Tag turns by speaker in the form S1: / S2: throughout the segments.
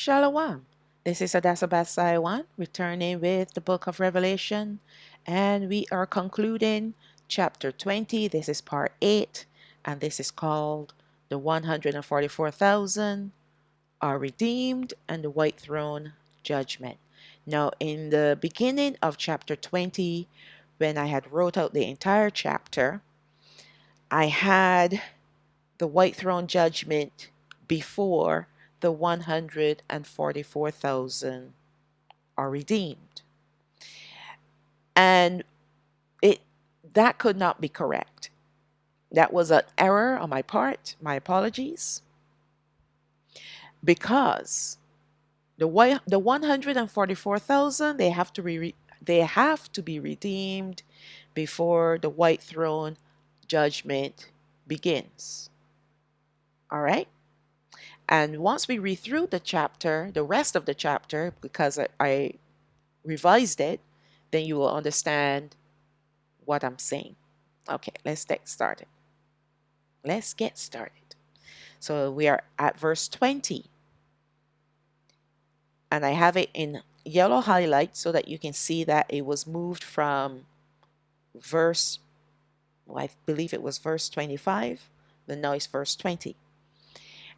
S1: Shalom. This is Adasabat Saiwan, returning with the book of Revelation, and we are concluding chapter 20. This is part 8, and this is called The 144,000 Are Redeemed and the White Throne Judgment. Now, in the beginning of chapter 20, when I had wrote out the entire chapter, I had the White Throne Judgment before the 144,000 are redeemed. And it that could not be correct. That was an error on my part. My apologies. Because the 144,000 they have to be redeemed before the White Throne Judgment begins. All right? And once we read through the chapter, the rest of the chapter, because I revised it, then you will understand what I'm saying. Okay, let's get started. Let's get started. So we are at verse 20. And I have it in yellow highlight so that you can see that it was moved from verse, well, I believe it was verse 25, then now it's verse 20.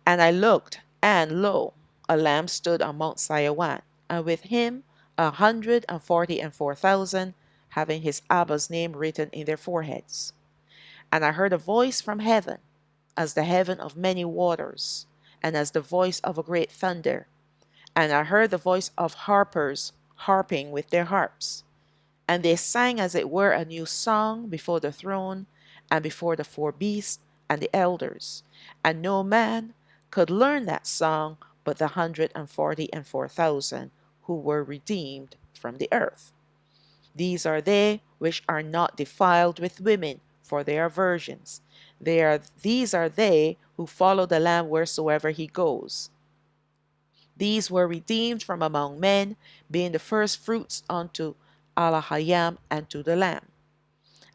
S1: And I looked, and lo, a lamb stood on Mount Sinai, and with him 144,000, having his Abba's name written in their foreheads. And I heard a voice from heaven, as the heaven of many waters, and as the voice of a great thunder. And I heard the voice of harpers harping with their harps. And they sang as it were a new song before the throne, and before the four beasts and the elders. And no man could learn that song but the 144,000 who were redeemed from the earth. These are they which are not defiled with women, for they are virgins. These are they who follow the Lamb wheresoever he goes. These were redeemed from among men, being the first fruits unto Alahayam and to the Lamb.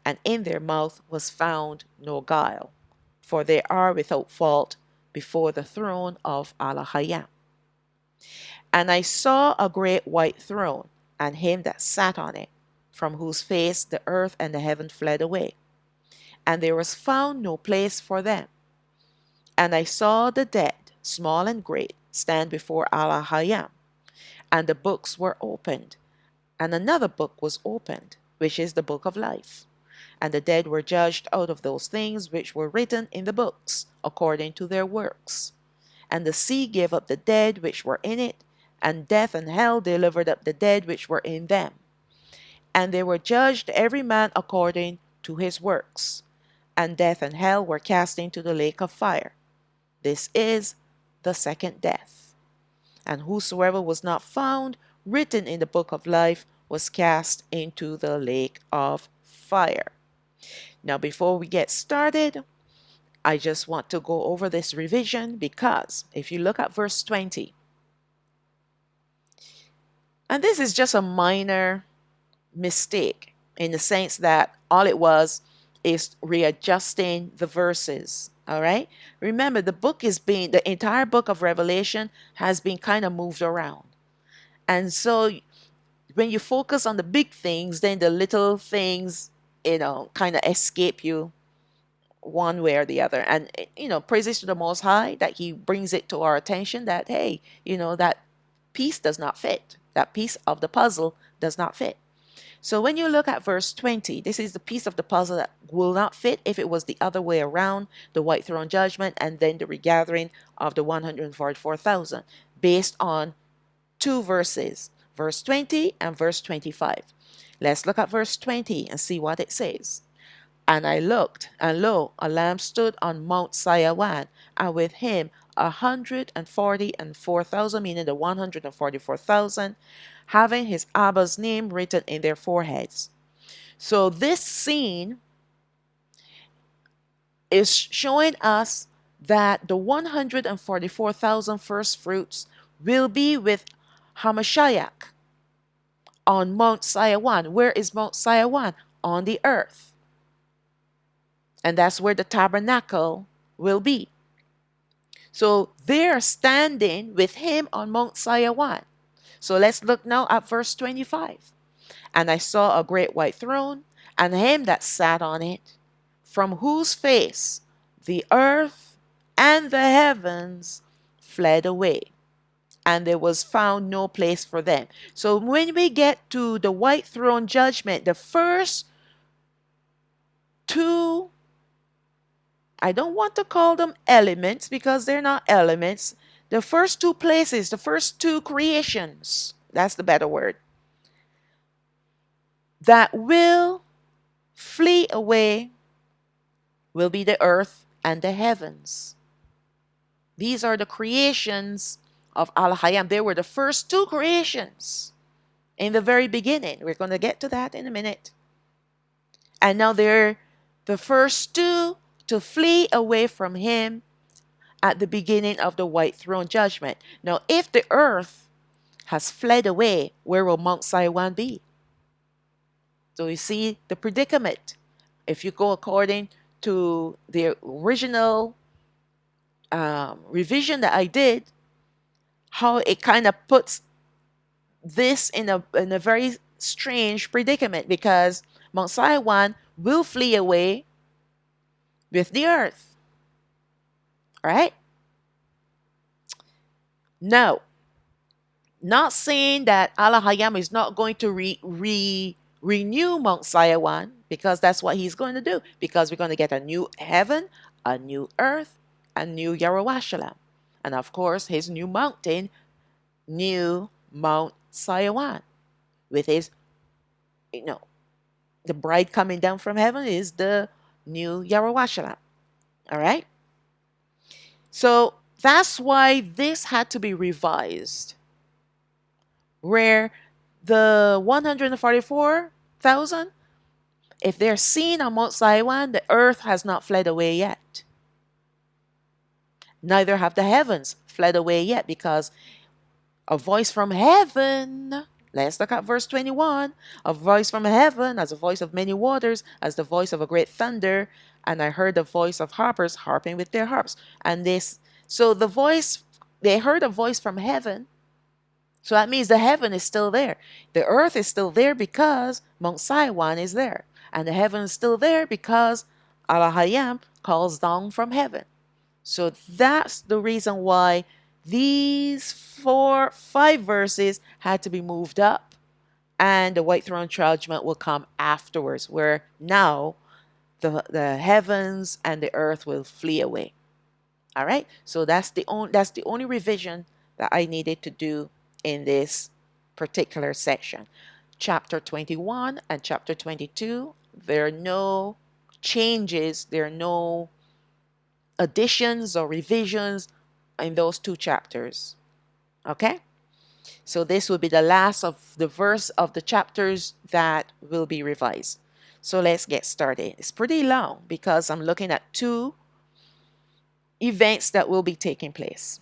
S1: And in their mouth was found no guile, for they are without fault before the throne of Alahayam. And I saw a great white throne, and him that sat on it, from whose face the earth and the heaven fled away, and there was found no place for them. And I saw the dead, small and great, stand before Alahayam, and the books were opened, and another book was opened, which is the book of life. And the dead were judged out of those things which were written in the books, according to their works. And the sea gave up the dead which were in it, and death and hell delivered up the dead which were in them. And they were judged every man according to his works. And death and hell were cast into the lake of fire. This is the second death. And whosoever was not found written in the book of life was cast into the lake of fire. Now, before we get started, I just want to go over this revision, because if you look at verse 20, and this is just a minor mistake in the sense that all it was is readjusting the verses. All right. Remember, the entire book of Revelation has been kind of moved around. And so when you focus on the big things, then the little things, kind of escape you one way or the other. And, praises to the Most High that He brings it to our attention that, hey, that piece does not fit. That piece of the puzzle does not fit. So when you look at verse 20, this is the piece of the puzzle that will not fit if it was the other way around, the white throne judgment and then the regathering of the 144,000, based on two verses, verse 20 and verse 25. Let's look at verse 20 and see what it says. And I looked, and lo, a lamb stood on Mount Sinai, and with him 144,000, meaning the 144,000, having his Abba's name written in their foreheads. So this scene is showing us that the 144,000 first fruits will be with Hamashiach on Mount Sinai. Where is Mount Sinai? On the earth. And that's where the tabernacle will be. So they're standing with him on Mount Sinai. So let's look now at verse 25. And I saw a great white throne, and him that sat on it, from whose face the earth and the heavens fled away, and there was found no place for them. So when we get to the white throne judgment, the first two, I don't want to call them elements because they're not elements. The first two places, the first two creations, that's the better word, that will flee away will be the earth and the heavens. These are the creations of Alahayam. They were the first two creations in the very beginning. We're going to get to that in a minute. And now they're the first two to flee away from him at the beginning of the white throne judgment. Now, if the earth has fled away, where will Mount Sinai be? So you see the predicament. If you go according to the original revision that I did, how it kind of puts this in a very strange predicament because Mount Sinai will flee away with the earth. All right? Now, not saying that Alahayam is not going to renew Mount Sinai because that's what he's going to do. Because we're going to get a new heaven, a new earth, a new Yerushalayim. And of course, his new mountain, new Mount Sinai, with his, the bride coming down from heaven is the new Yerushalayim. All right? So that's why this had to be revised. Where the 144,000, if they're seen on Mount Sinai, the earth has not fled away yet. Neither have the heavens fled away yet, because a voice from heaven, let's look at verse 21, a voice from heaven as a voice of many waters, as the voice of a great thunder, and I heard the voice of harpers harping with their harps. And this, so the voice, they heard a voice from heaven. So that means the heaven is still there. The earth is still there because Mount Sinai is there. And the heaven is still there because Alahayam calls down from heaven. So that's the reason why these 5 verses had to be moved up. And the white throne judgment will come afterwards, where now the heavens and the earth will flee away. All right? So that's the only revision that I needed to do in this particular section. Chapter 21 and chapter 22, there are no changes, there are no additions or revisions in those 2 chapters. Okay? So this will be the last of the verse of the chapters that will be revised. So let's get started. It's pretty long because I'm looking at 2 events that will be taking place.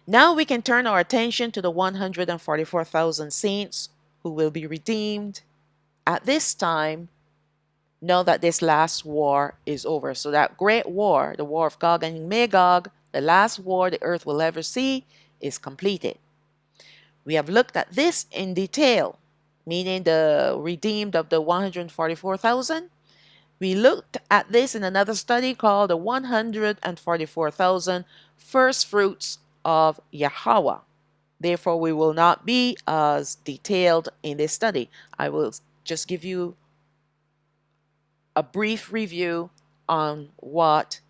S1: Now we can turn our attention to the 144,000 saints who will be redeemed at this time, now that this last war is over. So that great war, the war of Gog and Magog, the last war the earth will ever see, is completed. We have looked at this in detail, meaning the redeemed of the 144,000. We looked at this in another study called the 144,000 first fruits of Yahweh. Therefore, we will not be as detailed in this study. I will just give you a brief review on what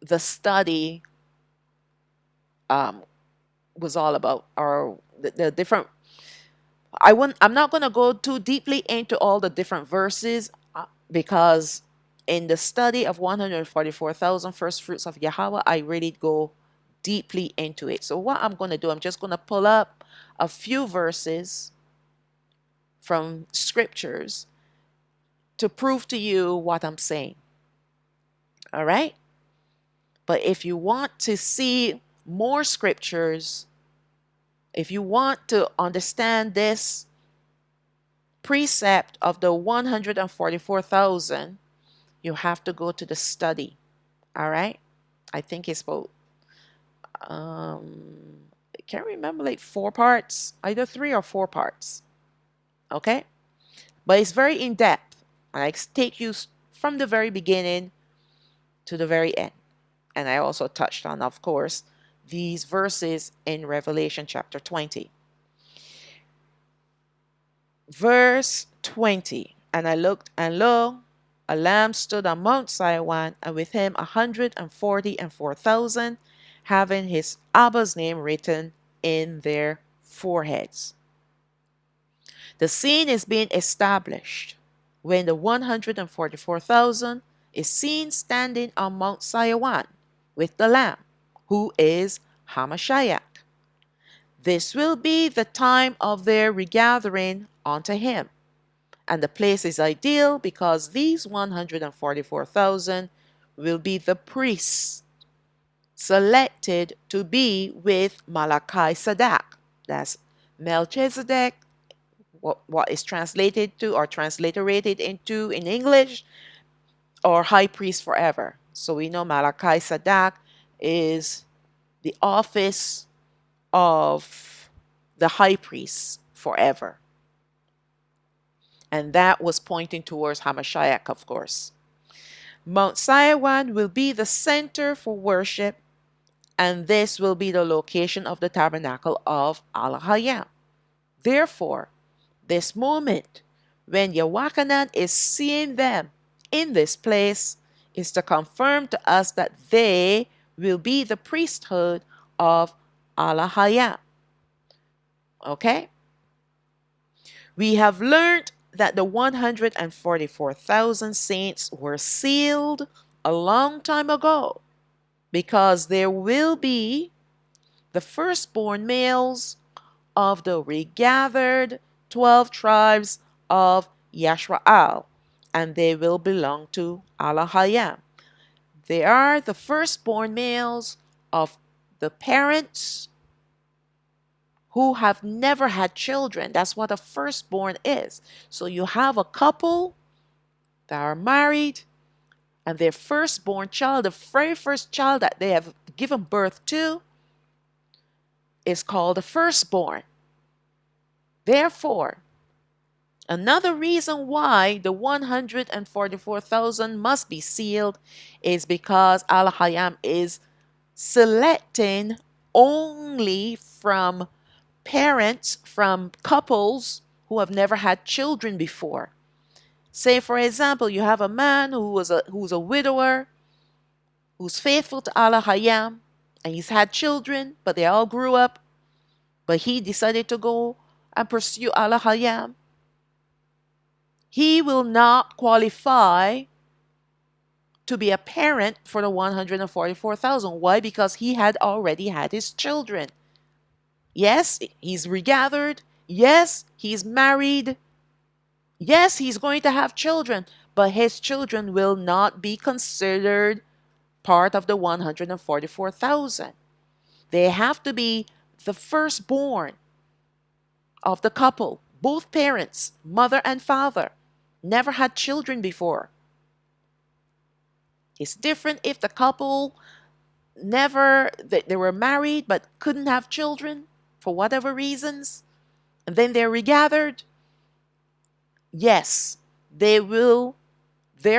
S1: the study was all about, or the different. I'm not going to go too deeply into all the different verses because in the study of 144,000 first fruits of Yahweh, I really go deeply into it. So what I'm going to do, I'm just going to pull up a few verses from scriptures to prove to you what I'm saying. All right? But if you want to see more scriptures, if you want to understand this precept of the 144,000, you have to go to the study. All right? I think it's about I can't remember, like 4 parts, either 3 or 4 parts. Okay, but it's very in depth. I take you from the very beginning to the very end. And I also touched on, of course, these verses in Revelation chapter 20. Verse 20. And I looked, and lo, a lamb stood on Mount Zion, and with him 144,000, having his Abba's name written in their foreheads. The scene is being established when the 144,000 is seen standing on Mount Zion with the Lamb, who is Hamashiach. This will be the time of their regathering unto him. And the place is ideal because these 144,000 will be the priests selected to be with Malachi Sadak. That's Melchizedek, what is translated to or transliterated into in English, or high priest forever. So we know Malachi Sadak is the office of the high priest forever. And that was pointing towards Hamashiach, of course. Mount Zion will be the center for worship, and this will be the location of the tabernacle of Alahayam. Therefore, this moment when Yawachanan is seeing them in this place is to confirm to us that they will be the priesthood of Alahayam. Okay? We have learned that the 144,000 saints were sealed a long time ago because there will be the firstborn males of the regathered 12 tribes of Yashraal, and they will belong to Alahayam. They are the firstborn males of the parents who have never had children. That's what a firstborn is. So you have a couple that are married, and their firstborn child, the very first child that they have given birth to, is called a firstborn. Therefore, another reason why the 144,000 must be sealed is because Al-Hayam is selecting only from parents, from couples who have never had children before. Say, for example, you have a man who's a widower, who's faithful to Alahayam, and he's had children, but they all grew up, but he decided to go and pursue Alahayam. He will not qualify to be a parent for the 144,000. Why? Because he had already had his children. Yes, he's regathered. Yes, he's married. Yes, he's going to have children, but his children will not be considered part of the 144,000. They have to be the firstborn of the couple, both parents, mother and father, never had children before. It's different if the couple they were married but couldn't have children for whatever reasons, and then they're regathered. Yes, their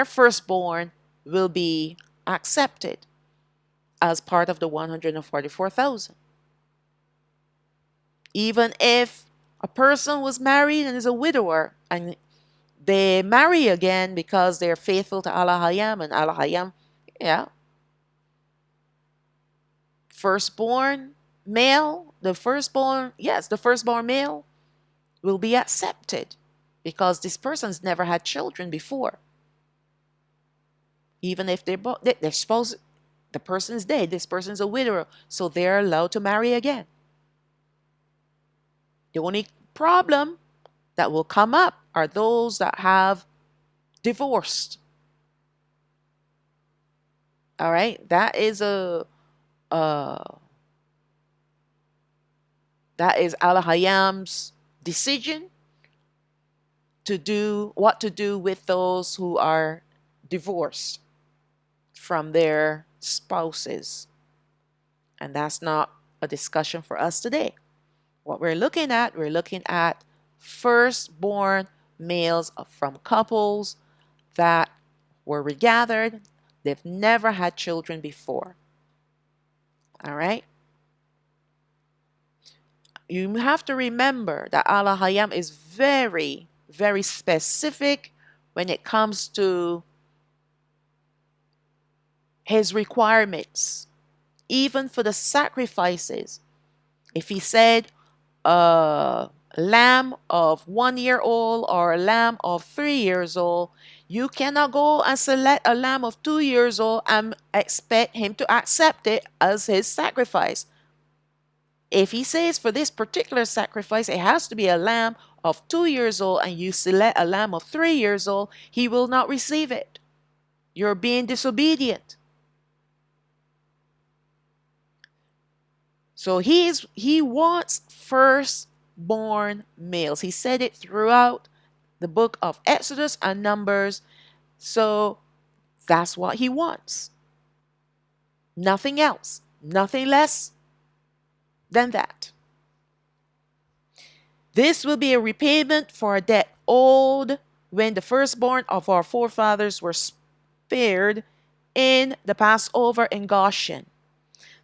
S1: firstborn will be accepted as part of the 144,000. Even if a person was married and is a widower and they marry again because they're faithful to Alahayam, and Alahayam, yeah, firstborn male, the firstborn male will be accepted because this person's never had children before. Even if they're supposed, the person's dead, this person's a widower, so they're allowed to marry again. The only problem that will come up are those that have divorced. All right, uh, that is Alahayam's decision to do what to do with those who are divorced from their spouses. And that's not a discussion for us today. What we're looking at firstborn males from couples that were regathered. They've never had children before. All right? You have to remember that Alahayam is very, very specific when it comes to his requirements, even for the sacrifices. If he said a lamb of 1 year old or a lamb of 3 years old, you cannot go and select a lamb of 2 years old and expect him to accept it as his sacrifice. If he says for this particular sacrifice it has to be a lamb of 2 years old and you select a lamb of 3 years old, he will not receive it. You're being disobedient. So he wants firstborn males. He said it throughout the book of Exodus and Numbers. So that's what he wants. Nothing else. Nothing less than that. This will be a repayment for a debt owed when the firstborn of our forefathers were spared in the Passover in Goshen.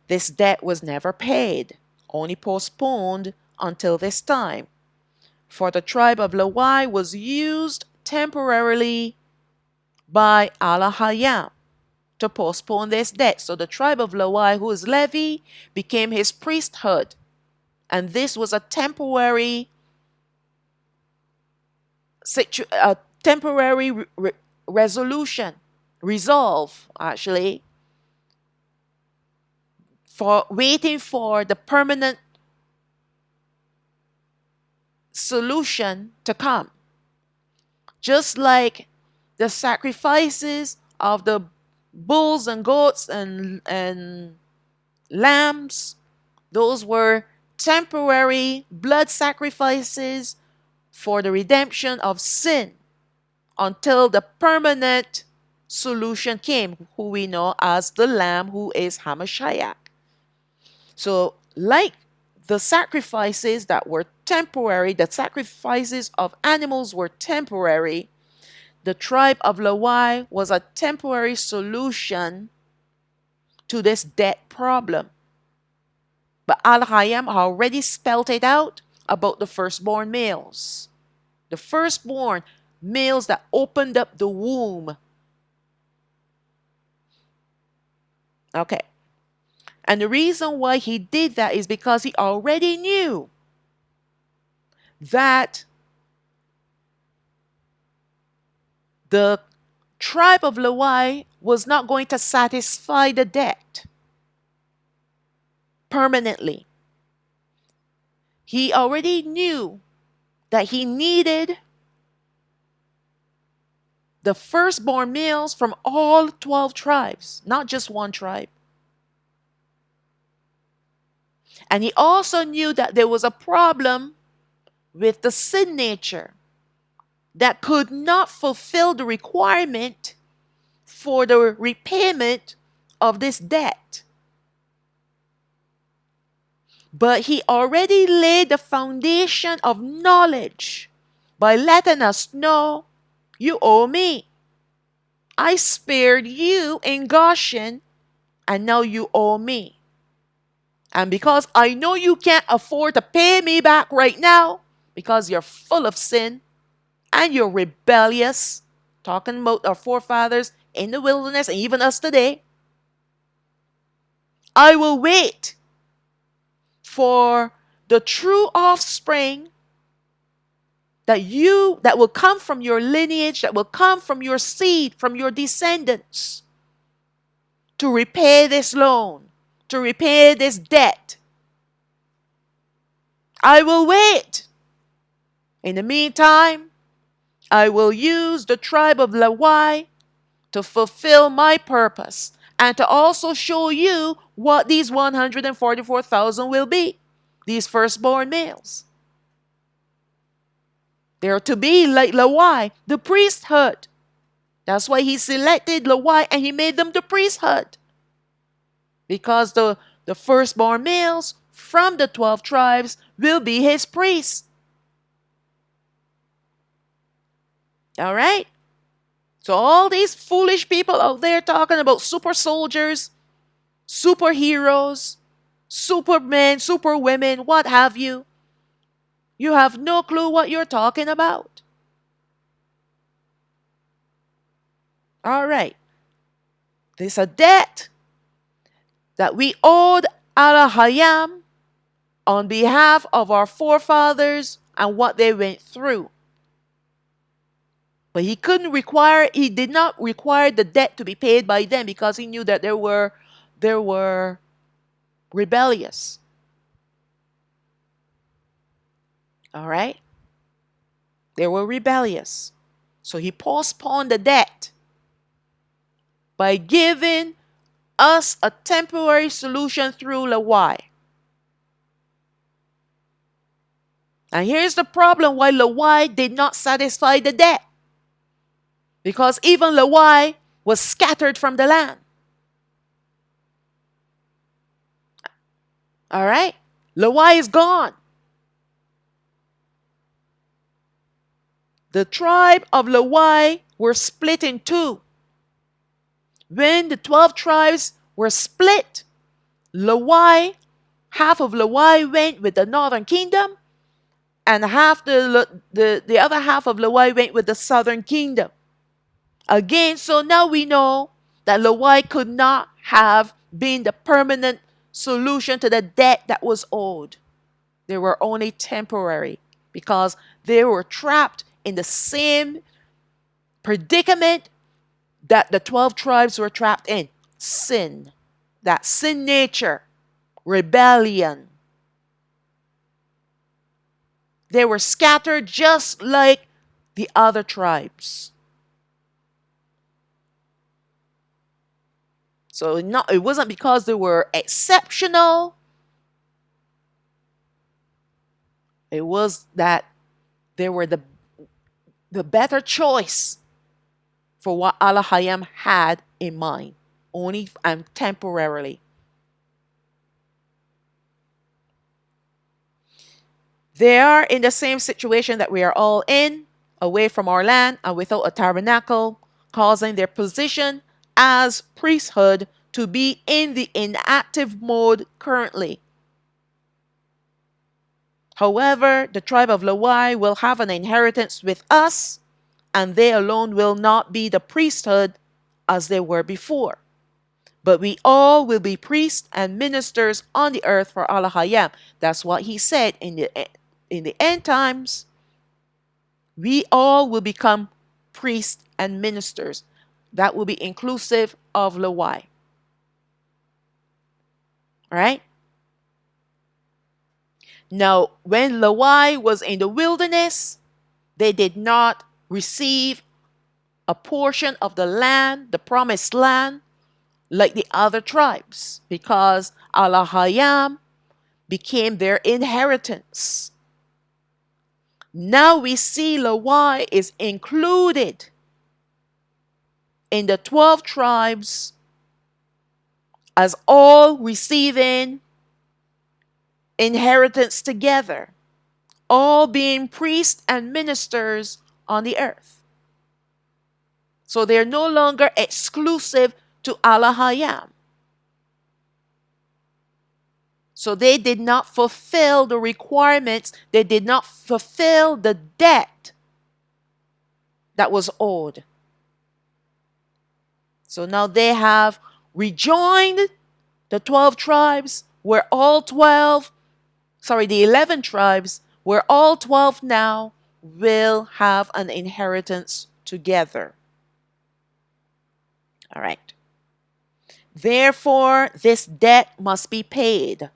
S1: This debt was never paid, only postponed until this time. For the tribe of Levi was used temporarily by Alahayam to postpone this debt. So the tribe of Levi, who is Levi, became his priesthood. And this was a temporary resolution, resolve actually, for waiting for the permanent solution to come. Just like the sacrifices of the bulls and goats and lambs, those were temporary blood sacrifices for the redemption of sin until the permanent solution came, who we know as the Lamb, who is Hamashiach. So, like the sacrifices that were temporary, the sacrifices of animals were temporary, the tribe of Levi was a temporary solution to this debt problem. But Alahayam already spelled it out about the firstborn males. The firstborn males that opened up the womb. Okay. And the reason why he did that is because he already knew that the tribe of Levi was not going to satisfy the debt permanently. He already knew that he needed the firstborn males from all 12 tribes, not just one tribe. And he also knew that there was a problem with the sin nature that could not fulfill the requirement for the repayment of this debt. But he already laid the foundation of knowledge by letting us know, you owe me. I spared you in Goshen, and now you owe me. And because I know you can't afford to pay me back right now, because you're full of sin and you're rebellious, talking about our forefathers in the wilderness and even us today, I will wait for the true offspring that will come from your lineage, that will come from your seed, from your descendants, to repay this loan, to repay this debt. I will wait. In the meantime, I will use the tribe of Levi to fulfill my purpose and to also show you what these 144,000 will be, these firstborn males. They are to be like Levi, the priesthood. That's why he selected Levi and he made them the priesthood. because the firstborn males from the 12 tribes will be his priests. All right? So all these foolish people out there talking about super soldiers, superheroes, supermen, superwomen, what have you have no clue what you're talking about. All right. There's a debt that we owed Alahayam on behalf of our forefathers and what they went through. But he did not require the debt to be paid by them because he knew that they were rebellious. All right? They were rebellious. So he postponed the debt by giving us a temporary solution through Lawai. And here's the problem why Lawai did not satisfy the debt. Because even Lawai was scattered from the land. All right? Lawai is gone. The tribe of Lawai were split in two. When the 12 tribes were split, Lawai, half of Lawai went with the northern kingdom, and the other half of Lawai went with the southern kingdom. Again, so now we know that Lawai could not have been the permanent solution to the debt that was owed. They were only temporary because they were trapped in the same predicament that the 12 tribes were trapped in. Sin. That sin nature. Rebellion. They were scattered just like the other tribes. So it wasn't because they were exceptional. It was that they were the better choice for what Alahayam had in mind, only and temporarily. They are in the same situation that we are all in, away from our land and without a tabernacle, causing their position as priesthood to be in the inactive mode currently. However, the tribe of Lawai will have an inheritance with us, and they alone will not be the priesthood as they were before. But we all will be priests and ministers on the earth for Alahayam. That's what he said in the end times. We all will become priests and ministers. That will be inclusive of Lawai. All right? Now, when Lawai was in the wilderness, they did not receive a portion of the land, the promised land, like the other tribes, because Alahayam became their inheritance. Now we see Lawai is included in the 12 tribes as all receiving inheritance together, all being priests and ministers on the earth. So they're no longer exclusive to Alahayam. So they did not fulfill the requirements. They did not fulfill the debt that was owed. So now they have rejoined the 12 tribes where all the 11 tribes where all 12 now will have an inheritance together. All right. Therefore, this debt must be paid.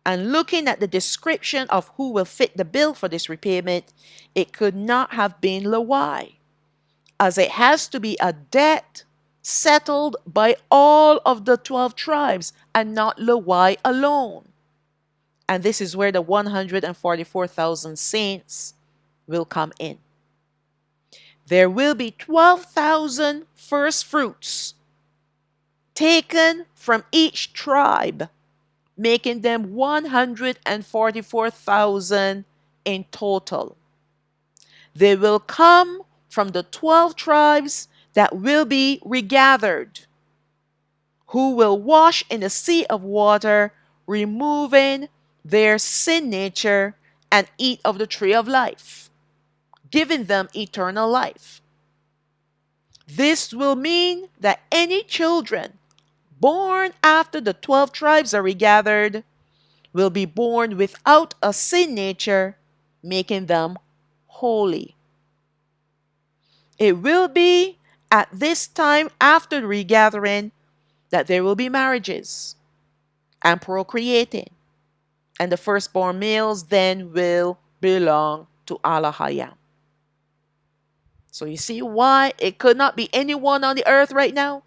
S1: And looking at the description of who will fit the bill for this repayment, it could not have been Lawai, as it has to be a debt settled by all of the 12 tribes and not Lawai alone. And this is where the 144,000 saints will come in. There will be 12,000 first fruits taken from each tribe, making them 144,000 in total. They will come from the 12 tribes that will be regathered, who will wash in the sea of water, removing their sin nature, and eat of the tree of life, giving them eternal life. This will mean that any children born after the 12 tribes are regathered will be born without a sin nature, making them holy. It will be at this time after the regathering that there will be marriages and procreating, and the firstborn males then will belong to Alahayam. So you see why it could not be anyone on the earth right now?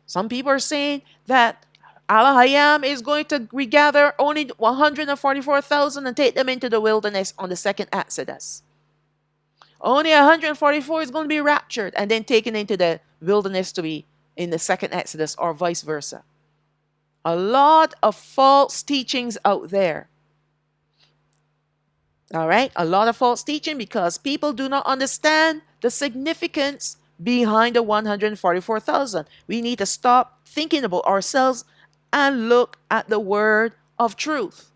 S1: Some people are saying that Alahayam is going to regather only 144,000 and take them into the wilderness on the second Exodus. Only 144 is going to be raptured and then taken into the wilderness to be in the second Exodus, or vice versa. A lot of false teachings out there. All right, a lot of false teaching because people do not understand the significance behind the 144,000. We need to stop thinking about ourselves and look at the word of truth.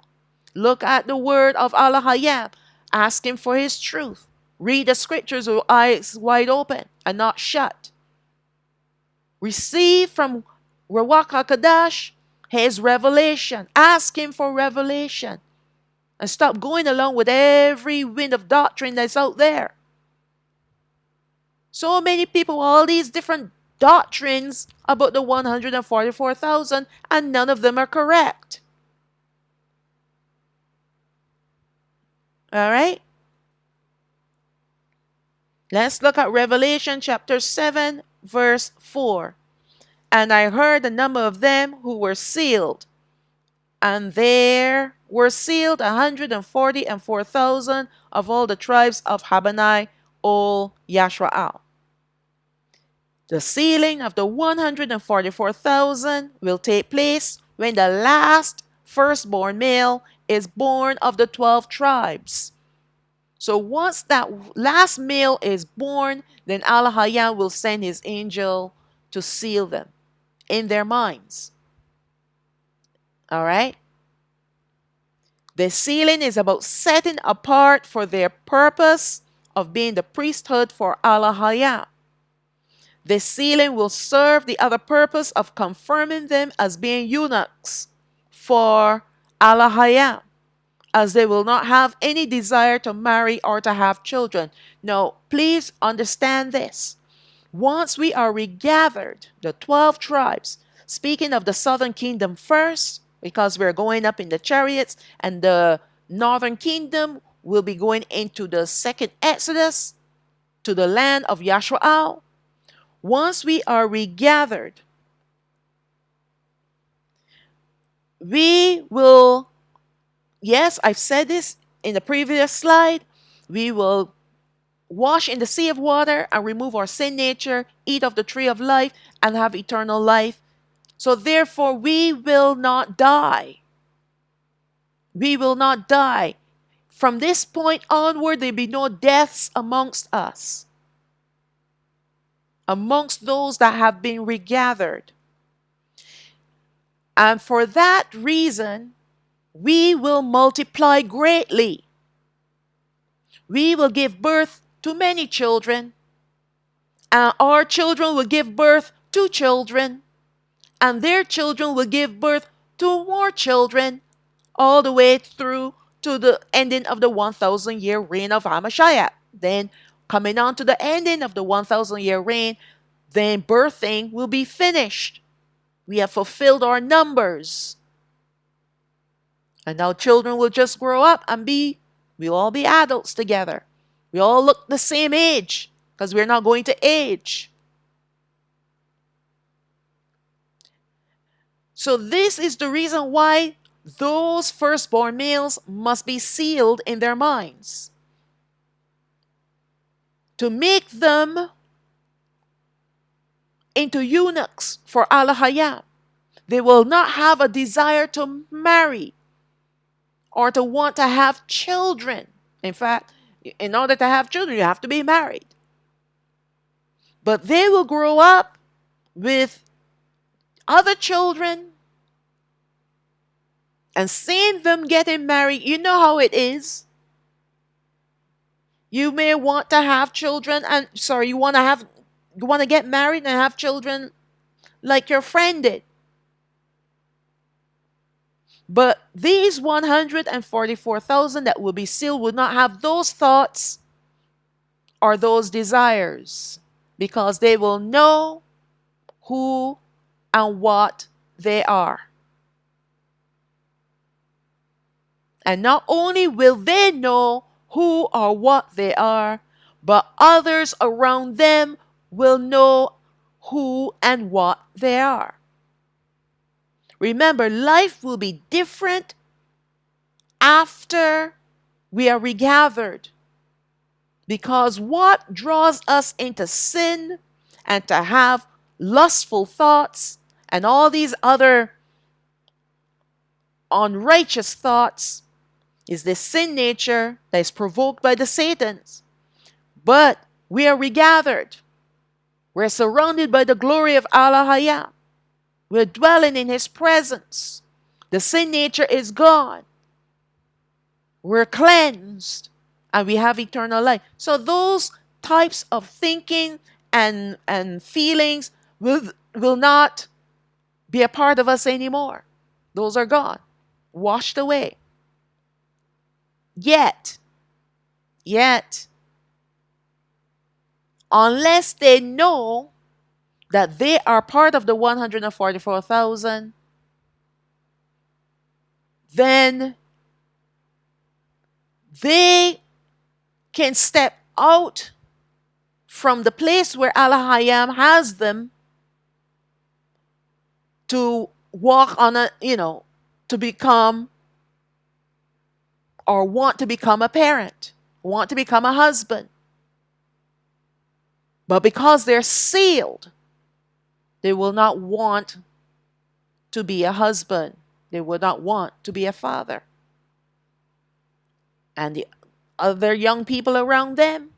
S1: Look at the word of Alahayam. Ask him for his truth. Read the scriptures with eyes wide open and not shut. Receive from Ruach HaKadosh his revelation. Ask him for revelation. And stop going along with every wind of doctrine that's out there. So many people, all these different doctrines about the 144,000, and none of them are correct. All right? Let's look at Revelation chapter 7, verse 4. And I heard the number of them who were sealed, and there were sealed 144,000 of all the tribes of Habanai, Ol Yashraal. The sealing of the 144,000 will take place when the last firstborn male is born of the 12 tribes. So once that last male is born, then Alahayam will send his angel to seal them in their minds. All right? The sealing is about setting apart for their purpose of being the priesthood for Alahayam. The sealing will serve the other purpose of confirming them as being eunuchs for Alahayam, as they will not have any desire to marry or to have children. Now, please understand this. Once we are regathered, the 12 tribes, speaking of the southern kingdom first, because we're going up in the chariots, and the northern kingdom will be going into the second Exodus to the land of Yashraal. Once we are regathered, we will, yes, I've said this in the previous slide, we will wash in the sea of water and remove our sin nature, eat of the tree of life, and have eternal life. So therefore, we will not die. We will not die. From this point onward, there will be no deaths amongst us, amongst those that have been regathered. And for that reason, we will multiply greatly. We will give birth to many children, and our children will give birth to children, and their children will give birth to more children, all the way through to the ending of the 1,000-year reign of Hamashiach. Then, coming on to the ending of the 1,000-year reign, then birthing will be finished. We have fulfilled our numbers. And now children will just grow up and we'll all be adults together. We all look the same age because we're not going to age. So this is the reason why those firstborn males must be sealed in their minds, to make them into eunuchs for Alahayam. They will not have a desire to marry or to want to have children. In fact, in order to have children, you have to be married. But they will grow up with other children and seeing them getting married. You know how it is. You may want to have children and you want to get married and have children like your friend did. But these 144,000 that will be sealed will not have those thoughts or those desires, because they will know who and what they are. And not only will they know who or what they are, but others around them will know who and what they are. Remember, life will be different after we are regathered. Because what draws us into sin and to have lustful thoughts and all these other unrighteous thoughts is the sin nature that is provoked by the Satans. But we are regathered. We're surrounded by the glory of Alahayam. We're dwelling in His presence. The sin nature is gone. We're cleansed and we have eternal life. So those types of thinking and feelings will not be a part of us anymore. Those are gone, washed away. Yet, unless they know that they are part of the 144,000, then they can step out from the place where Alahayam has them to walk on to become or want to become a parent, want to become a husband. But because they're sealed, they will not want to be a husband. They will not want to be a father. And the other young people around them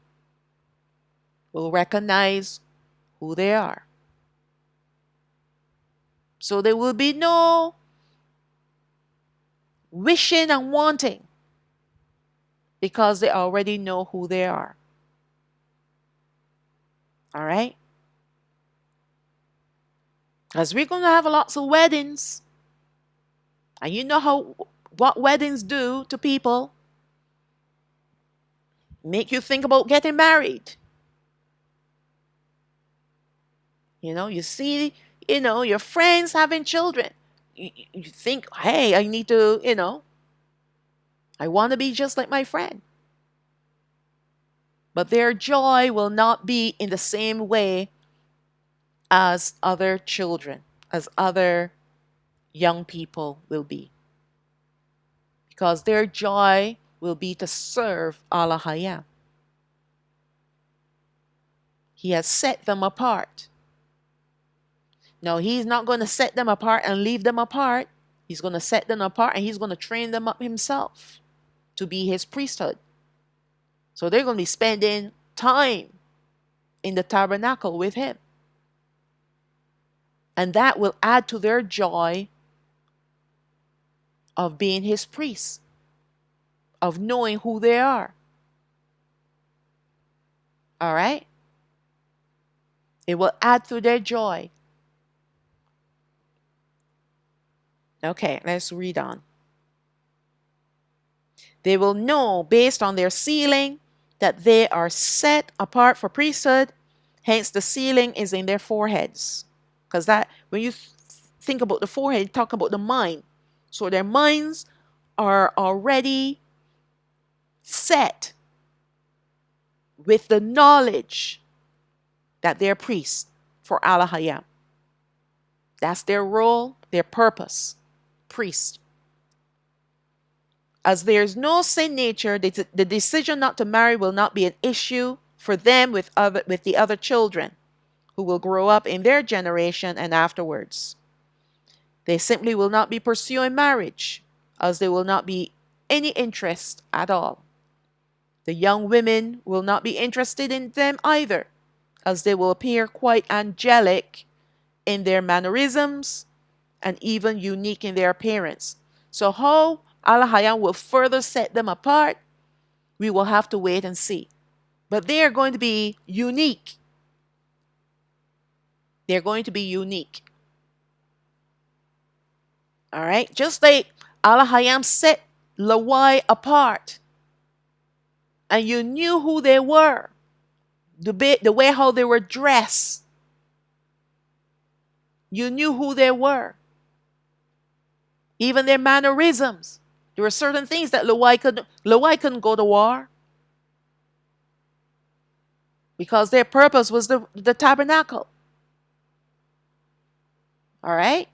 S1: will recognize who they are. So there will be no wishing and wanting, because they already know who they are. All right? Because we're going to have lots of weddings. And you know what weddings do to people. Make you think about getting married. You see, your friends having children. You think, hey, I need to, I want to be just like my friend. But their joy will not be in the same way as other children, as other young people will be. Because their joy will be to serve Alahayam. He has set them apart. No, He's not going to set them apart and leave them apart. He's going to set them apart and He's going to train them up Himself to be His priesthood. So they're going to be spending time in the tabernacle with Him. And that will add to their joy of being His priests, of knowing who they are. All right? It will add to their joy. Okay, let's read on. They will know based on their sealing that they are set apart for priesthood. Hence, the sealing is in their foreheads. Because that, when you think about the forehead, talk about the mind. So their minds are already set with the knowledge that they're priests for Alahayam. That's their role, their purpose. Priest. As there's no sin nature, the decision not to marry will not be an issue for them with the other children who will grow up in their generation and afterwards. They simply will not be pursuing marriage, as there will not be any interest at all. The young women will not be interested in them either, as they will appear quite angelic in their mannerisms and even unique in their appearance. So, how Alahayam will further set them apart, we will have to wait and see. But they are going to be unique. They're going to be unique. All right? Just like Alahayam set Lawai apart, and you knew who they were, the way how they were dressed. You knew who they were. Even their mannerisms. There were certain things that Lawai couldn't go to war because their purpose was the tabernacle. All right?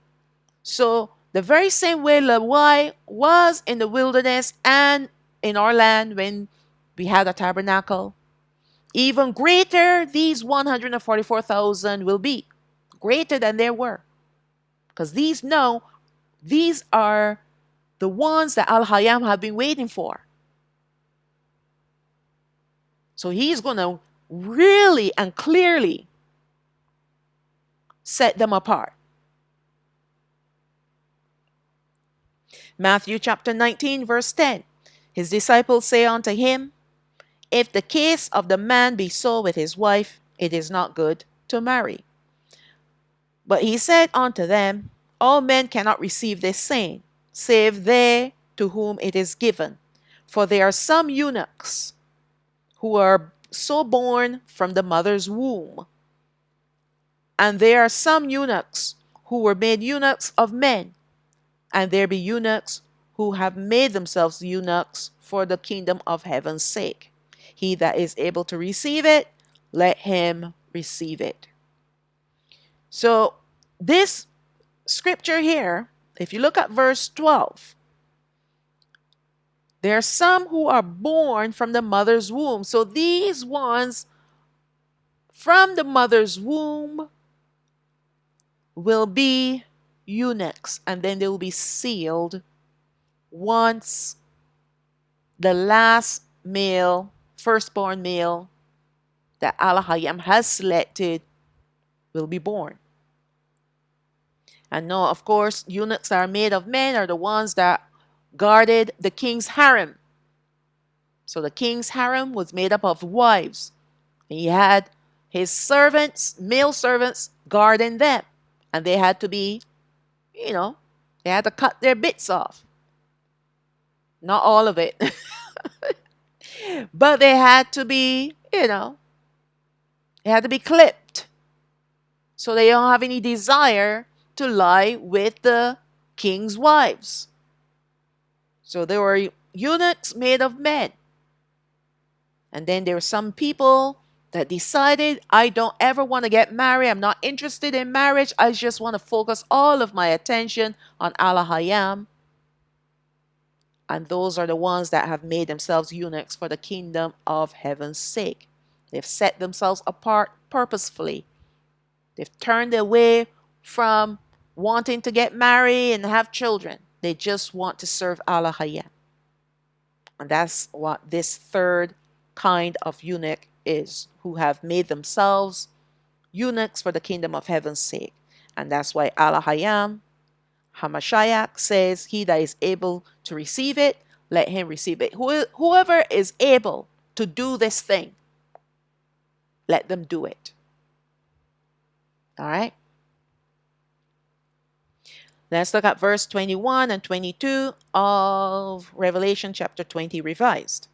S1: So, the very same way Lawai was in the wilderness and in our land when we had a tabernacle, even greater these 144,000 will be. Greater than they were. Because these are the ones that Al-Hayam have been waiting for. So he's going to really and clearly set them apart. Matthew chapter 19, verse 10. His disciples say unto him, if the case of the man be so with his wife, it is not good to marry. But he said unto them, all men cannot receive this saying, save they to whom it is given. For there are some eunuchs who are so born from the mother's womb. And there are some eunuchs who were made eunuchs of men. And there be eunuchs who have made themselves eunuchs for the kingdom of heaven's sake. He that is able to receive it, let him receive it. So this scripture here, if you look at verse 12, there are some who are born from the mother's womb. So these ones from the mother's womb will be eunuchs, and then they will be sealed once the last male, firstborn male that Alahayam has selected will be born. And no, of course, eunuchs that are made of men are the ones that guarded the king's harem. So the king's harem was made up of wives. And he had his servants, male servants, guarding them. And they had to be, they had to cut their bits off. Not all of it. But they had to be, they had to be clipped. So they don't have any desire to lie with the king's wives. So there were eunuchs made of men. And then there were some people that decided, I don't ever want to get married. I'm not interested in marriage. I just want to focus all of my attention on Alahayam. And those are the ones that have made themselves eunuchs for the kingdom of heaven's sake. They've set themselves apart purposefully. They've turned away from wanting to get married and have children. They just want to serve Alahayam. And that's what this third kind of eunuch is, who have made themselves eunuchs for the kingdom of heaven's sake. And that's why Alahayam, Hamashiach, says, he that is able to receive it, let him receive it. Whoever is able to do this thing, let them do it. All right? Let's look at verse 21 and 22 of Revelation chapter 20 revised.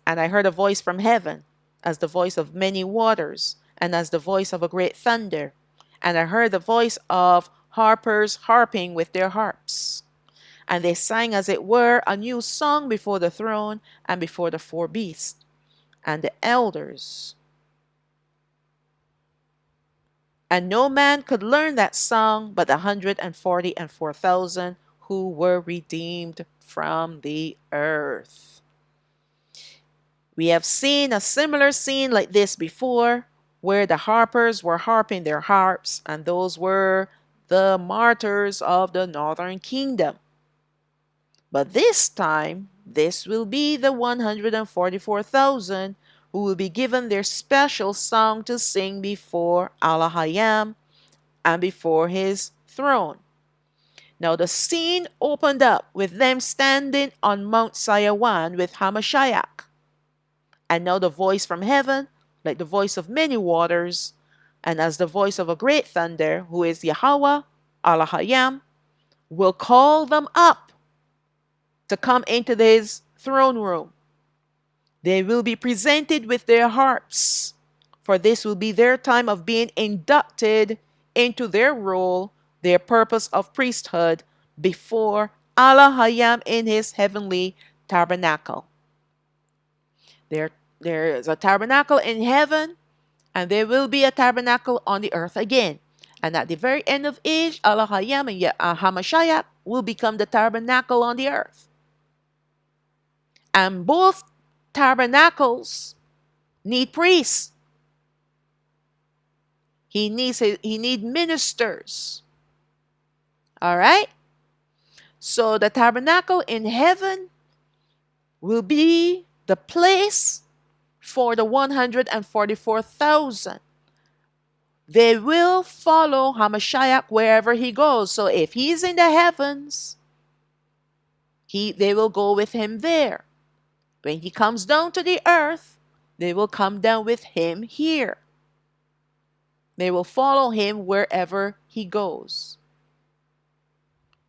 S1: And I heard a voice from heaven, as the voice of many waters, and as the voice of a great thunder. And I heard the voice of harpers harping with their harps. And they sang, as it were, a new song before the throne and before the four beasts. And the elders. And no man could learn that song but the 144,000 who were redeemed from the earth. We have seen a similar scene like this before, where the harpers were harping their harps, and those were the martyrs of the northern kingdom. But this time, this will be the 144,000 who will be given their special song to sing before Alahayam and before his throne. Now the scene opened up with them standing on Mount Sayawan with Hamashiach. And now the voice from heaven, like the voice of many waters, and as the voice of a great thunder, who is Yahweh, Alahayam, will call them up to come into his throne room. They will be presented with their harps, for this will be their time of being inducted into their role, their purpose of priesthood before Alahayam in his heavenly tabernacle. There is a tabernacle in heaven, and there will be a tabernacle on the earth again. And at the very end of age, Alahayam and Hamashiach will become the tabernacle on the earth. And both tabernacles need priests. He need ministers. All right? So the tabernacle in heaven will be the place for the 144,000. They will follow Hamashiach wherever he goes. So if he's in the heavens, they will go with him there. When he comes down to the earth, they will come down with him here. They will follow him wherever he goes.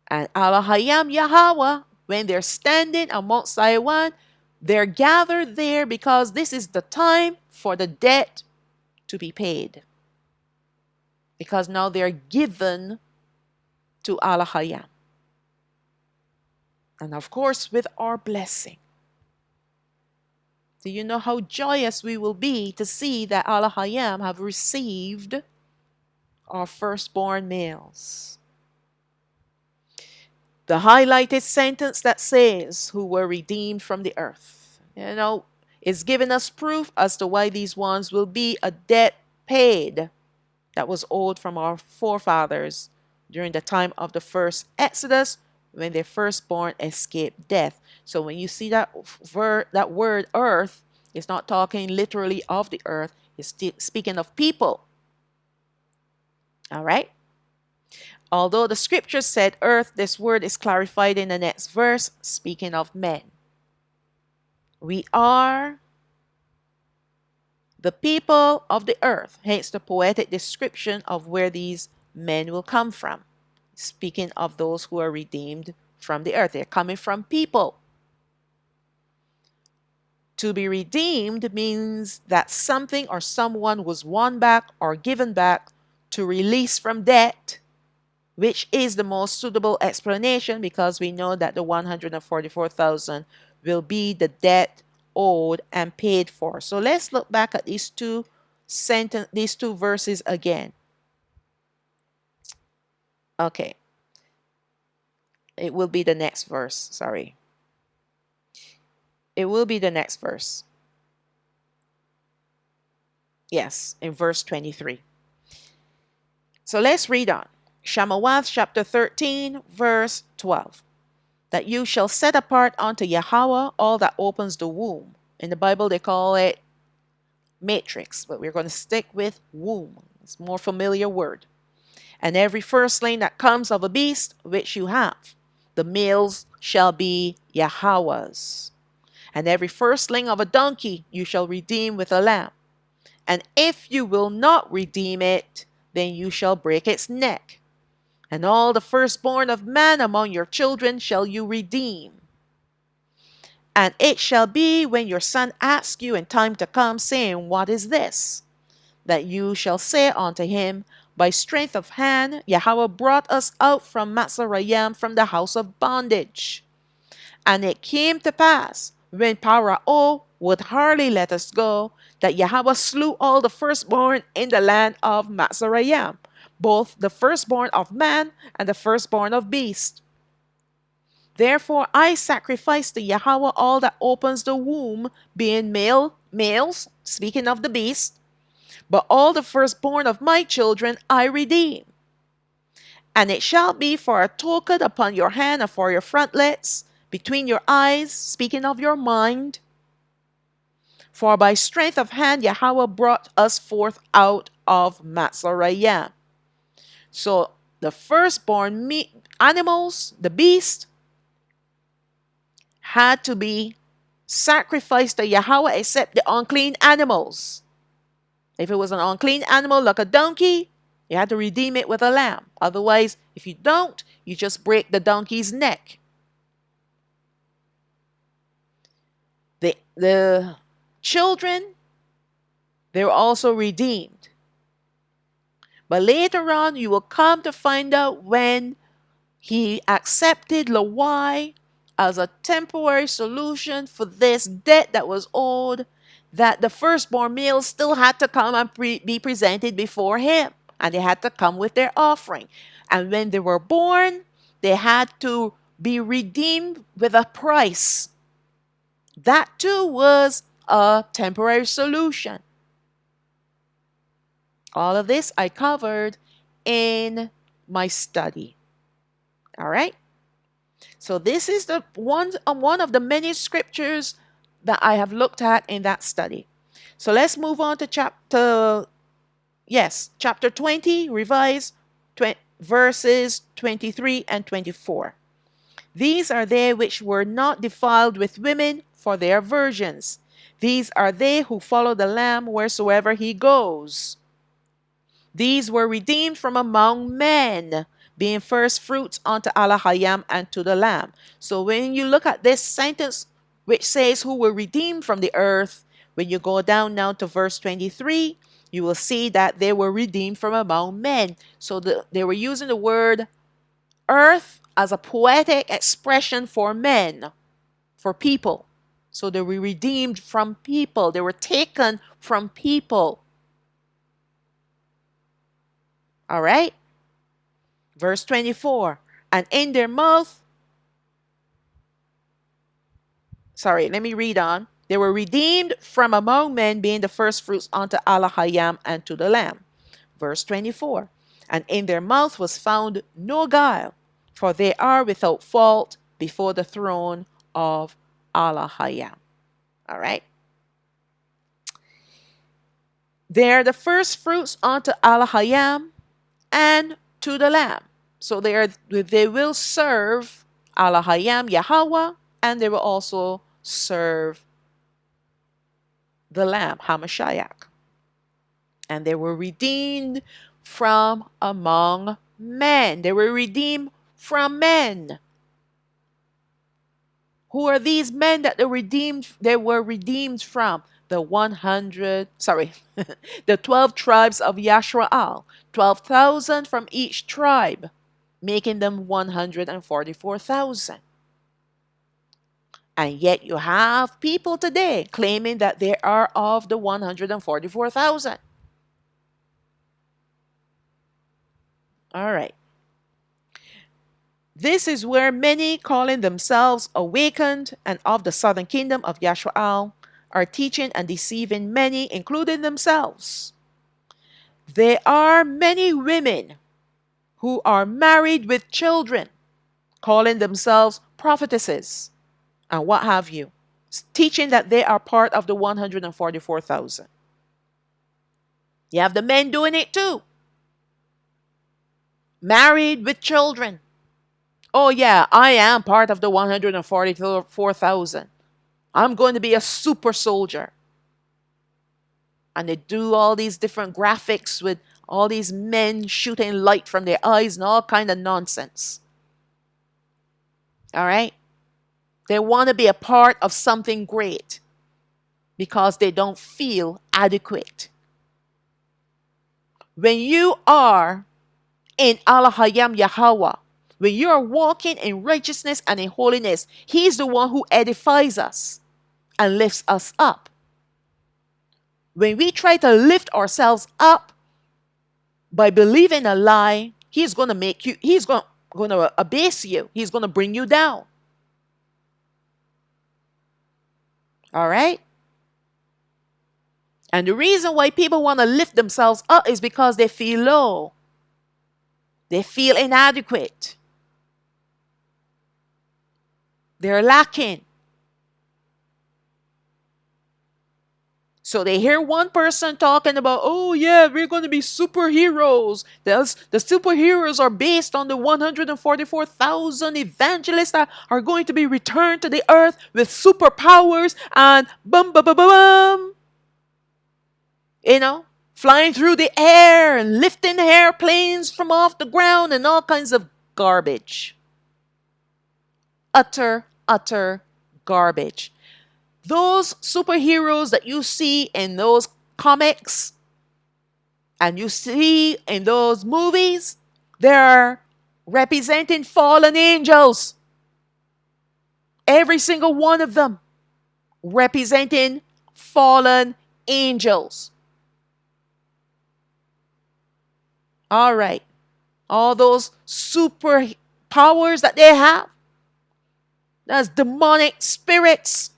S1: And Alahayam Yahweh, when they're standing on Mount Sayawan, they're gathered there because this is the time for the debt to be paid. Because now they're given to Alahayam. And of course, with our blessing. Do you know how joyous we will be to see that Alahayam have received our firstborn males? The highlighted sentence that says, who were redeemed from the earth, is giving us proof as to why these ones will be a debt paid that was owed from our forefathers during the time of the first Exodus, when their firstborn escaped death. So when you see that word earth, it's not talking literally of the earth. It's speaking of people. All right? Although the scripture said earth, this word is clarified in the next verse, speaking of men. We are the people of the earth, hence the poetic description of where these men will come from. Speaking of those who are redeemed from the earth. They're coming from people. To be redeemed means that something or someone was won back or given back to release from debt, which is the most suitable explanation because we know that the 144,000 will be the debt owed and paid for. So let's look back at these two verses again. Okay. It will be the next verse. Sorry. It will be the next verse. Yes, in verse 23. So let's read on. Shamawath chapter 13, verse 12. That you shall set apart unto Yahweh all that opens the womb. In the Bible, they call it matrix, but we're going to stick with womb. It's a more familiar word. And every firstling that comes of a beast which you have, the males shall be Yahweh's. And every firstling of a donkey you shall redeem with a lamb. And if you will not redeem it, then you shall break its neck. And all the firstborn of man among your children shall you redeem. And it shall be when your son asks you in time to come, saying, what is this? That you shall say unto him, by strength of hand, Yahweh brought us out from Matzarayim, from the house of bondage. And it came to pass, when Pharaoh would hardly let us go, that Yahweh slew all the firstborn in the land of Matzarayim, both the firstborn of man and the firstborn of beast. Therefore I sacrifice to Yahweh all that opens the womb, being males, speaking of the beast, but all the firstborn of my children I redeem. And it shall be for a token upon your hand and for your frontlets, between your eyes, speaking of your mind. For by strength of hand Yahweh brought us forth out of Matzorayah. So the firstborn animals, the beast, had to be sacrificed to Yahweh except the unclean animals. If it was an unclean animal like a donkey, you had to redeem it with a lamb. Otherwise, if you don't, you just break the donkey's neck. The children, they were also redeemed. But later on, you will come to find out when he accepted Lawai as a temporary solution for this debt that was owed, that the firstborn males still had to come and be presented before him. And they had to come with their offering. And when they were born, they had to be redeemed with a price. That too was a temporary solution. All of this I covered in my study. All right. So this is the one of the many scriptures that I have looked at in that study. So let's move on to chapter 20, revised verses 23 and 24. These are they which were not defiled with women, for their virgins. These are they who follow the Lamb wheresoever he goes. These were redeemed from among men, being first fruits unto Alahayam and to the Lamb. So when you look at this sentence, which says who were redeemed from the earth, when you go down now to verse 23, you will see that they were redeemed from among men. So they were using the word earth as a poetic expression for men, for people. So they were redeemed from people. They were taken from people. All right? Verse 24. And in their mouth, let me read on. They were redeemed from among men, being the first fruits unto Alahayam and to the Lamb. Verse 24. And in their mouth was found no guile, for they are without fault before the throne of Alahayam. All right. They're the first fruits unto Alahayam and to the Lamb. So they will serve Alahayam, Yahweh, and they will also serve the Lamb, Hamashiach. And they were redeemed from among men. They were redeemed from men. Who are these men that they were redeemed from? The 12 tribes of Yashraal, 12,000 from each tribe, making them 144,000. And yet you have people today claiming that they are of the 144,000. All right. This is where many calling themselves awakened and of the southern kingdom of Yashraal are teaching and deceiving many, including themselves. There are many women who are married with children, calling themselves prophetesses and what have you, teaching that they are part of the 144,000. You have the men doing it too. Married with children. Oh yeah, I am part of the 144,000. I'm going to be a super soldier. And they do all these different graphics with all these men shooting light from their eyes and all kind of nonsense. All right? They want to be a part of something great because they don't feel adequate. When you are in Alahayam Yahweh, when you are walking in righteousness and in holiness, He's the one who edifies us and lifts us up. When we try to lift ourselves up by believing a lie, He's going to abase you. He's going to bring you down. All right? And the reason why people want to lift themselves up is because they feel low. They feel inadequate. They're lacking. So they hear one person talking about, oh yeah, we're going to be superheroes. The superheroes are based on the 144,000 evangelists that are going to be returned to the earth with superpowers and bum bum bum bum bum. You know, flying through the air and lifting airplanes from off the ground and all kinds of garbage. Utter garbage. Those superheroes that you see in those comics and you see in those movies, they're representing fallen angels. Every single one of them representing fallen angels. All right. All those super powers that they have, that's demonic spirits.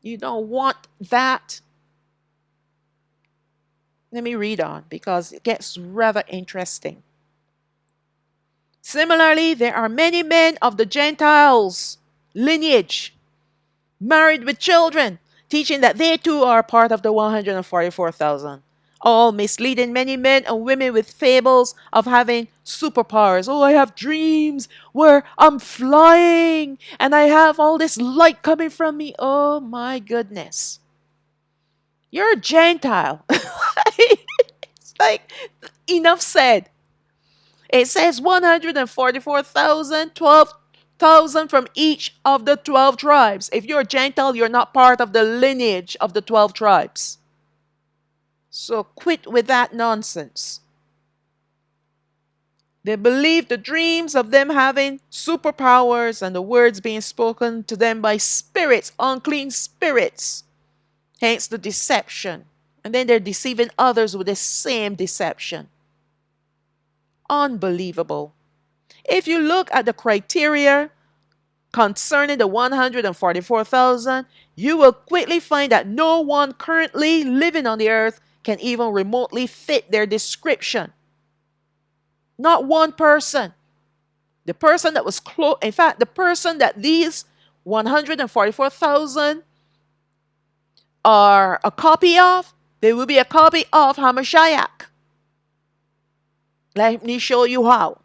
S1: You don't want that. Let me read on because it gets rather interesting. Similarly, there are many men of the Gentiles lineage, married with children, teaching that they too are part of the 144,000. All misleading many men and women with fables of having superpowers. Oh, I have dreams where I'm flying and I have all this light coming from me. Oh my goodness. You're a Gentile. It's like, enough said. It says 144,000, 12,000 from each of the 12 tribes. If you're a Gentile, you're not part of the lineage of the 12 tribes. So quit with that nonsense. They believe the dreams of them having superpowers and the words being spoken to them by spirits, unclean spirits. Hence the deception. And then they're deceiving others with the same deception. Unbelievable. If you look at the criteria concerning the 144,000, you will quickly find that no one currently living on the earth can even remotely fit their description. Not one person. The person that was close, in fact, the person that these 144,000 are a copy of, they will be a copy of Hamashiach. Let me show you how.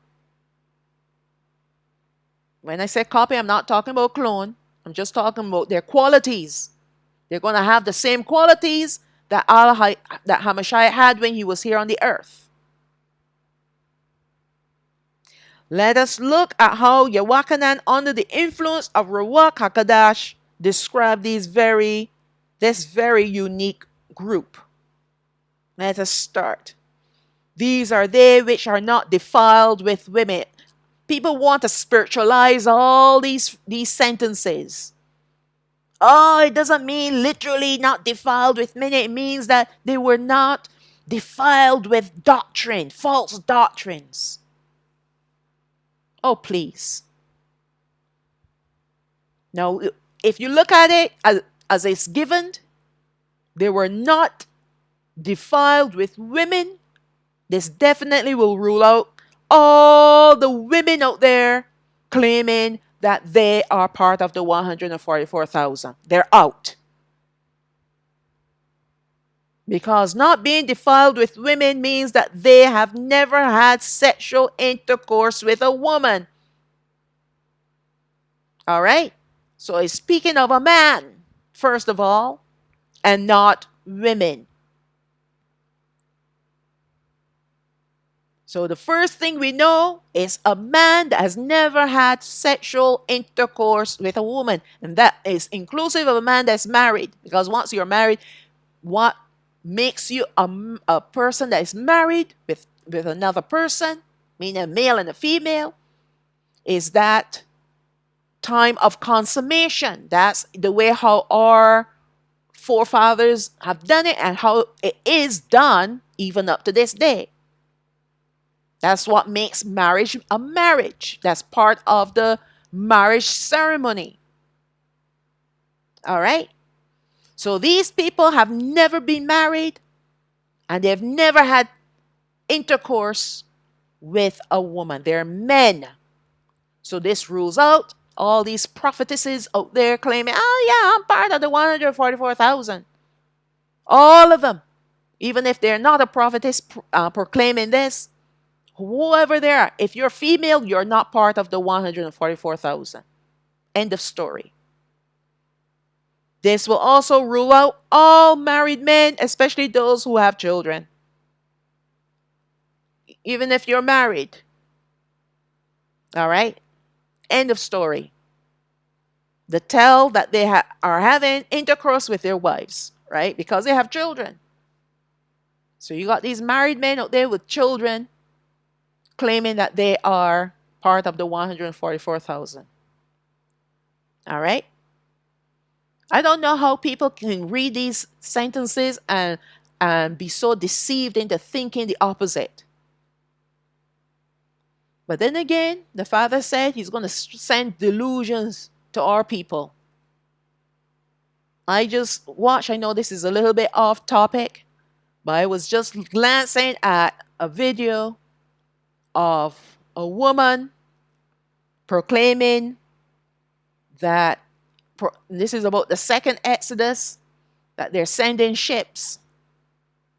S1: When I say copy, I'm not talking about clone. I'm just talking about their qualities. They're going to have the same qualities that Hamashiach had when he was here on the earth. Let us look at how Yawachanan, under the influence of Ruach HaKadosh, described this very unique group. Let us start. These are they which are not defiled with women. People want to spiritualize all these sentences. Oh, it doesn't mean literally not defiled with men. It means that they were not defiled with doctrine, false doctrines. Oh, please. Now, if you look at it as it's given, they were not defiled with women. This definitely will rule out all the women out there claiming that they are part of the 144,000. They're out. Because not being defiled with women means that they have never had sexual intercourse with a woman. All right? So it's speaking of a man, first of all, and not women. So the first thing we know is a man that has never had sexual intercourse with a woman. And that is inclusive of a man that's married. Because once you're married, what makes you a person that is married with another person, meaning a male and a female, is that time of consummation. That's the way how our forefathers have done it and how it is done even up to this day. That's what makes marriage a marriage. That's part of the marriage ceremony. All right? So these people have never been married and they've never had intercourse with a woman. They're men. So this rules out all these prophetesses out there claiming, oh yeah, I'm part of the 144,000. All of them. Even if they're not a prophetess proclaiming this, whoever they are, if you're female, you're not part of the 144,000. End of story. This will also rule out all married men, especially those who have children. Even if you're married. All right? End of story. They tell that they are having intercourse with their wives, right? Because they have children. So you got these married men out there with children claiming that they are part of the 144,000. All right? I don't know how people can read these sentences and be so deceived into thinking the opposite. But then again, the Father said he's going to send delusions to our people. I just watched, I know this is a little bit off topic, but I was just glancing at a video of a woman proclaiming that this is about the second Exodus, that they're sending ships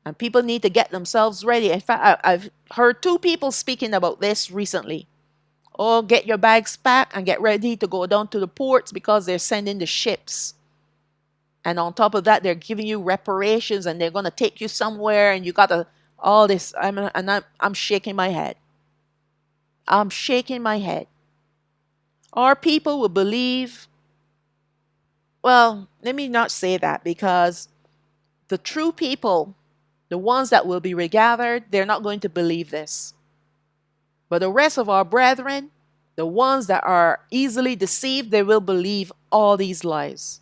S1: and people need to get themselves ready. In fact, I've heard two people speaking about this recently. Oh, get your bags packed and get ready to go down to the ports because they're sending the ships. And on top of that, they're giving you reparations and they're going to take you somewhere and you got to, all this. I'm shaking my head. I'm shaking my head. Our people will believe, well, let me not say that, because the true people, the ones that will be regathered, they're not going to believe this. But the rest of our brethren, the ones that are easily deceived, they will believe all these lies.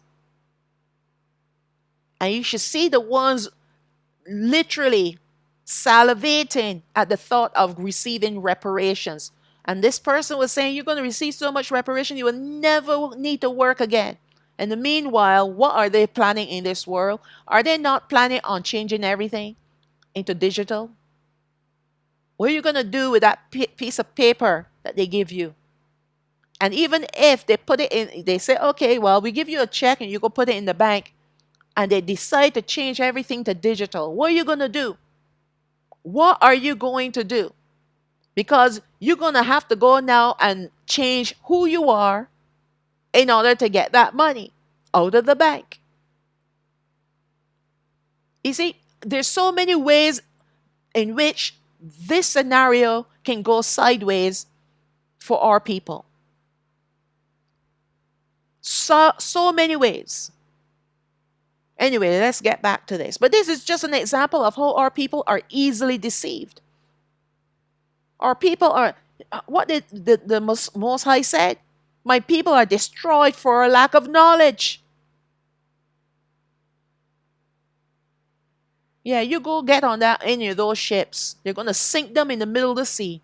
S1: And you should see the ones literally salivating at the thought of receiving reparations. And this person was saying, you're going to receive so much reparation, you will never need to work again. In the meanwhile, what are they planning in this world? Are they not planning on changing everything into digital? What are you going to do with that piece of paper that they give you? And even if they put it in, they say, okay, well, we give you a check and you go put it in the bank, and they decide to change everything to digital, what are you going to do? What are you going to do? Because you're going to have to go now and change who you are in order to get that money out of the bank. You see, there's so many ways in which this scenario can go sideways for our people. So many ways. Anyway, let's get back to this. But this is just an example of how our people are easily deceived. Our people are, what did the Most High said? My people are destroyed for a lack of knowledge. Yeah, you go get on that any of those ships. They're going to sink them in the middle of the sea.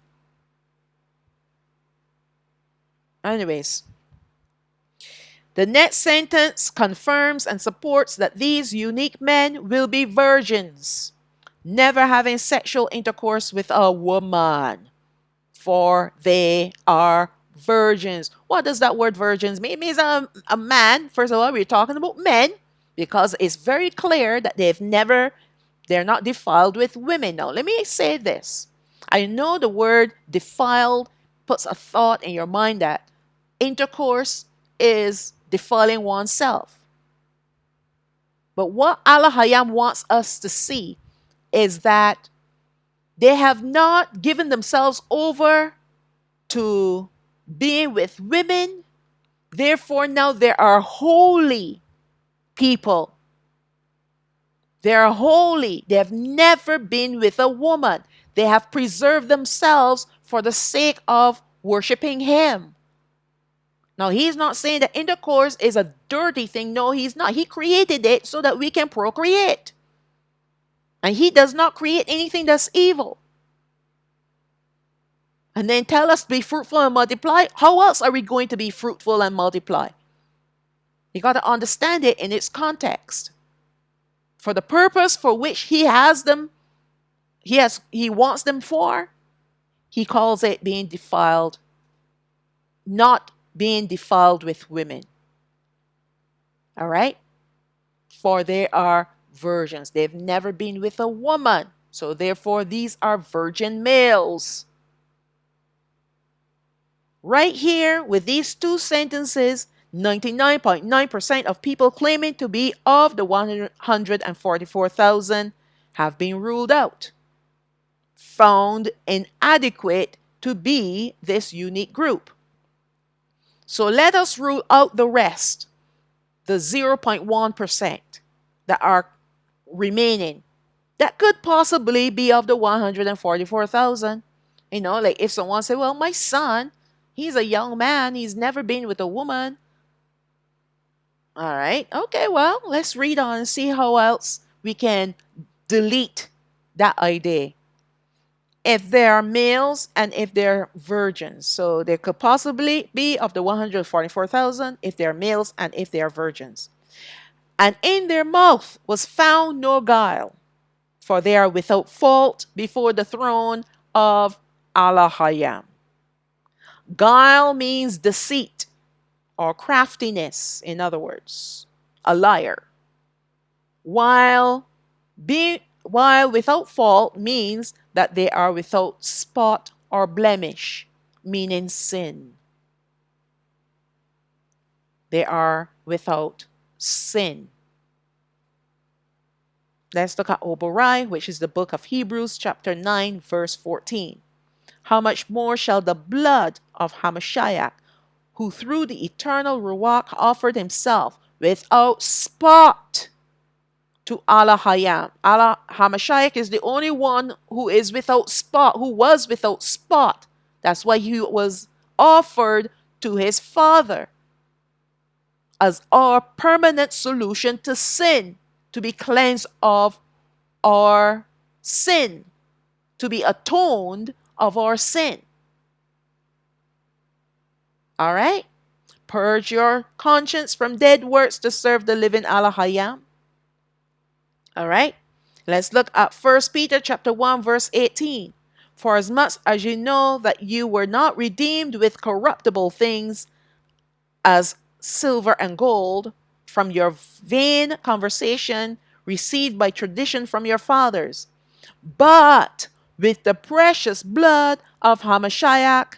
S1: Anyways, the next sentence confirms and supports that these unique men will be virgins, never having sexual intercourse with a woman, for they are virgins. What does that word virgins mean? It means a man. First of all, we're talking about men because it's very clear that they're not defiled with women. Now, let me say this. I know the word defiled puts a thought in your mind that intercourse is defiling oneself. But what Alahayam wants us to see is that they have not given themselves over to being with women. Therefore, now they are holy people. They are holy. They have never been with a woman. They have preserved themselves for the sake of worshiping Him. Now, He's not saying that intercourse is a dirty thing. No, He's not. He created it so that we can procreate. And He does not create anything that's evil. And then tell us to be fruitful and multiply. How else are we going to be fruitful and multiply? You got to understand it in its context. For the purpose for which He has them he wants them for, he calls it being defiled, not being defiled with women. All right? For they are virgins. They've never been with a woman. So therefore, these are virgin males. Right here, with these two sentences, 99.9% of people claiming to be of the 144,000 have been ruled out, found inadequate to be this unique group. So let us rule out the rest, the 0.1% that are remaining. That could possibly be of the 144,000. Like if someone say, well, my son, he's a young man, he's never been with a woman. All right. Okay, well, let's read on and see how else we can delete that idea. If they are males and if they're virgins. So they could possibly be of the 144,000 if they're males and if they are virgins. And in their mouth was found no guile, for they are without fault before the throne of Alahayam. Guile means deceit or craftiness, in other words, a liar. While without fault means that they are without spot or blemish, meaning sin. They are without sin. Let's look at Oborai, which is the book of Hebrews, chapter 9, verse 14. How much more shall the blood of Hamashiach, who through the eternal Ruach offered himself without spot to Alahayam. Hamashiach is the only one who is without spot, who was without spot. That's why he was offered to his Father as our permanent solution to sin, to be cleansed of our sin, to be atoned of our sin. All right? Purge your conscience from dead works to serve the living Alahayam. All right? Let's look at 1 Peter chapter 1 verse 18. For as much as you know that you were not redeemed with corruptible things as silver and gold from your vain conversation received by tradition from your fathers, but with the precious blood of Hamashiach,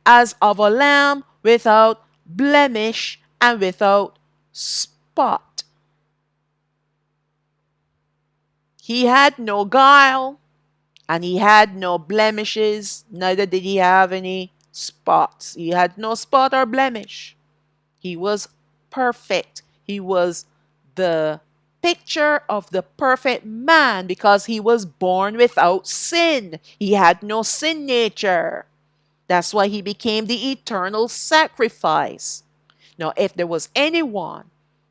S1: as of a lamb without blemish and without spot. He had no guile and he had no blemishes, neither did he have any spots. He had no spot or blemish. He was perfect. He was the picture of the perfect man because he was born without sin. He had no sin nature. That's why he became the eternal sacrifice. Now, if there was anyone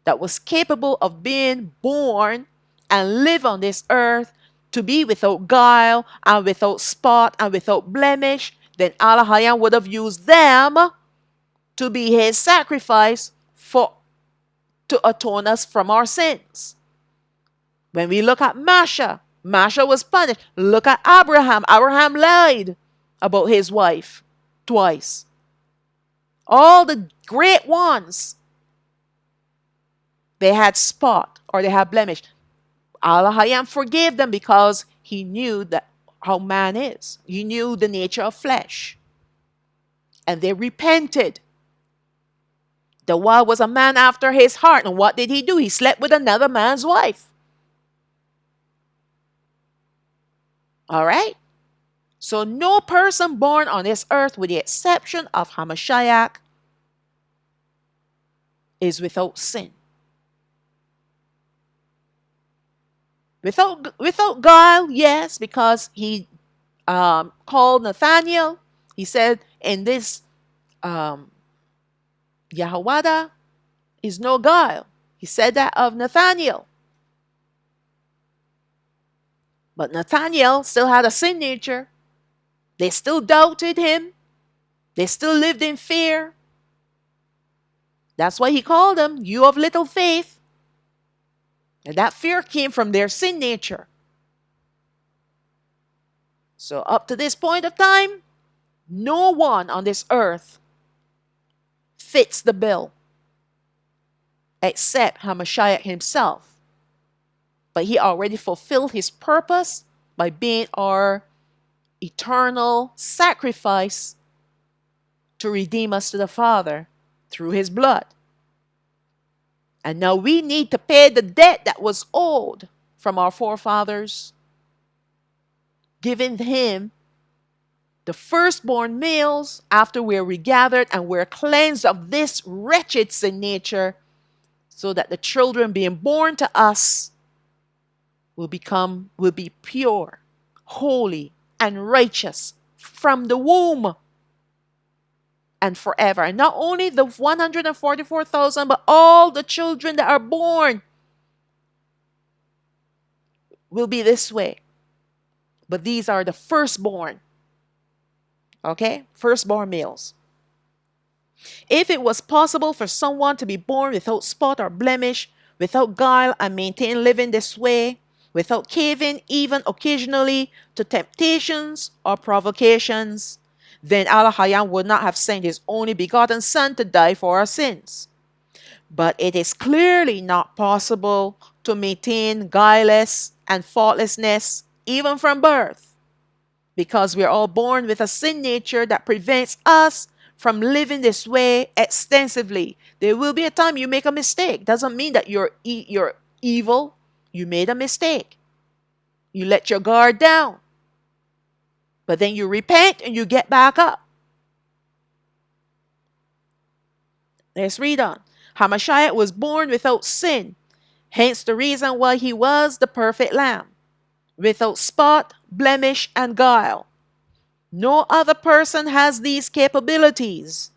S1: that was capable of being born and live on this earth to be without guile and without spot and without blemish, then Alahayam would have used them to be his sacrifice to atone us from our sins. When we look at Masha was punished. Look at Abraham. Abraham lied about his wife twice. All the great ones, they had spot or they had blemish. Alahayam forgave them because he knew that how man is. He knew the nature of flesh. And they repented. The one was a man after his heart. And what did he do? He slept with another man's wife. All right? So no person born on this earth, with the exception of Hamashiach, is without sin. Without guile, yes, because he called Nathaniel. He said, in this Yahwada is no guile. He said that of Nathaniel. But Nathaniel still had a sin nature. They still doubted him. They still lived in fear. That's why he called them, you of little faith. And that fear came from their sin nature. So up to this point of time, no one on this earth fits the bill except Hamashiach himself. But he already fulfilled his purpose by being our eternal sacrifice to redeem us to the Father through his blood. And now we need to pay the debt that was owed from our forefathers, giving him the firstborn males after we're regathered and we're cleansed of this wretched sin nature, so that the children being born to us will be pure, holy, and righteous from the womb and forever. And not only the 144,000, but all the children that are born will be this way. But these are the firstborn. Okay? Firstborn males. If it was possible for someone to be born without spot or blemish, without guile, and maintain living this way, without caving even occasionally to temptations or provocations, then Alahayam would not have sent his only begotten Son to die for our sins. But it is clearly not possible to maintain guileless and faultlessness even from birth, because we are all born with a sin nature that prevents us from living this way extensively. There will be a time you make a mistake. Doesn't mean that you're evil. You made a mistake. You let your guard down. But then you repent and you get back up. Let's read on. Hamashiach was born without sin, hence the reason why he was the perfect lamb, without spot, blemish, and guile. No other person has these capabilities.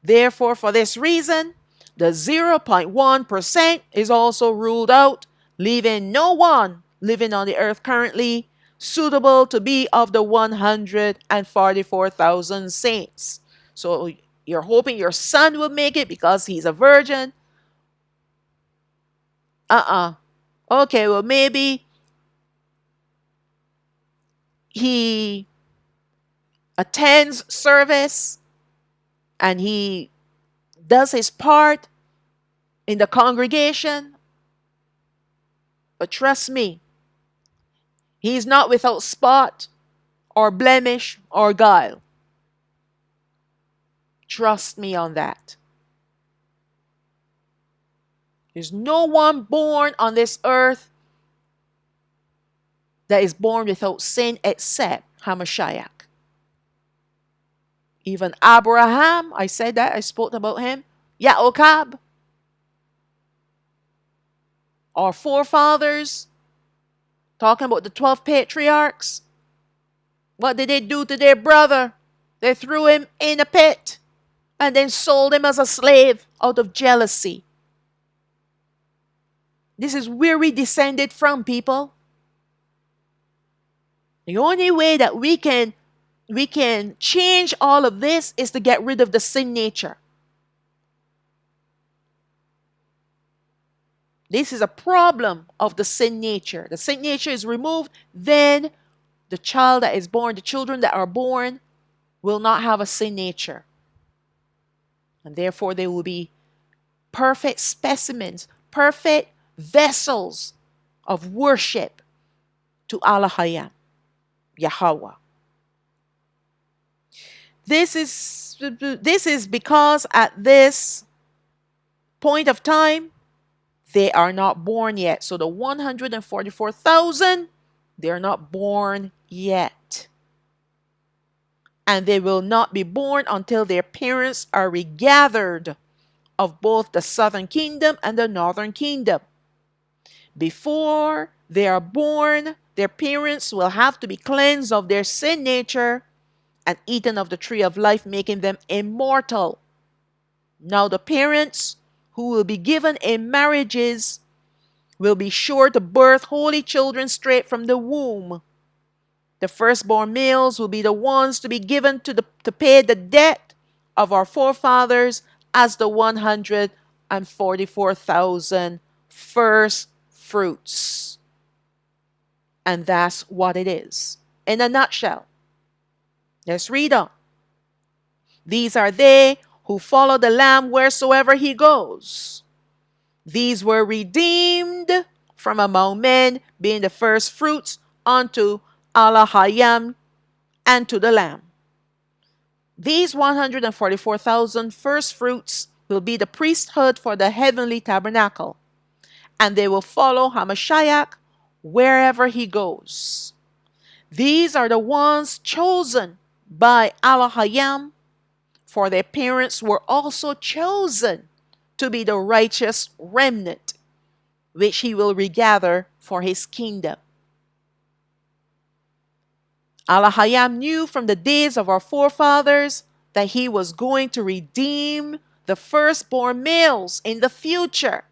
S1: Therefore, for this reason, the 0.1% is also ruled out, leaving no one living on the earth currently suitable to be of the 144,000 saints. So you're hoping your son will make it because he's a virgin? Okay, well, maybe he attends service and he does his part in the congregation. But trust me, he's not without spot or blemish or guile. Trust me on that. There's no one born on this earth that is born without sin except Hamashiach. Even Abraham, I said that, I spoke about him. Yaakov, our forefathers, talking about the 12 patriarchs. What did they do to their brother? They threw him in a pit and then sold him as a slave out of jealousy. This is where we descended from, people. The only way that we can change all of this is to get rid of the sin nature. This is a problem of the sin nature. The sin nature is removed, then the child that is born, the children that are born, will not have a sin nature. And therefore they will be perfect specimens, perfect vessels of worship to Alahayam, Yahweh. This is because at this point of time, they are not born yet. So the 144,000, they are not born yet. And they will not be born until their parents are regathered of both the southern kingdom and the northern kingdom. Before they are born, their parents will have to be cleansed of their sin nature and eaten of the tree of life, making them immortal. Now the parents who will be given in marriages will be sure to birth holy children straight from the womb. The firstborn males will be the ones to be given to pay the debt of our forefathers as the 144,000 first fruits. And that's what it is. in a nutshell. Let's read on. These are they who follow the Lamb wheresoever he goes. These were redeemed from among men, being the first fruits unto Alahayam and to the Lamb. These 144,000 first fruits will be the priesthood for the heavenly tabernacle, and they will follow Hamashiach wherever he goes. These are the ones chosen by Alahayam, for their parents were also chosen to be the righteous remnant, which he will regather for his kingdom. Alahayam knew from the days of our forefathers that he was going to redeem the firstborn males in the future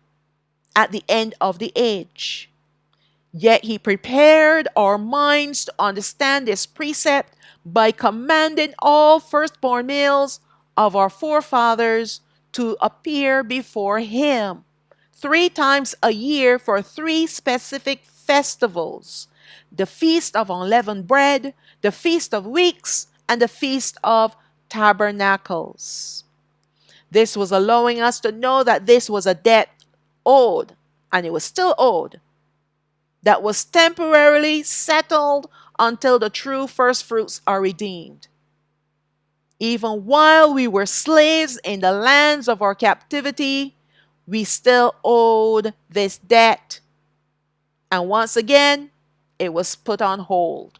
S1: at the end of the age. Yet he prepared our minds to understand this precept by commanding all firstborn males of our forefathers to appear before him 3 times a year for 3 specific festivals: the Feast of Unleavened Bread, the Feast of Weeks, and the Feast of Tabernacles. This was allowing us to know that this was a debt owed, and it was still owed, that was temporarily settled until the true first fruits are redeemed. Even while we were slaves in the lands of our captivity, we still owed this debt. And once again, it was put on hold.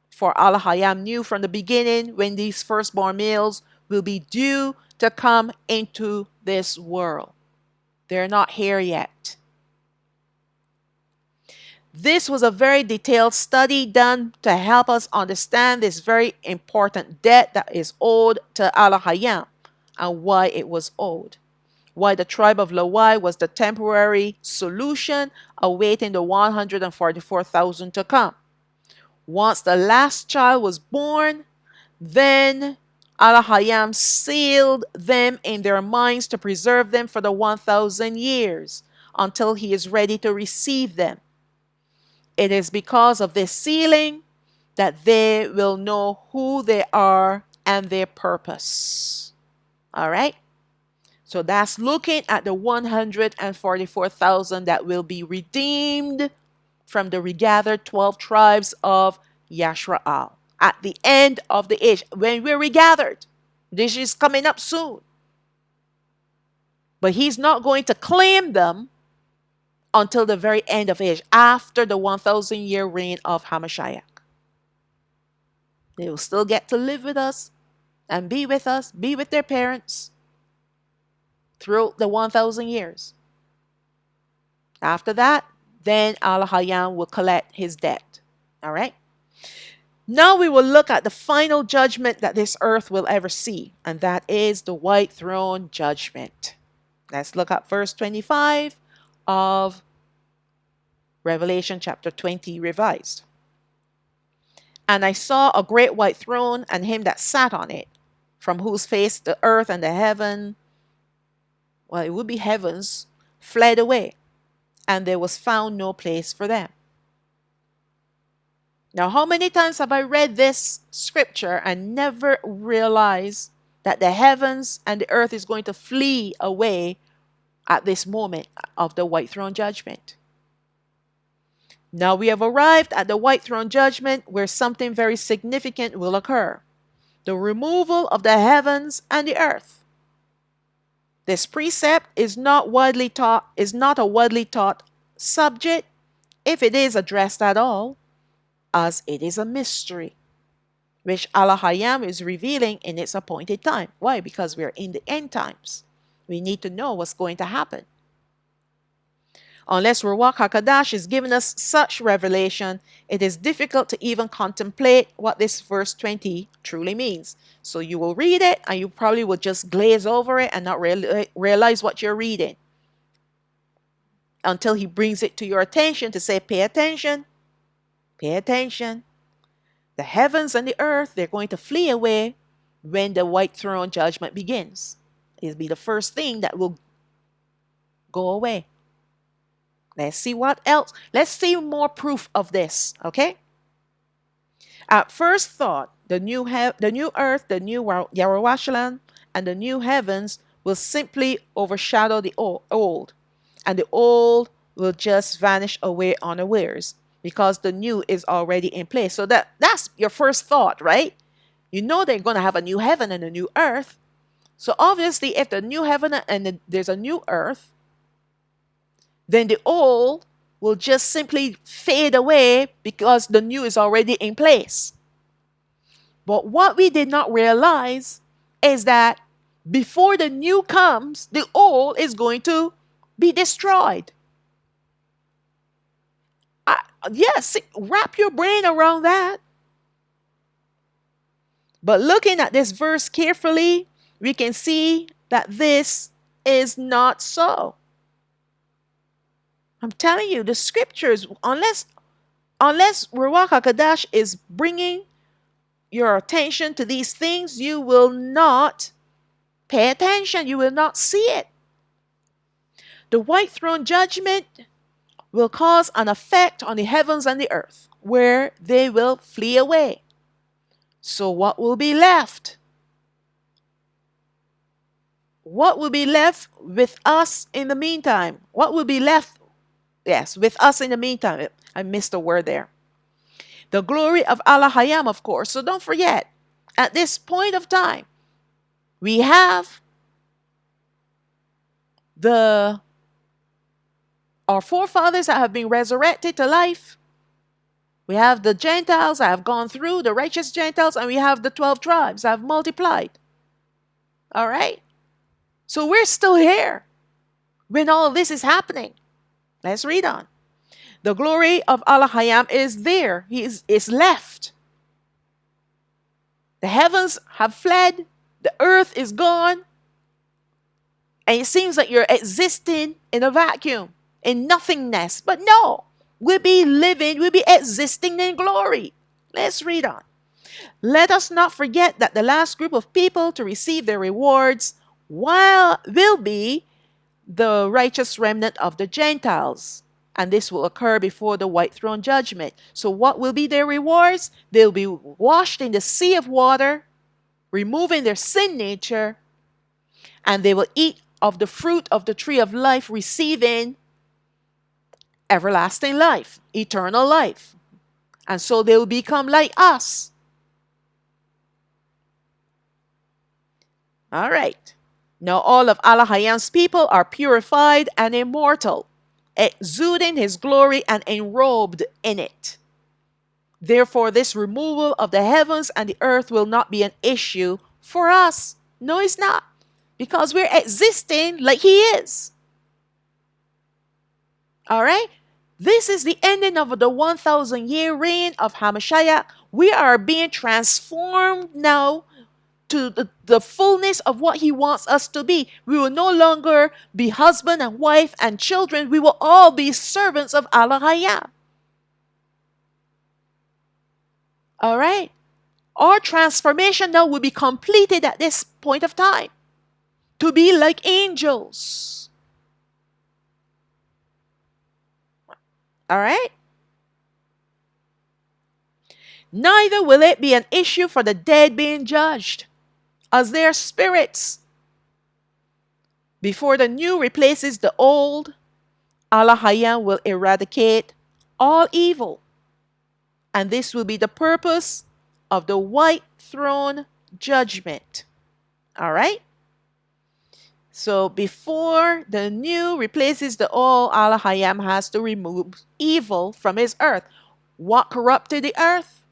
S1: For Alahayam knew from the beginning when these firstborn males will be due to come into this world. They're not here yet. This was a very detailed study done to help us understand this very important debt that is owed to Alahayam and why it was owed. Why the tribe of Lawai was the temporary solution awaiting the 144,000 to come. Once the last child was born, then Alahayam sealed them in their minds to preserve them for the 1,000 years until he is ready to receive them. It is because of this sealing that they will know who they are and their purpose. All right? So that's looking at the 144,000 that will be redeemed from the regathered 12 tribes of Yashraal at the end of the age. When we're regathered, this is coming up soon. But he's not going to claim them until the very end of age, after the 1,000-year reign of Hamashiach. They will still get to live with us and be with us, be with their parents throughout the 1,000 years. After that, then Alahayam will collect his debt. All right? Now we will look at the final judgment that this earth will ever see, and that is the white throne judgment. Let's look at verse 25 of Revelation chapter 20 revised. And I saw a great white throne and him that sat on it, from whose face the earth and the heaven, well, it would be heavens, fled away, and there was found no place for them. Now, how many times have I read this scripture and never realized that the heavens and the earth is going to flee away at this moment of the white throne judgment? Now we have arrived at the white throne judgment where something very significant will occur: the removal of the heavens and the earth. This precept is not a widely taught subject, if it is addressed at all, as it is a mystery, which Alahayam is revealing in its appointed time. Why? Because we're in the end times. We need to know what's going to happen. Unless Ruach HaKadosh is giving us such revelation, it is difficult to even contemplate what this verse 20 truly means. So you will read it and you probably will just glaze over it and not realize what you're reading until he brings it to your attention to say, pay attention, pay attention. The heavens and the earth, they're going to flee away when the white throne judgment begins. It'll be the first thing that will go away. Let's see what else. Let's see more proof of this, okay? At first thought, the new earth, the new Yerushalayim, and the new heavens will simply overshadow the old, and the old will just vanish away unawares because the new is already in place. So that's your first thought, right? You know they're going to have a new heaven and a new earth. So obviously, if the new heaven and there's a new earth, then the old will just simply fade away because the new is already in place. But what we did not realize is that before the new comes, the old is going to be destroyed. Yes, wrap your brain around that. But looking at this verse carefully, we can see that this is not so. I'm telling you, the scriptures, unless Ruach HaKodesh is bringing your attention to these things, you will not pay attention. You will not see it. The white throne judgment will cause an effect on the heavens and the earth, where they will flee away. So what will be left? What will be left with us in the meantime? What will be left, yes, with us in the meantime? I missed a word there. The glory of Alahayam, of course. So don't forget, at this point of time, we have our forefathers that have been resurrected to life. We have the Gentiles that have gone through, the righteous Gentiles, and we have the 12 tribes that have multiplied. All right? So we're still here when all this is happening. Let's read on. The glory of Alahayam is there. He is left. The heavens have fled. The earth is gone. And it seems like you're existing in a vacuum, in nothingness. But no, we'll be existing in glory. Let's read on. Let us not forget that the last group of people to receive their rewards will be the righteous remnant of the Gentiles. And this will occur before the white throne judgment. So what will be their rewards? They'll be washed in the sea of water, removing their sin nature, and they will eat of the fruit of the tree of life, receiving everlasting life, eternal life. And so they will become like us. All right. Now all of Alahayam's people are purified and immortal, exuding his glory and enrobed in it. Therefore, this removal of the heavens and the earth will not be an issue for us. No, it's not. Because we're existing like he is. All right? This is the ending of the 1,000-year reign of Hamashiach. We are being transformed now to the fullness of what he wants us to be. We will no longer be husband and wife and children. We will all be servants of Alahayam. All right? Our transformation now will be completed at this point of time. To be like angels. All right? Neither will it be an issue for the dead being judged, as their spirits. Before the new replaces the old, Alahayam will eradicate all evil. And this will be the purpose of the white throne judgment. All right? So before the new replaces the old, Alahayam has to remove evil from his earth. What corrupted the earth?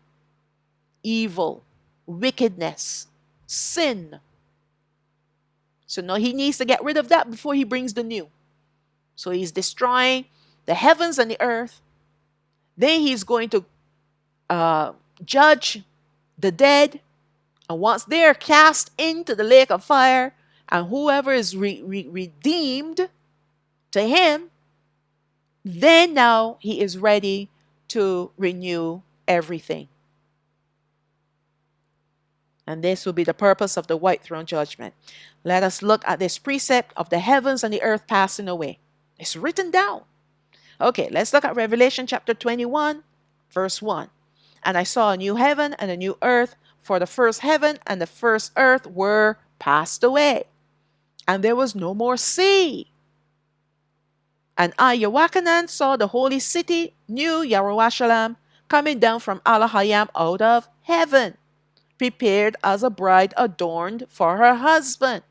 S1: Evil, wickedness, sin. So now he needs to get rid of that before he brings the new. So he's destroying the heavens and the earth. Then he's going to judge the dead. And once they're cast into the lake of fire, and whoever is redeemed to him, then now he is ready to renew everything. And this will be the purpose of the white throne judgment. Let us look at this precept of the heavens and the earth passing away. It's written down. Okay, let's look at Revelation chapter 21, verse 1. And I saw a new heaven and a new earth, for the first heaven and the first earth were passed away, and there was no more sea. And I, Yochanan, saw the holy city, New Jerusalem, coming down from Alahayam out of heaven, prepared as a bride adorned for her husband.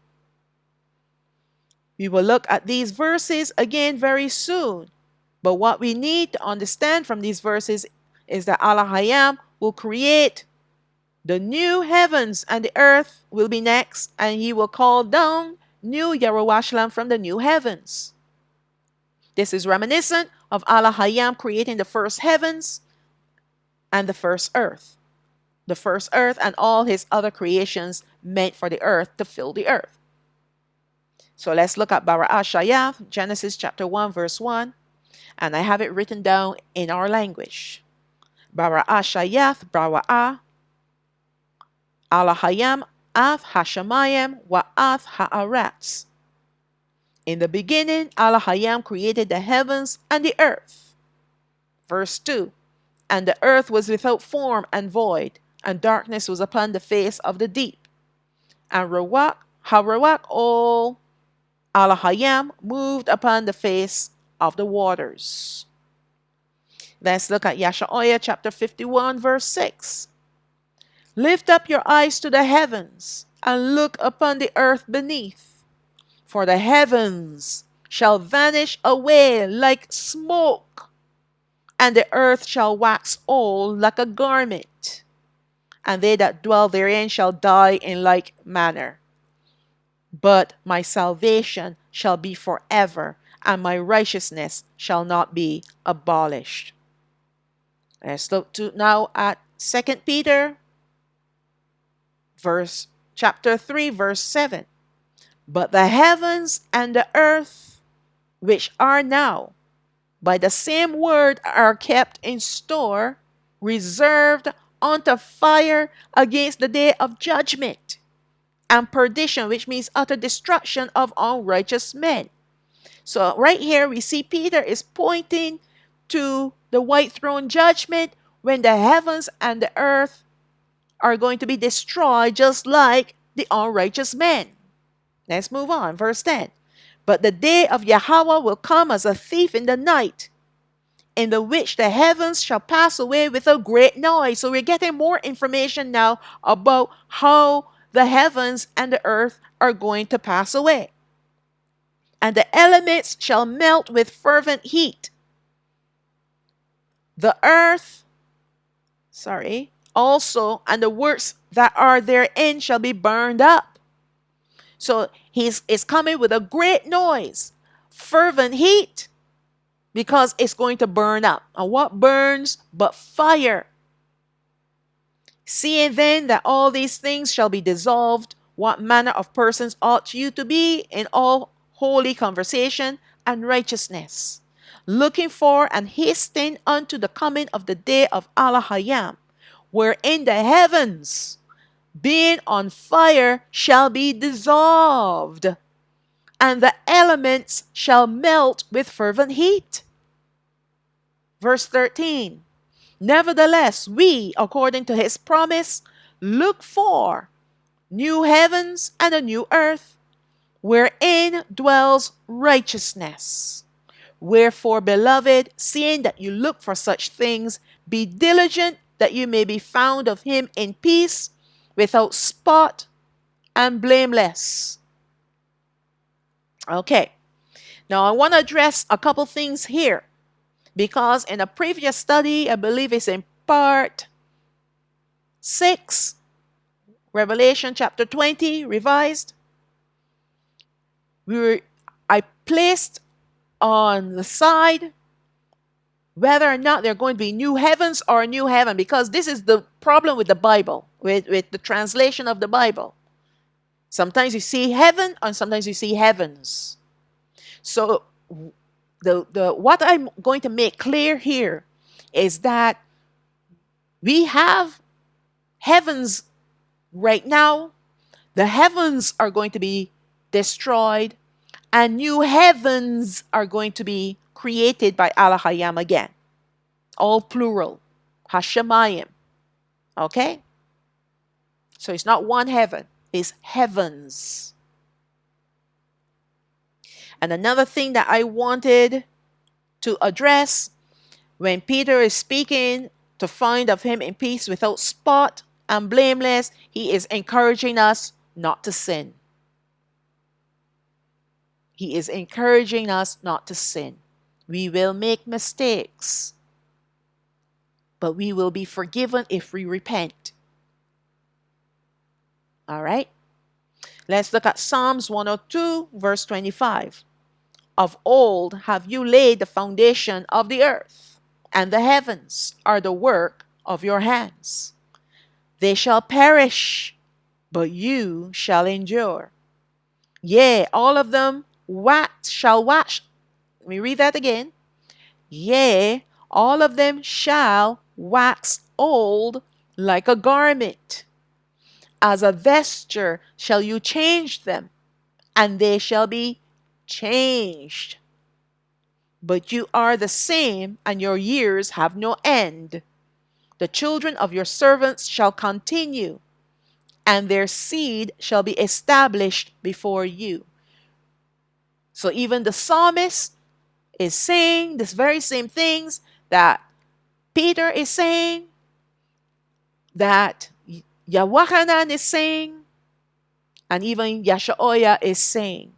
S1: We will look at these verses again very soon. But what we need to understand from these verses is that Alahayam will create the new heavens, and the earth will be next, and he will call down New Jerusalem from the new heavens. This is reminiscent of Alahayam creating the first heavens and the first earth. The first earth and all his other creations meant for the earth to fill the earth. So let's look at Bara'ah Genesis chapter 1 verse 1, and I have it written down in our language. Bara'ah Bara'ah Alahayam Ath Hashemayim Wa'ath Ha'aretz. In the beginning, Alahayam created the heavens and the earth. Verse 2, and the earth was without form and void, and darkness was upon the face of the deep. And Harawak all Alahayam moved upon the face of the waters. Let's look at Yasha'oyah chapter 51 verse 6. Lift up your eyes to the heavens and look upon the earth beneath, for the heavens shall vanish away like smoke, and the earth shall wax old like a garment, and they that dwell therein shall die in like manner. But my salvation shall be forever, and my righteousness shall not be abolished. Let's look now at 2 Peter chapter 3 verse 7. But the heavens and the earth, which are now, by the same word are kept in store, reserved unto fire against the day of judgment and perdition, which means utter destruction of unrighteous men. So right here we see Peter is pointing to the white throne judgment, when the heavens and the earth are going to be destroyed just like the unrighteous men. Let's move on. Verse 10. But the day of Yahweh will come as a thief in the night, in the which the heavens shall pass away with a great noise. So we're getting more information now about how the heavens and the earth are going to pass away. And the elements shall melt with fervent heat. The earth, also, and the works that are therein shall be burned up. So he's coming with a great noise, fervent heat, because it's going to burn up. And what burns but fire? Seeing then that all these things shall be dissolved, what manner of persons ought you to be in all holy conversation and righteousness, looking for and hastening unto the coming of the day of Alahayam, wherein the heavens, being on fire, shall be dissolved, and the elements shall melt with fervent heat. Verse 13. Nevertheless, we, according to his promise, look for new heavens and a new earth, wherein dwells righteousness. Wherefore, beloved, seeing that you look for such things, be diligent that you may be found of him in peace, without spot and blameless. Okay, now I want to address a couple things here, because in a previous study, I believe it's in part 6, Revelation chapter 20, revised, I placed on the side whether or not there are going to be new heavens or a new heaven, because this is the problem with the Bible, with the translation of the Bible. Sometimes you see heaven and sometimes you see heavens. So what I'm going to make clear here is that we have heavens right now. The heavens are going to be destroyed, and new heavens are going to be created by Alahayam again. All plural. Hashemayim. Okay? So it's not one heaven, it's heavens. And another thing that I wanted to address when Peter is speaking to find of him in peace without spot and blameless, he is encouraging us not to sin. He is encouraging us not to sin. We will make mistakes, but we will be forgiven if we repent. All right? Let's look at Psalms 102, verse 25. Of old have you laid the foundation of the earth, and the heavens are the work of your hands. They shall perish, but you shall endure. Yea, all of them shall wax. Let me read that again. Yea, all of them shall wax old like a garment. As a vesture shall you change them, and they shall be changed. But you are the same, and your years have no end. The children of your servants shall continue, and their seed shall be established before you. So even the psalmist is saying this very same things that Peter is saying, that Yawachanan is saying, and even Yashaoya is saying.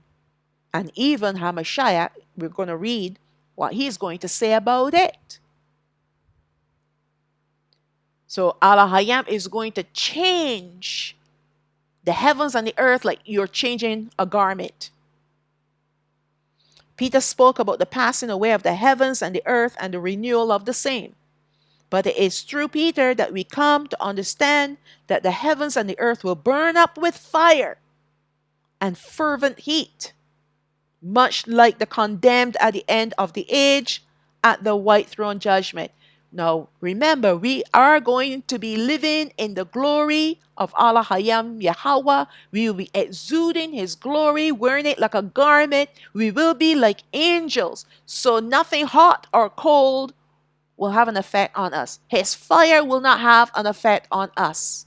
S1: And even Hamashiach, we're going to read what he's going to say about it. So Alahayam is going to change the heavens and the earth like you're changing a garment. Peter spoke about the passing away of the heavens and the earth and the renewal of the same. But it is through Peter that we come to understand that the heavens and the earth will burn up with fire and fervent heat, much like the condemned at the end of the age at the white throne judgment. Now, remember, we are going to be living in the glory of Alahayam Yahweh. We will be exuding his glory, wearing it like a garment. We will be like angels. So nothing hot or cold will have an effect on us. His fire will not have an effect on us.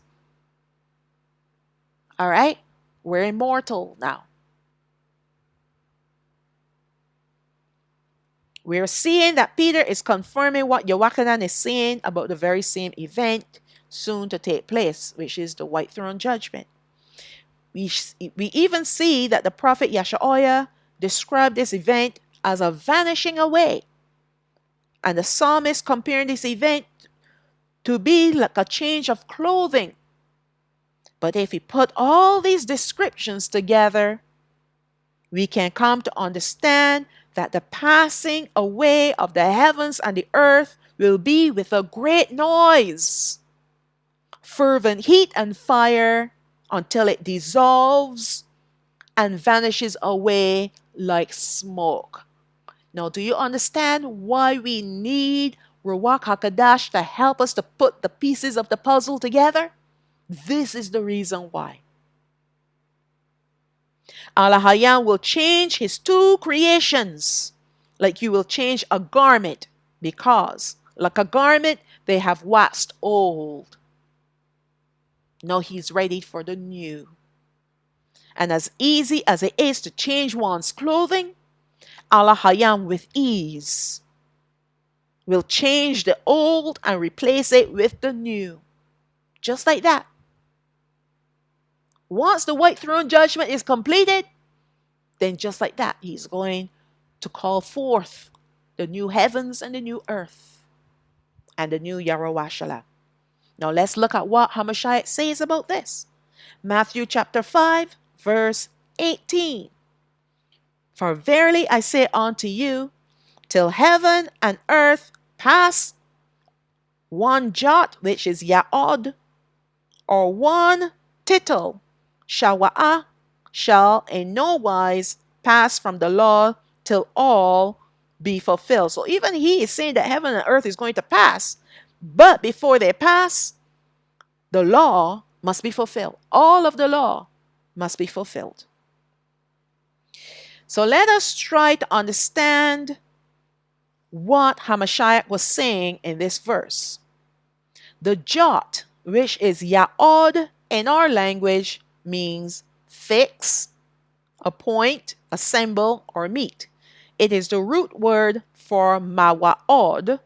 S1: All right? We're immortal now. We're seeing that Peter is confirming what Yochanan is saying about the very same event soon to take place, which is the white throne judgment. We even see that the prophet Yashaoya described this event as a vanishing away. And the psalmist comparing this event to be like a change of clothing. But if we put all these descriptions together, we can come to understand that the passing away of the heavens and the earth will be with a great noise, fervent heat and fire, until it dissolves and vanishes away like smoke. Now, do you understand why we need Ruach HaKadosh to help us to put the pieces of the puzzle together? This is the reason why. Alahayam will change his two creations like you will change a garment, because like a garment they have waxed old. Now he's ready for the new. And as easy as it is to change one's clothing, Alahayam with ease will change the old and replace it with the new. Just like that. Once the white throne judgment is completed, then just like that, he's going to call forth the new heavens and the new earth and the new Yarawashala. Now let's look at what Hamashiach says about this. Matthew chapter 5, verse 18. For verily I say unto you, till heaven and earth pass, one jot, which is Ya'od, or one tittle, Shawa'ah, shall in no wise pass from the law till all be fulfilled. So even he is saying that heaven and earth is going to pass, but before they pass, the law must be fulfilled. All of the law must be fulfilled. So let us try to understand what Hamashiach was saying in this verse. The jot which is ya'od in our language, means fix, appoint, assemble, or meet. It is the root word for mawa'od,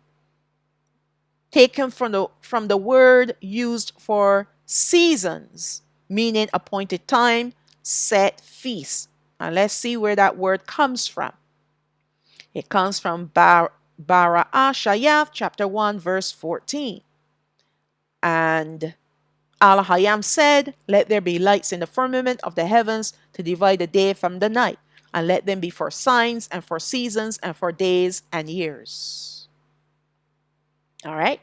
S1: taken from the word used for seasons, meaning appointed time, set feast. And let's see where that word comes from. It comes from Bara'ah Shayath, chapter 1, verse 14. And Alahayam said, "Let there be lights in the firmament of the heavens to divide the day from the night, and let them be for signs and for seasons and for days and years." All right.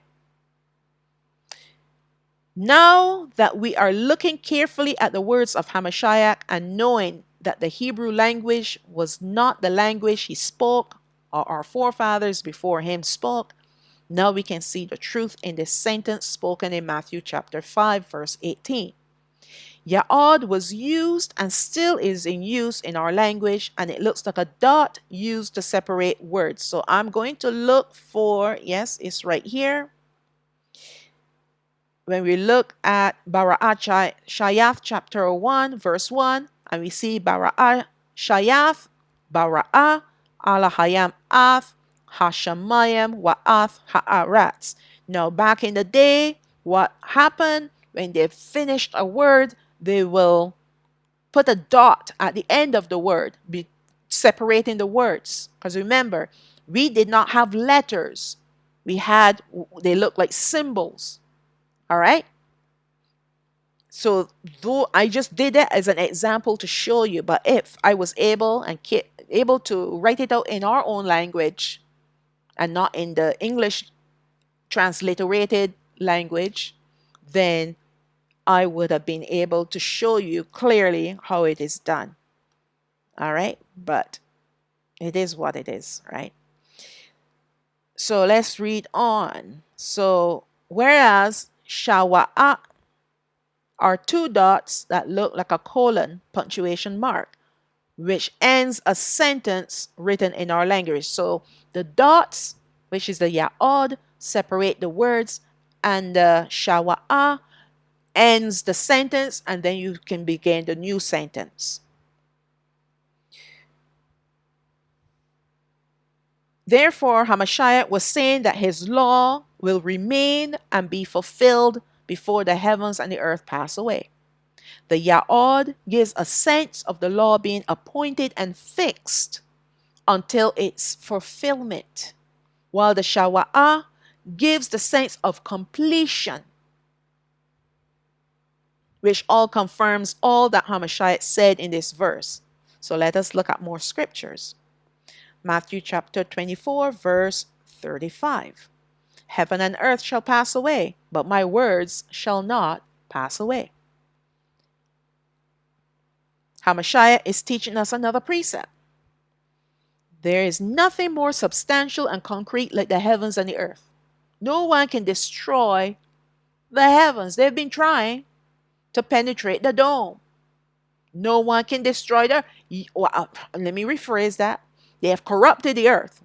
S1: Now that we are looking carefully at the words of Hamashiach and knowing that the Hebrew language was not the language he spoke or our forefathers before him spoke, now we can see the truth in this sentence spoken in Matthew chapter 5, verse 18. Ya'od was used and still is in use in our language, and it looks like a dot used to separate words. So I'm going to look for, yes, it's right here. When we look at Bara'at Shayath chapter 1, verse 1, and we see Bara'at Shayath, Bara'ah, Alahayam Ath, Hashamayam, Wa'ath, Ha'aratz. Now, back in the day, what happened when they finished a word, they will put a dot at the end of the word, separating the words. Because remember, we did not have letters. They look like symbols. All right. So though I just did it as an example to show you, but if I was able to write it out in our own language and not in the English transliterated language, then I would have been able to show you clearly how it is done. All right. But it is what it is, right? So let's read on. So whereas shawa'a are two dots that look like a colon punctuation mark, which ends a sentence written in our language. So the dots, which is the ya'od, separate the words, and the shawa'a ends the sentence, and then you can begin the new sentence. Therefore, Hamashiach was saying that his law will remain and be fulfilled before the heavens and the earth pass away. The Ya'od gives a sense of the law being appointed and fixed until its fulfillment, while the Shawa'ah gives the sense of completion, which all confirms all that Hamashiach said in this verse. So let us look at more scriptures. Matthew chapter 24, verse 35. Heaven and earth shall pass away, but my words shall not pass away. Hamashiach is teaching us another precept. There is nothing more substantial and concrete like the heavens and the earth. No one can destroy the heavens. They've been trying to penetrate the dome. No one can destroy let me rephrase that. They have corrupted the earth,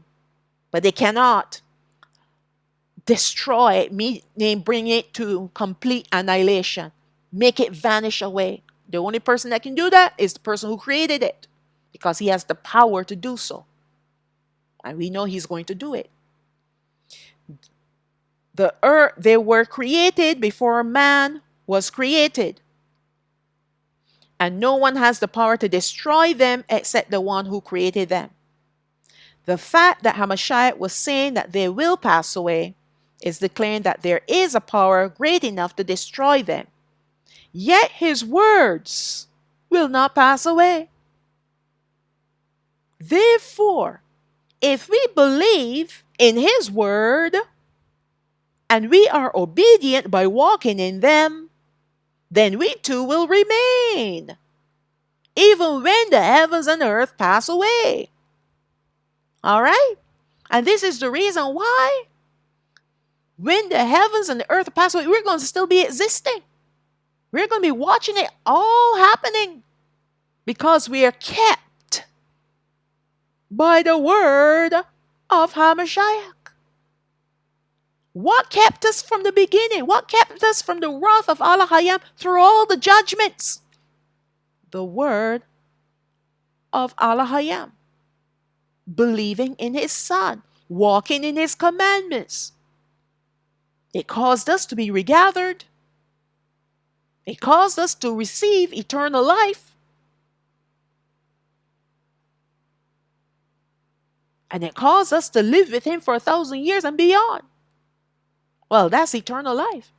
S1: but they cannot destroy it, meaning bring it to complete annihilation, make it vanish away. The only person that can do that is the person who created it, because he has the power to do so. And we know he's going to do it. The earth, they were created before man was created. And no one has the power to destroy them except the one who created them. The fact that Hamashiach was saying that they will pass away is declaring that there is a power great enough to destroy them. Yet his words will not pass away. Therefore, if we believe in his word and we are obedient by walking in them, then we too will remain, even when the heavens and earth pass away. All right? And this is the reason why when the heavens and the earth pass away, we're going to still be existing. We're going to be watching it all happening because we are kept by the word of Hamashiach. What kept us from the beginning? What kept us from the wrath of Alahayam through all the judgments? The word of Alahayam. Believing in his son, walking in his commandments. It caused us to be regathered. It caused us to receive eternal life. And it caused us to live with him for 1,000 years and beyond. Well, that's eternal life.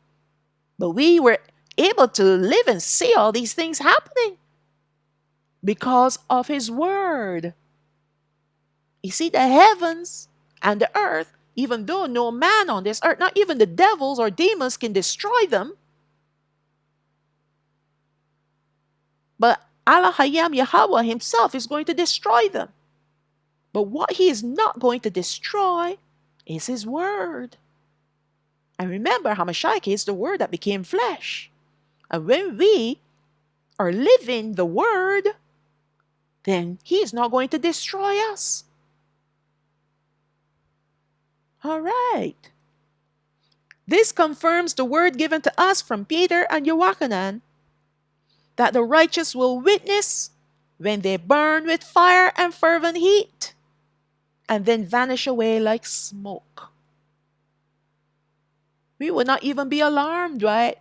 S1: But we were able to live and see all these things happening because of his word. You see, the heavens and the earth, even though no man on this earth, not even the devils or demons can destroy them, but Alahayam Yahweh himself is going to destroy them. But what he is not going to destroy is his word. And remember, Hamashiach is the word that became flesh. And when we are living the word, then he is not going to destroy us. All right. This confirms the word given to us from Peter and Yochanan that the righteous will witness when they burn with fire and fervent heat and then vanish away like smoke. We would not even be alarmed, right?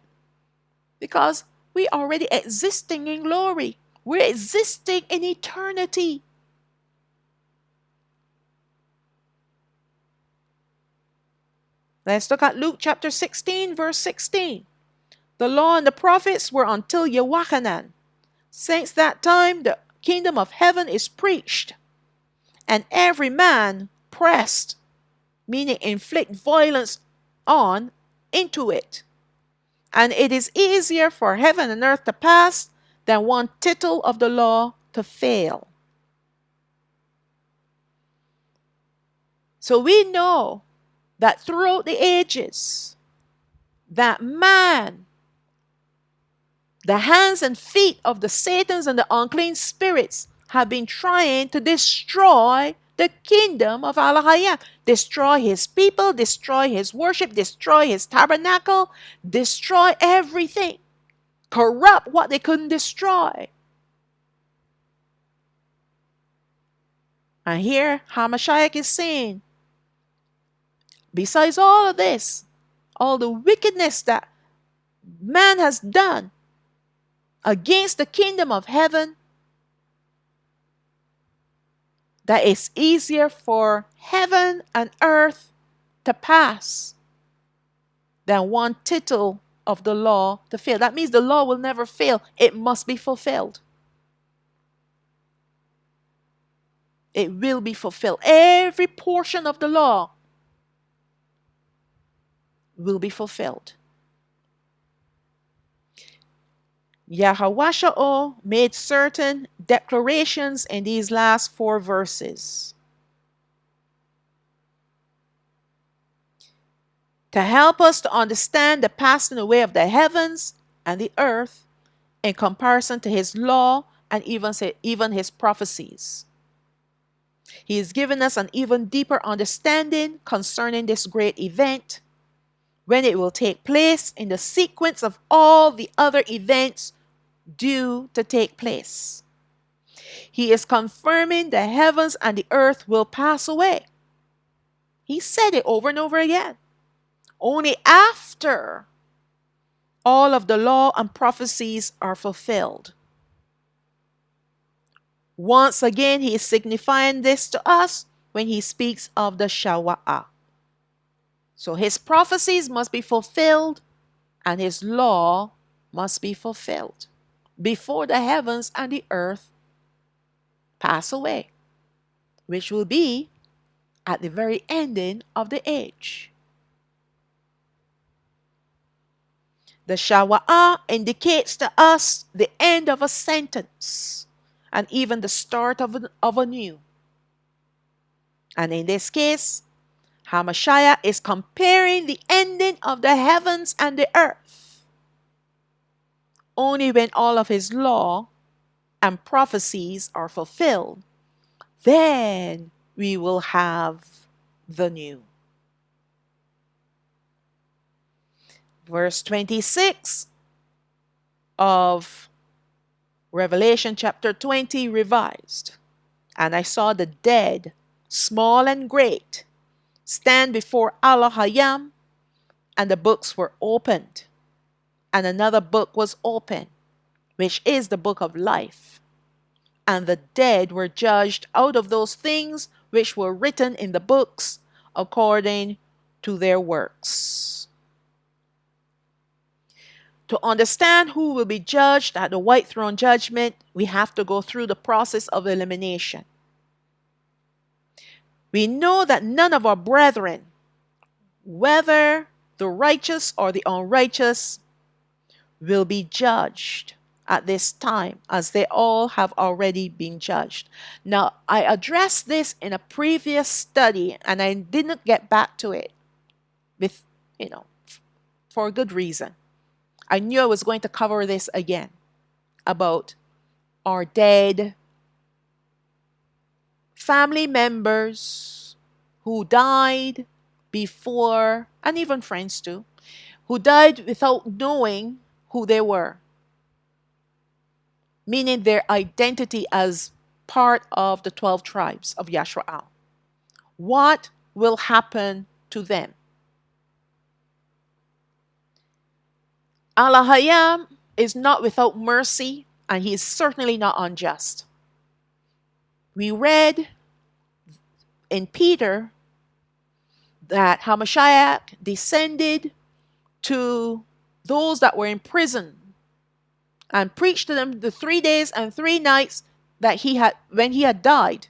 S1: Because we are already existing in glory. We're existing in eternity. Let's look at Luke chapter 16, verse 16. The law and the prophets were until Yochanan. Since that time, the kingdom of heaven is preached, and every man pressed, meaning inflict violence on, into it. And it is easier for heaven and earth to pass than one tittle of the law to fail. So we know that throughout the ages, that man, the hands and feet of the Satans and the unclean spirits have been trying to destroy the kingdom of Alahayam, destroy his people, destroy his worship, destroy his tabernacle, destroy everything, corrupt what they couldn't destroy. And here Hamashiach is saying, besides all of this, all the wickedness that man has done against the kingdom of heaven, that it's easier for heaven and earth to pass than one tittle of the law to fail. That means the law will never fail. It must be fulfilled. It will be fulfilled. Every portion of the law will be fulfilled. Yahweh made certain declarations in these last 4 verses to help us to understand the passing away of the heavens and the earth in comparison to his law and even his prophecies. He has given us an even deeper understanding concerning this great event, when it will take place in the sequence of all the other events due to take place. He is confirming the heavens and the earth will pass away. He said it over and over again. Only after all of the law and prophecies are fulfilled. Once again, he is signifying this to us when he speaks of the Shawa'ah. So his prophecies must be fulfilled and his law must be fulfilled before the heavens and the earth pass away, which will be at the very ending of the age. The Shawa'ah indicates to us the end of a sentence and even the start of a new. And in this case, Hamashiach is comparing the ending of the heavens and the earth only when all of his law and prophecies are fulfilled, then we will have the new. Verse 26 of Revelation chapter 20 revised. And I saw the dead, small and great, stand before Alahayam, and the books were opened. And another book was opened, which is the book of life. And the dead were judged out of those things which were written in the books according to their works. To understand who will be judged at the white throne judgment, we have to go through the process of elimination. We know that none of our brethren, whether the righteous or the unrighteous, will be judged at this time, as they all have already been judged. Now, I addressed this in a previous study and I didn't get back to it with, for a good reason. I knew I was going to cover this again about our dead family members who died before, and even friends too, who died without knowing who they were, meaning their identity as part of the 12 tribes of Yashraal. What will happen to them? Alahayam is not without mercy, and he is certainly not unjust. We read in Peter that Hamashiach descended to those that were in prison and preached to them the 3 days and 3 nights that when he had died.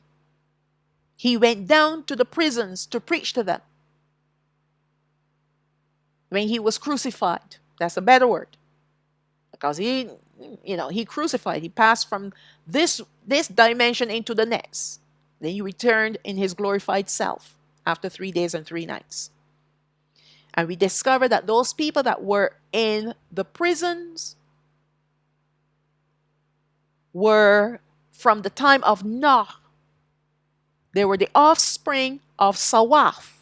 S1: He went down to the prisons to preach to them. When he was crucified, that's a better word, because he crucified. He passed from this dimension into the next. Then he returned in his glorified self after 3 days and 3 nights. And we discovered that those people that were in the prisons were from the time of Noah. They were the offspring of Sawaf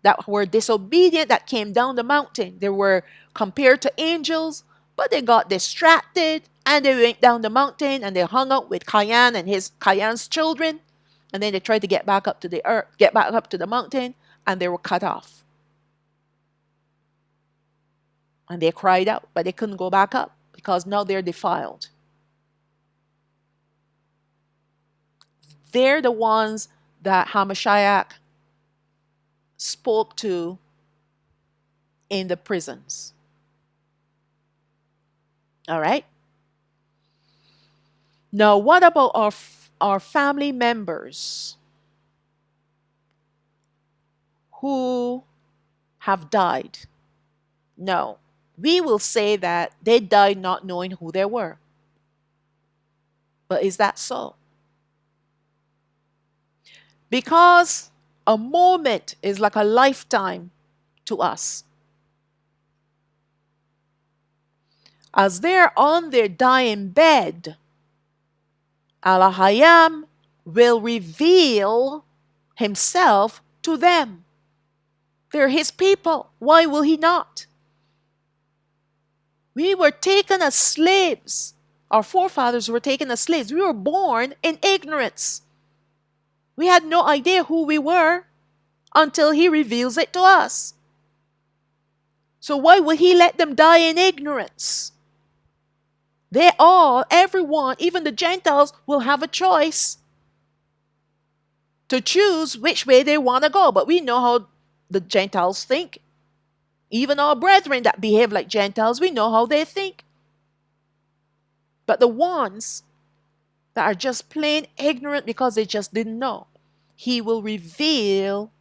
S1: that were disobedient, that came down the mountain. They were compared to angels, but they got distracted and they went down the mountain and they hung out with Cain and Cain's children. And then they tried to get back up to the earth, get back up to the mountain, and they were cut off. And they cried out, but they couldn't go back up because now they're defiled. They're the ones that Hamashiach spoke to in the prisons. All right? Now, what about our family members who have died? No, we will say that they died not knowing who they were. But is that so? Because a moment is like a lifetime to us. As they're on their dying bed, Alahayam will reveal himself to them. They're his people. Why will he not? We were taken as slaves. Our forefathers were taken as slaves. We were born in ignorance. We had no idea who we were until he reveals it to us. So why would he let them die in ignorance? Everyone, even the Gentiles, will have a choice to choose which way they want to go. But we know how the Gentiles think. Even our brethren that behave like Gentiles, we know how they think. But the ones that are just plain ignorant because they just didn't know, he will reveal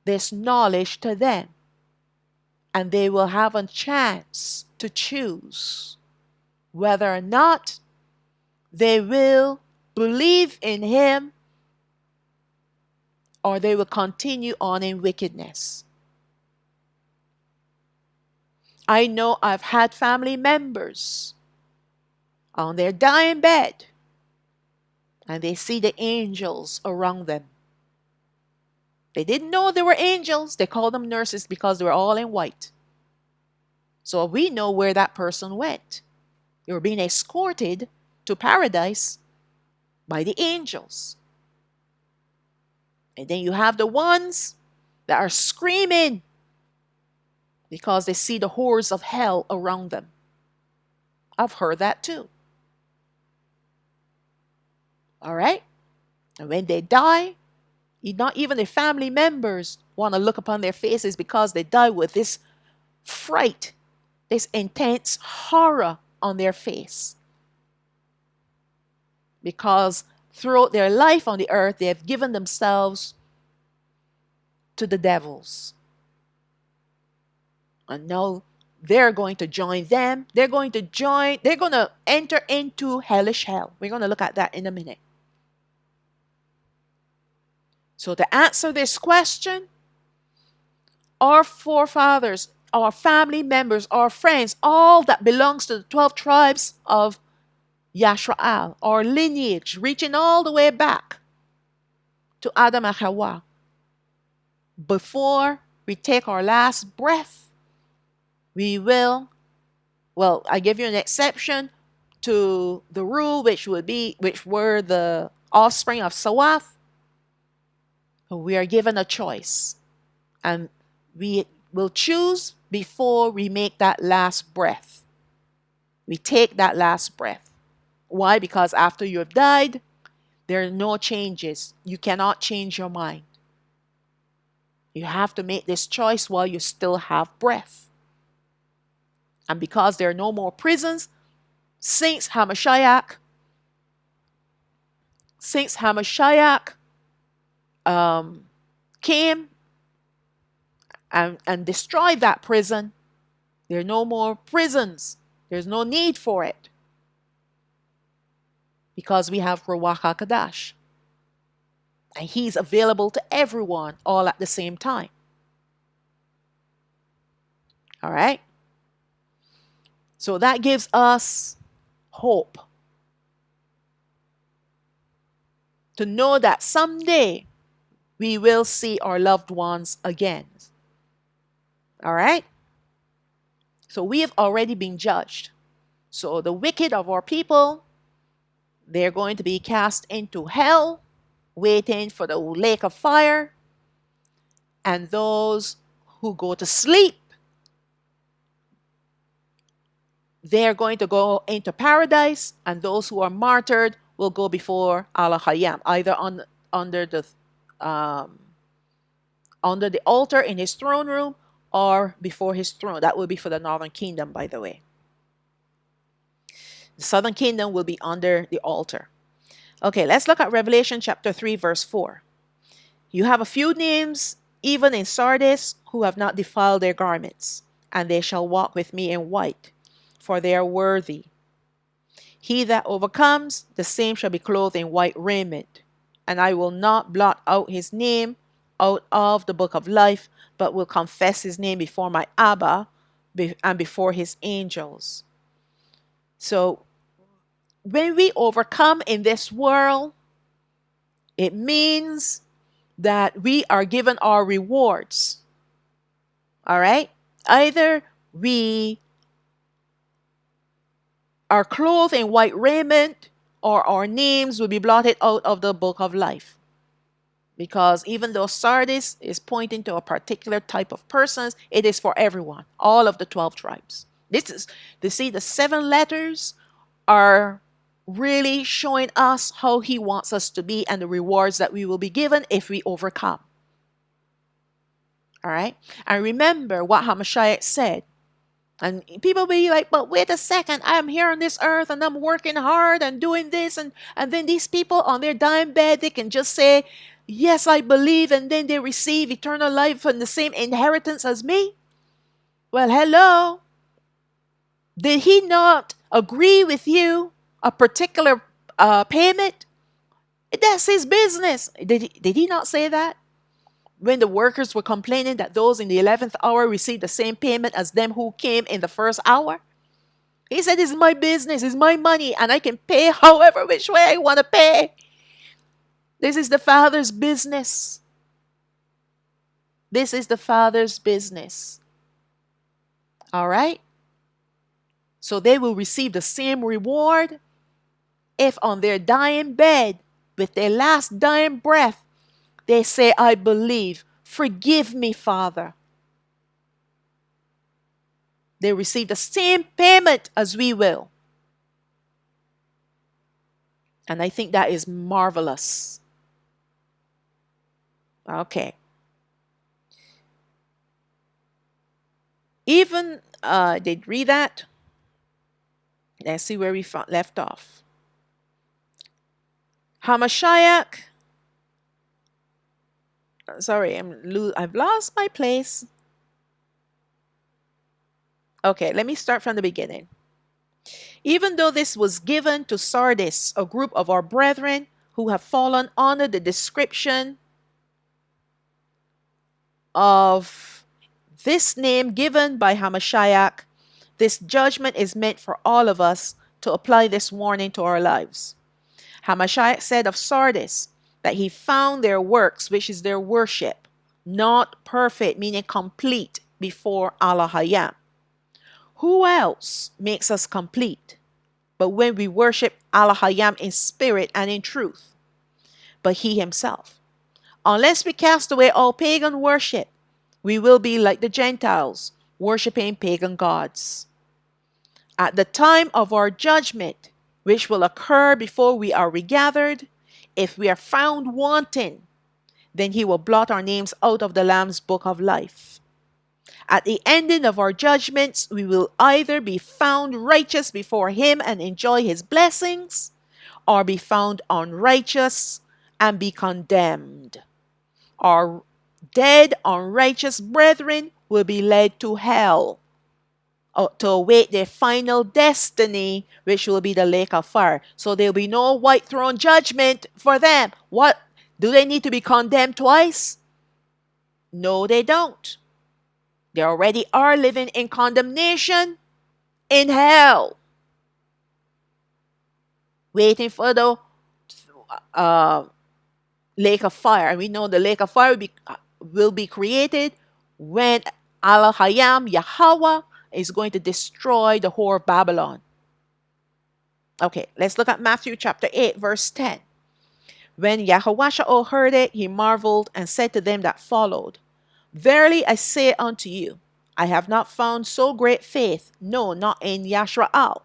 S1: this knowledge to them. And they will have a chance to choose whether or not they will believe in him or they will continue on in wickedness. I know I've had family members on their dying bed and they see the angels around them. They didn't know they were angels. They called them nurses because they were all in white. So we know where that person went. They were being escorted to paradise by the angels. And then you have the ones that are screaming because they see the horrors of hell around them. I've heard that too. All right? And when they die, not even their family members want to look upon their faces because they die with this fright, this intense horror on their face. Because throughout their life on the earth, they have given themselves to the devils. And now they're going to join them. They're going to enter into hellish hell. We're going to look at that in a minute. So to answer this question, our forefathers, our family members, our friends, all that belongs to the 12 tribes of Yashraal, our lineage, reaching all the way back to Adam and Hawa. Before we take our last breath, we will, well, I give you an exception to the rule, which were the offspring of Sawath. We are given a choice, and we will choose before we make that last breath. We take that last breath. Why? Because after you have died, there are no changes. You cannot change your mind. You have to make this choice while you still have breath. And because there are no more prisons, Saints Hamashiach came and destroyed that prison. There are no more prisons. There's no need for it. Because we have Ruach HaKodesh. And he's available to everyone all at the same time. All right? So that gives us hope. To know that someday we will see our loved ones again. All right? So we have already been judged. So the wicked of our people, they're going to be cast into hell, waiting for the lake of fire. And those who go to sleep, they're going to go into paradise. And those who are martyred will go before Alahayam, either under the altar in his throne room or before his throne. That will be for the northern kingdom, by the way. The southern kingdom will be under the altar. Okay, let's look at Revelation chapter 3, verse 4. You have a few names, even in Sardis, who have not defiled their garments, and they shall walk with me in white, for they are worthy. He that overcomes, the same shall be clothed in white raiment, and I will not blot out his name out of the book of life, but will confess his name before my Abba and before his angels. So when we overcome in this world, it means that we are given our rewards. All right? Either we are clothed in white raiment, or our names will be blotted out of the book of life. Because even though Sardis is pointing to a particular type of persons, it is for everyone, all of the 12 tribes. The 7 letters are really showing us how he wants us to be and the rewards that we will be given if we overcome. All right? And remember what Hamashiach said. And people will be like, but wait a second, I'm here on this earth and I'm working hard and doing this. And then these people on their dying bed, they can just say, yes, I believe. And then they receive eternal life and the same inheritance as me. Well, hello. Did he not agree with you a particular payment? That's his business. Did he not say that? When the workers were complaining that those in the 11th hour received the same payment as them who came in the first hour? He said, it's my business, it's my money, and I can pay however which way I want to pay. This is the Father's business. This is the Father's business. All right? So they will receive the same reward if on their dying bed, with their last dying breath, they say, I believe. Forgive me, Father. They receive the same payment as we will. And I think that is marvelous. Okay. Even did read that. Let's see where we left off. Hamashiach. Sorry, I've lost my place. Okay, let me start from the beginning. Even though this was given to Sardis, a group of our brethren who have fallen under the description of this name given by Hamashiach, this judgment is meant for all of us to apply this warning to our lives. Hamashiach said of Sardis that he found their works, which is their worship, not perfect, meaning complete, before Alahayam. Who else makes us complete but when we worship Alahayam in spirit and in truth? But he himself. Unless we cast away all pagan worship, we will be like the Gentiles, worshiping pagan gods. At the time of our judgment, which will occur before we are regathered, if we are found wanting, then he will blot our names out of the Lamb's book of life. At the ending of our judgments, we will either be found righteous before him and enjoy his blessings, or be found unrighteous and be condemned. Our dead, unrighteous brethren will be led to hell to await their final destiny, which will be the lake of fire. So there will be no white throne judgment for them. What? Do they need to be condemned twice? No, they don't. They already are living in condemnation in hell, waiting for the lake of fire. And we know the lake of fire will be created when Alahayam, Yahweh, is going to destroy the whore of Babylon. Okay, let's look at Matthew chapter 8, verse 10. When Yahushua heard it, he marveled and said to them that followed, Verily I say unto you, I have not found so great faith, no, not in Yashrael.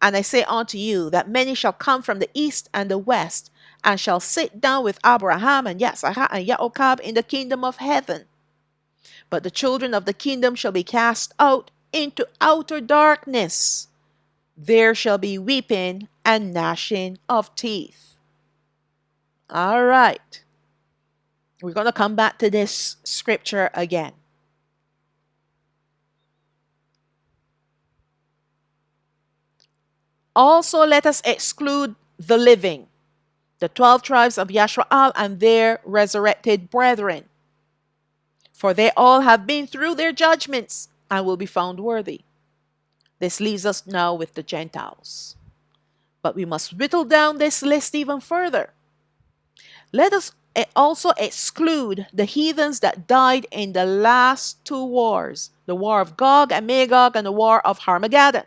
S1: And I say unto you that many shall come from the east and the west, and shall sit down with Abraham and Isaac and Jacob in the kingdom of heaven. But the children of the kingdom shall be cast out into outer darkness. There shall be weeping and gnashing of teeth. All right. We're going to come back to this scripture again. Also, let us exclude the living, the 12 tribes of Yashrael and their resurrected brethren. For they all have been through their judgments and will be found worthy. This leaves us now with the Gentiles. But we must whittle down this list even further. Let us also exclude the heathens that died in the last two wars, the war of Gog and Magog and the war of Armageddon.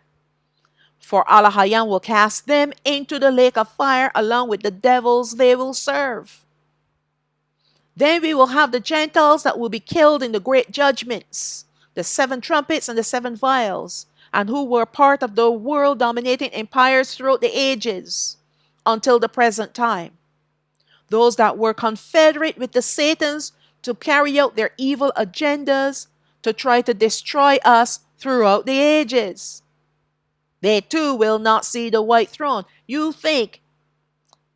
S1: For Alahayam will cast them into the lake of fire along with the devils they will serve. Then we will have the Gentiles that will be killed in the great judgments, the 7 trumpets and the 7 vials, and who were part of the world dominating empires throughout the ages until the present time. Those that were confederate with the Satans to carry out their evil agendas to try to destroy us throughout the ages. They too will not see the white throne. You think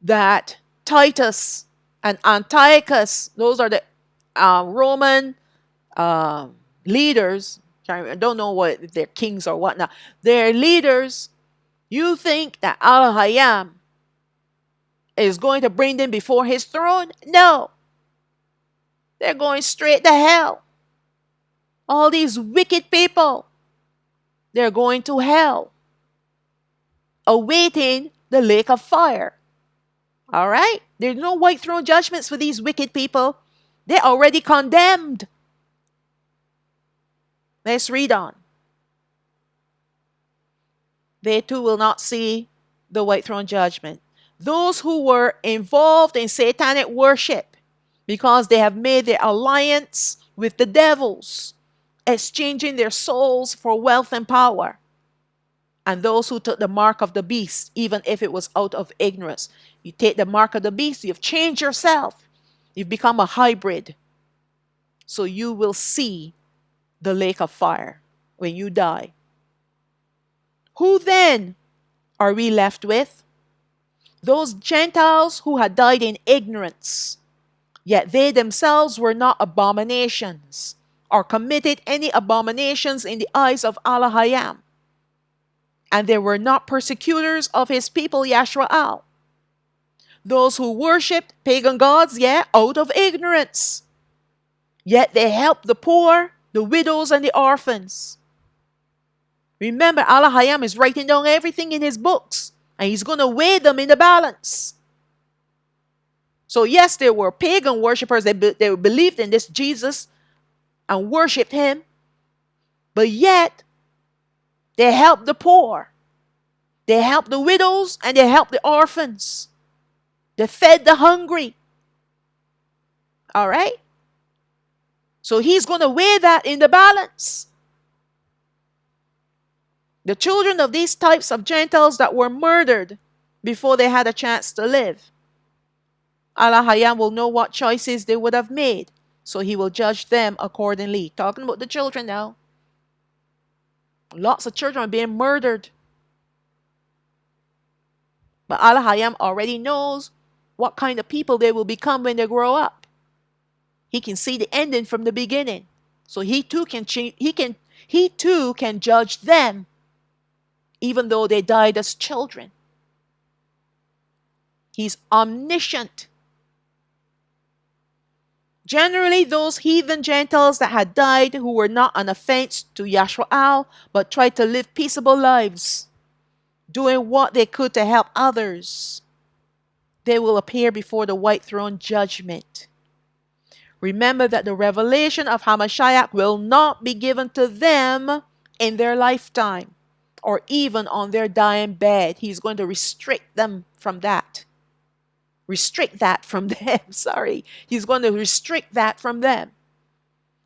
S1: that Titus and Antiochus, those are the Roman leaders. I don't know what they're kings or whatnot. They're leaders. You think that Alahayam is going to bring them before his throne? No. They're going straight to hell. All these wicked people, they're going to hell, awaiting the lake of fire. All right? There's no white throne judgments for these wicked people. They're already condemned. Let's read on. They too will not see the white throne judgment. Those who were involved in satanic worship because they have made their alliance with the devils, exchanging their souls for wealth and power. And those who took the mark of the beast, even if it was out of ignorance. You take the mark of the beast, you've changed yourself. You've become a hybrid. So you will see the lake of fire when you die. Who then are we left with? Those Gentiles who had died in ignorance, yet they themselves were not abominations or committed any abominations in the eyes of Alahayam. And they were not persecutors of his people Yashraal. Those who worshipped pagan gods, out of ignorance. Yet they helped the poor, the widows, and the orphans. Remember, Alahayam is writing down everything in his books, and he's going to weigh them in the balance. So yes, there were pagan worshippers. They believed in this Jesus and worshipped him. But yet, they helped the poor. They helped the widows and they helped the orphans. They fed the hungry. All right? So he's going to weigh that in the balance. The children of these types of Gentiles that were murdered before they had a chance to live, Alahayam will know what choices they would have made. So he will judge them accordingly. Talking about the children now. Lots of children are being murdered. But Alahayam already knows what kind of people they will become when they grow up. He can see the ending from the beginning. So he too can judge them, even though they died as children. He's omniscient. Generally, those heathen Gentiles that had died who were not an offense to Yashraal, but tried to live peaceable lives, doing what they could to help others, they will appear before the white throne judgment. Remember that the revelation of Hamashiach will not be given to them in their lifetime or even on their dying bed. He's going to restrict them from that. Restrict that from them. Sorry. He's going to restrict that from them.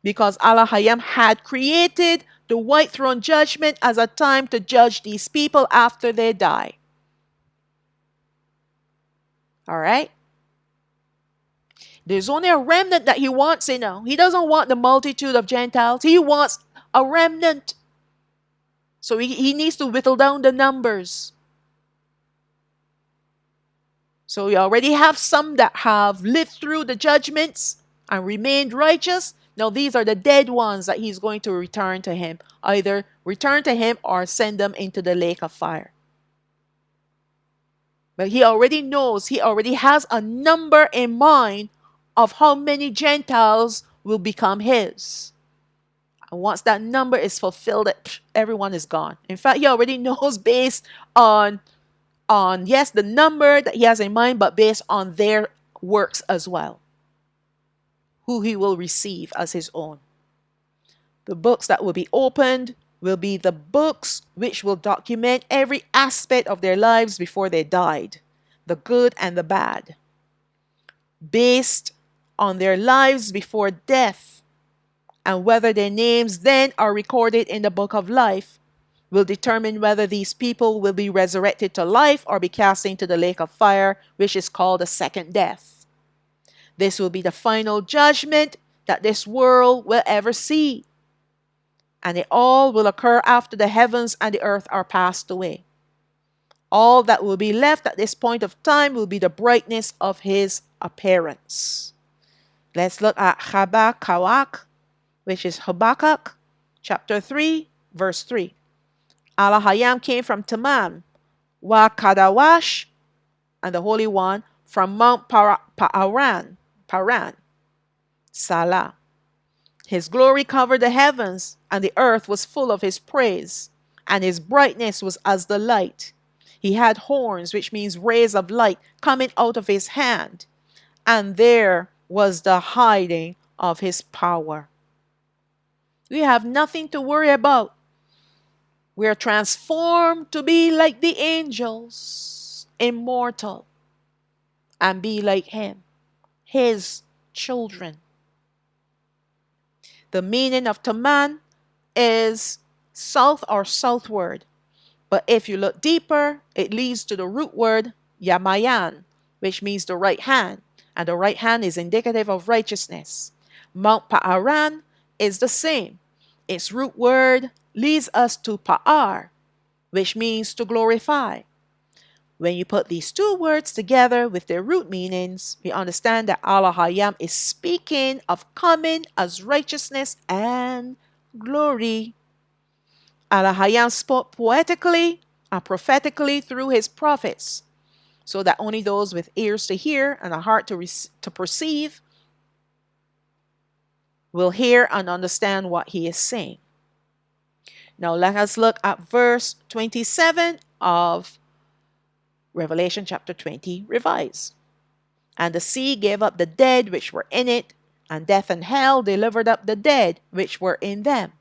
S1: Because Alahayam had created the white throne judgment as a time to judge these people after they die. All right? There's only a remnant that he wants, He doesn't want the multitude of Gentiles. He wants a remnant. So he needs to whittle down the numbers. So we already have some that have lived through the judgments and remained righteous. Now these are the dead ones that he's going to return to him. Either return to him or send them into the lake of fire. But he already knows, he already has a number in mind of how many Gentiles will become his. And once that number is fulfilled, everyone is gone. In fact, he already knows based on yes, the number that he has in mind, but based on their works as well, who he will receive as his own. The books that will be opened will be the books which will document every aspect of their lives before they died, the good and the bad, based on their lives before death, and whether their names then are recorded in the book of life will determine whether these people will be resurrected to life or be cast into the lake of fire, which is called the second death. This will be the final judgment that this world will ever see. And it all will occur after the heavens and the earth are passed away. All that will be left at this point of time will be the brightness of his appearance. Let's look at Habakkuk, which is Habakkuk, chapter 3, verse 3. Alahayam came from Teman, Wa Kadawash, and the Holy One from Mount Paran, Salah. His glory covered the heavens, and the earth was full of his praise, and his brightness was as the light. He had horns, which means rays of light, coming out of his hand, and there was the hiding of his power. We have nothing to worry about. We are transformed to be like the angels, immortal, and be like him, his children. The meaning of Taman is south or southward. But if you look deeper, it leads to the root word Yamayan, which means the right hand. And the right hand is indicative of righteousness. Mount Pa'aran is the same. Its root word leads us to Pa'ar, which means to glorify. When you put these two words together with their root meanings, we understand that Alahayam is speaking of coming as righteousness and glory. Alahayam spoke poetically and prophetically through his prophets, so that only those with ears to hear and a heart to perceive will hear and understand what he is saying. Now let us look at verse 27 of Revelation chapter 20, revised. And the sea gave up the dead which were in it, and death and hell delivered up the dead which were in them.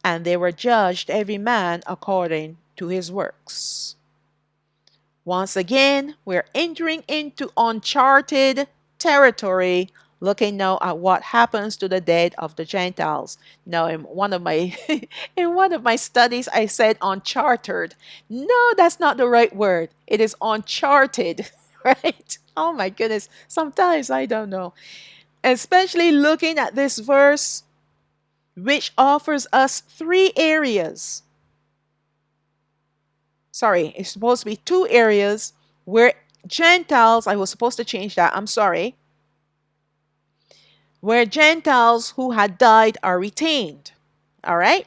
S1: And they were judged every man according to his works. Once again, we're entering into uncharted territory, looking now at what happens to the dead of the Gentiles. Now, in one of my in one of my studies, I said uncharted. No, that's not the right word. It is uncharted, right? Oh my goodness. Sometimes I don't know. Especially looking at this verse, which offers us three areas. Sorry, it's supposed to be two areas where Gentiles, I was supposed to change that, I'm sorry, where Gentiles who had died are retained. All right?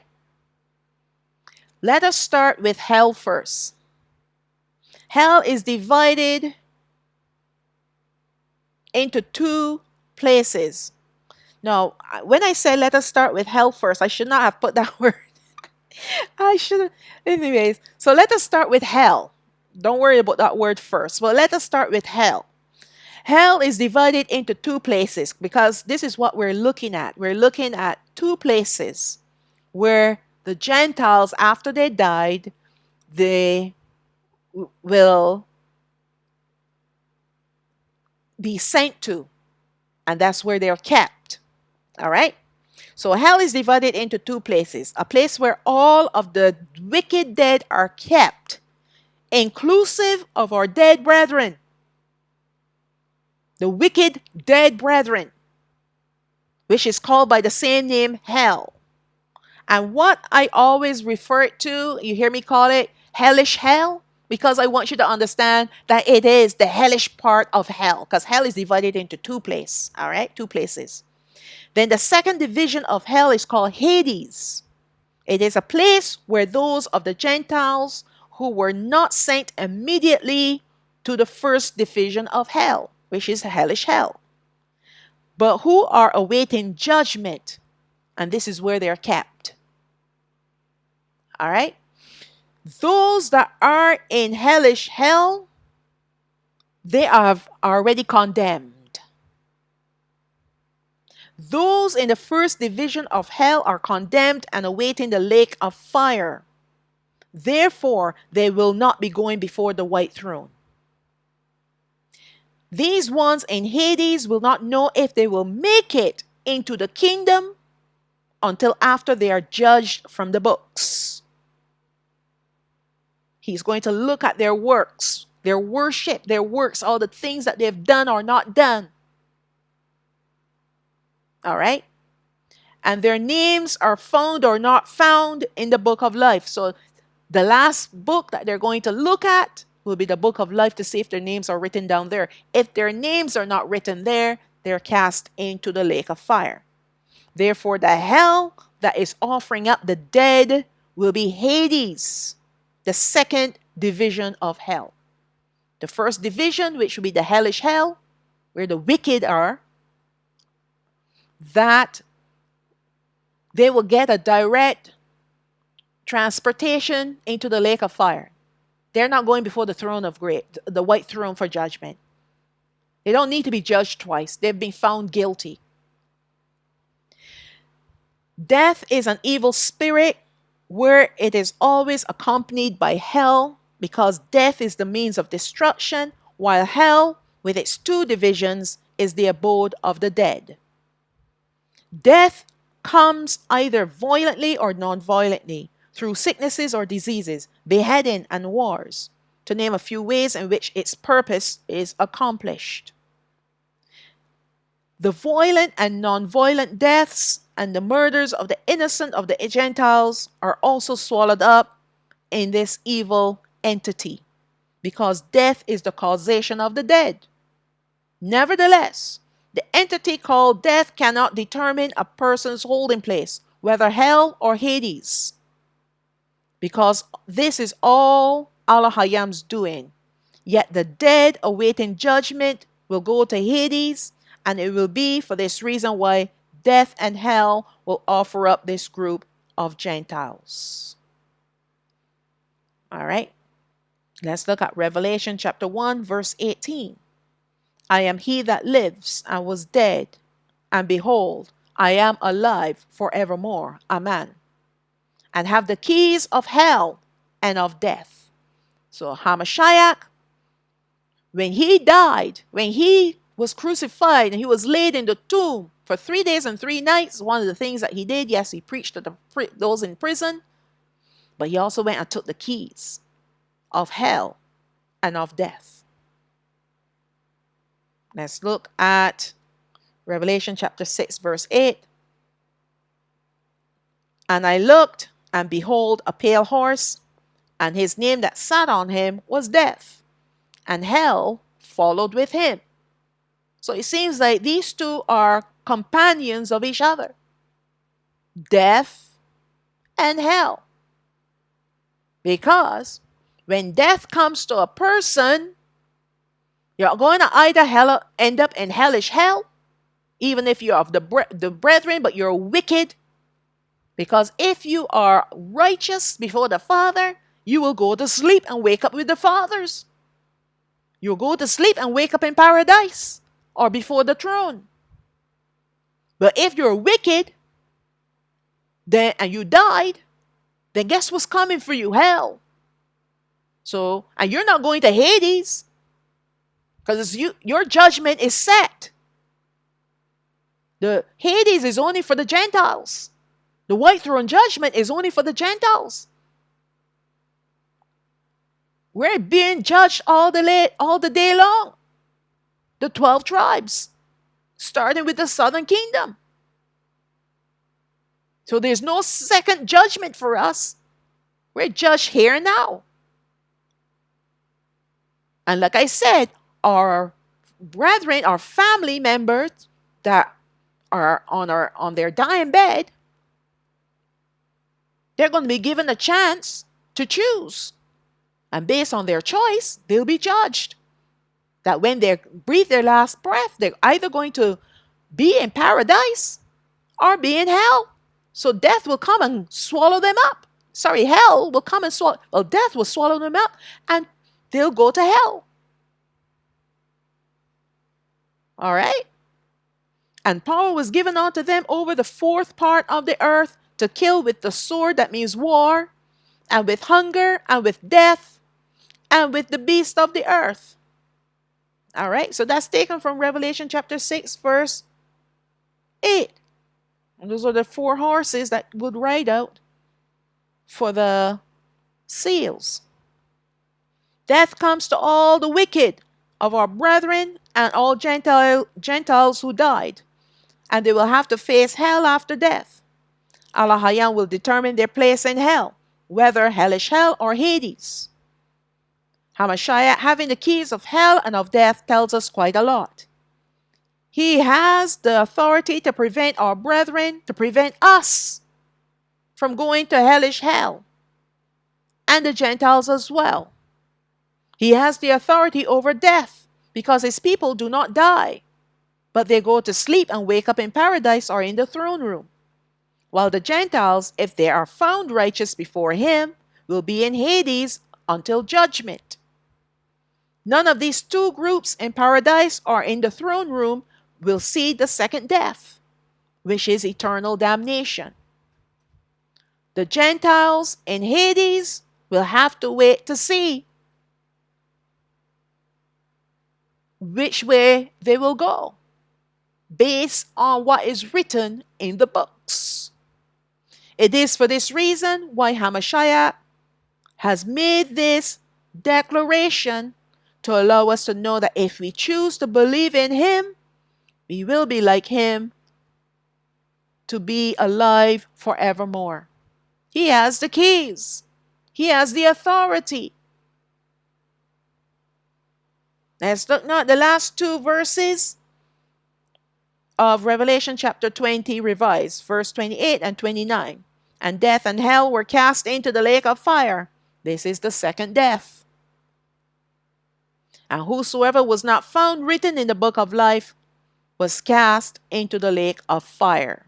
S1: Let us start with hell first. Hell is divided into two places. Now, when I say let us start with hell first, I should not have put that word. I should. Anyways, so let us start with hell. Don't worry about that word first. But let us start with hell. Hell is divided into two places because this is what we're looking at. We're looking at two places where the Gentiles, after they died, they will be sent to, and that's where they're kept. All right? So hell is divided into two places, a place where all of the wicked dead are kept, inclusive of our dead brethren, the wicked dead brethren, which is called by the same name, hell. And what I always refer it to, you hear me call it hellish hell, because I want you to understand that it is the hellish part of hell, because hell is divided into two places, all right? Two places. Then the second division of hell is called Hades. It is a place where those of the Gentiles who were not sent immediately to the first division of hell, which is hellish hell, but who are awaiting judgment, and this is where they're kept. All right? Those that are in hellish hell, they are already condemned. Those in the first division of hell are condemned and awaiting the lake of fire. Therefore, they will not be going before the white throne. These ones in Hades will not know if they will make it into the kingdom until after they are judged from the books. He's going to look at their works, their worship, their works, all the things that they've done or not done. All right? And their names are found or not found in the book of life. So the last book that they're going to look at will be the book of life to see if their names are written down there. If their names are not written there, they're cast into the lake of fire. Therefore, the hell that is offering up the dead will be Hades, the second division of hell. The first division, which will be the hellish hell, where the wicked are, that they will get a direct transportation into the lake of fire. They're not going before the throne of great, the white throne for judgment. They don't need to be judged twice. They've been found guilty. Death is an evil spirit where it is always accompanied by hell, because death is the means of destruction, while hell, with its two divisions, is the abode of the dead. Death comes either violently or non-violently, through sicknesses or diseases, beheading, and wars, to name a few ways in which its purpose is accomplished. The violent and non-violent deaths and the murders of the innocent of the Gentiles are also swallowed up in this evil entity, because death is the causation of the dead. Nevertheless, the entity called death cannot determine a person's holding place, whether hell or Hades, because this is all Alahayam's doing. Yet the dead awaiting judgment will go to Hades, and it will be for this reason why death and hell will offer up this group of Gentiles. All right, let's look at Revelation chapter 1, verse 18. I am he that lives and was dead, and behold, I am alive forevermore. Amen. And have the keys of hell and of death. So Hamashiach, when he died, when he was crucified and he was laid in the tomb for 3 days and 3 nights, one of the things that he did, yes, he preached to those in prison, but he also went and took the keys of hell and of death. Let's look at Revelation chapter 6, verse 8. And I looked, and behold, a pale horse, and his name that sat on him was Death, and hell followed with him. So it seems like these two are companions of each other. Death and hell. Because when death comes to a person, you're going to either end up in hellish hell, even if you're of the brethren, but you're wicked. Because if you are righteous before the Father, you will go to sleep and wake up with the fathers. You'll go to sleep and wake up in paradise or before the throne. But if you're wicked, then and you died, then guess what's coming for you? Hell. So, and you're not going to Hades, because your judgment is set. The Hades is only for the Gentiles. The white throne judgment is only for the Gentiles. We're being judged all the day long. The 12 tribes, starting with the southern kingdom. So there's no second judgment for us. We're judged here and now. And like I said, our brethren, our family members that are on their dying bed, they're going to be given a chance to choose. And based on their choice, they'll be judged. That when they breathe their last breath, they're either going to be in paradise or be in hell. So death will come and swallow them up. Sorry, hell will come and swallow. Well, death will swallow them up and they'll go to hell. All right? And power was given unto them over the fourth part of the earth to kill with the sword, that means war, and with hunger, and with death, and with the beast of the earth. All right, so that's taken from Revelation chapter 6, verse 8. And those are the 4 horses that would ride out for the seals. Death comes to all the wicked of our brethren and all Gentiles who died, and they will have to face hell after death. Alahayam will determine their place in hell, whether hellish hell or Hades. Hamashiach, having the keys of hell and of death, tells us quite a lot. He has the authority to prevent our brethren, to prevent us from going to hellish hell, and the Gentiles as well. He has the authority over death, because his people do not die, but they go to sleep and wake up in paradise or in the throne room. While the Gentiles, if they are found righteous before him, will be in Hades until judgment. None of these 2 groups in paradise or in the throne room will see the second death, which is eternal damnation. The Gentiles in Hades will have to wait to see which way they will go based on what is written in the books. It is for this reason why Hamashiach has made this declaration to allow us to know that if we choose to believe in him, we will be like him to be alive forevermore. He has the keys. He has the authority. Let's look now at the last two verses of Revelation chapter 20 revised, verse 28 and 29. And death and hell were cast into the lake of fire. This is the second death. And whosoever was not found written in the book of life was cast into the lake of fire.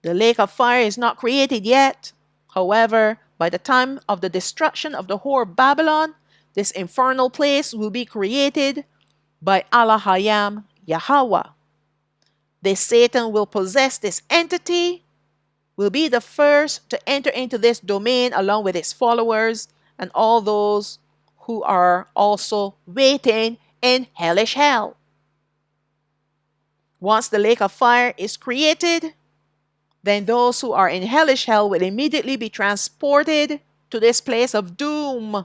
S1: The lake of fire is not created yet. However, by the time of the destruction of the whore of Babylon, this infernal place will be created by Alahayam Yahweh. This Satan will possess this entity, will be the first to enter into this domain along with its followers and all those who are also waiting in hellish hell. Once the lake of fire is created, then those who are in hellish hell will immediately be transported to this place of doom.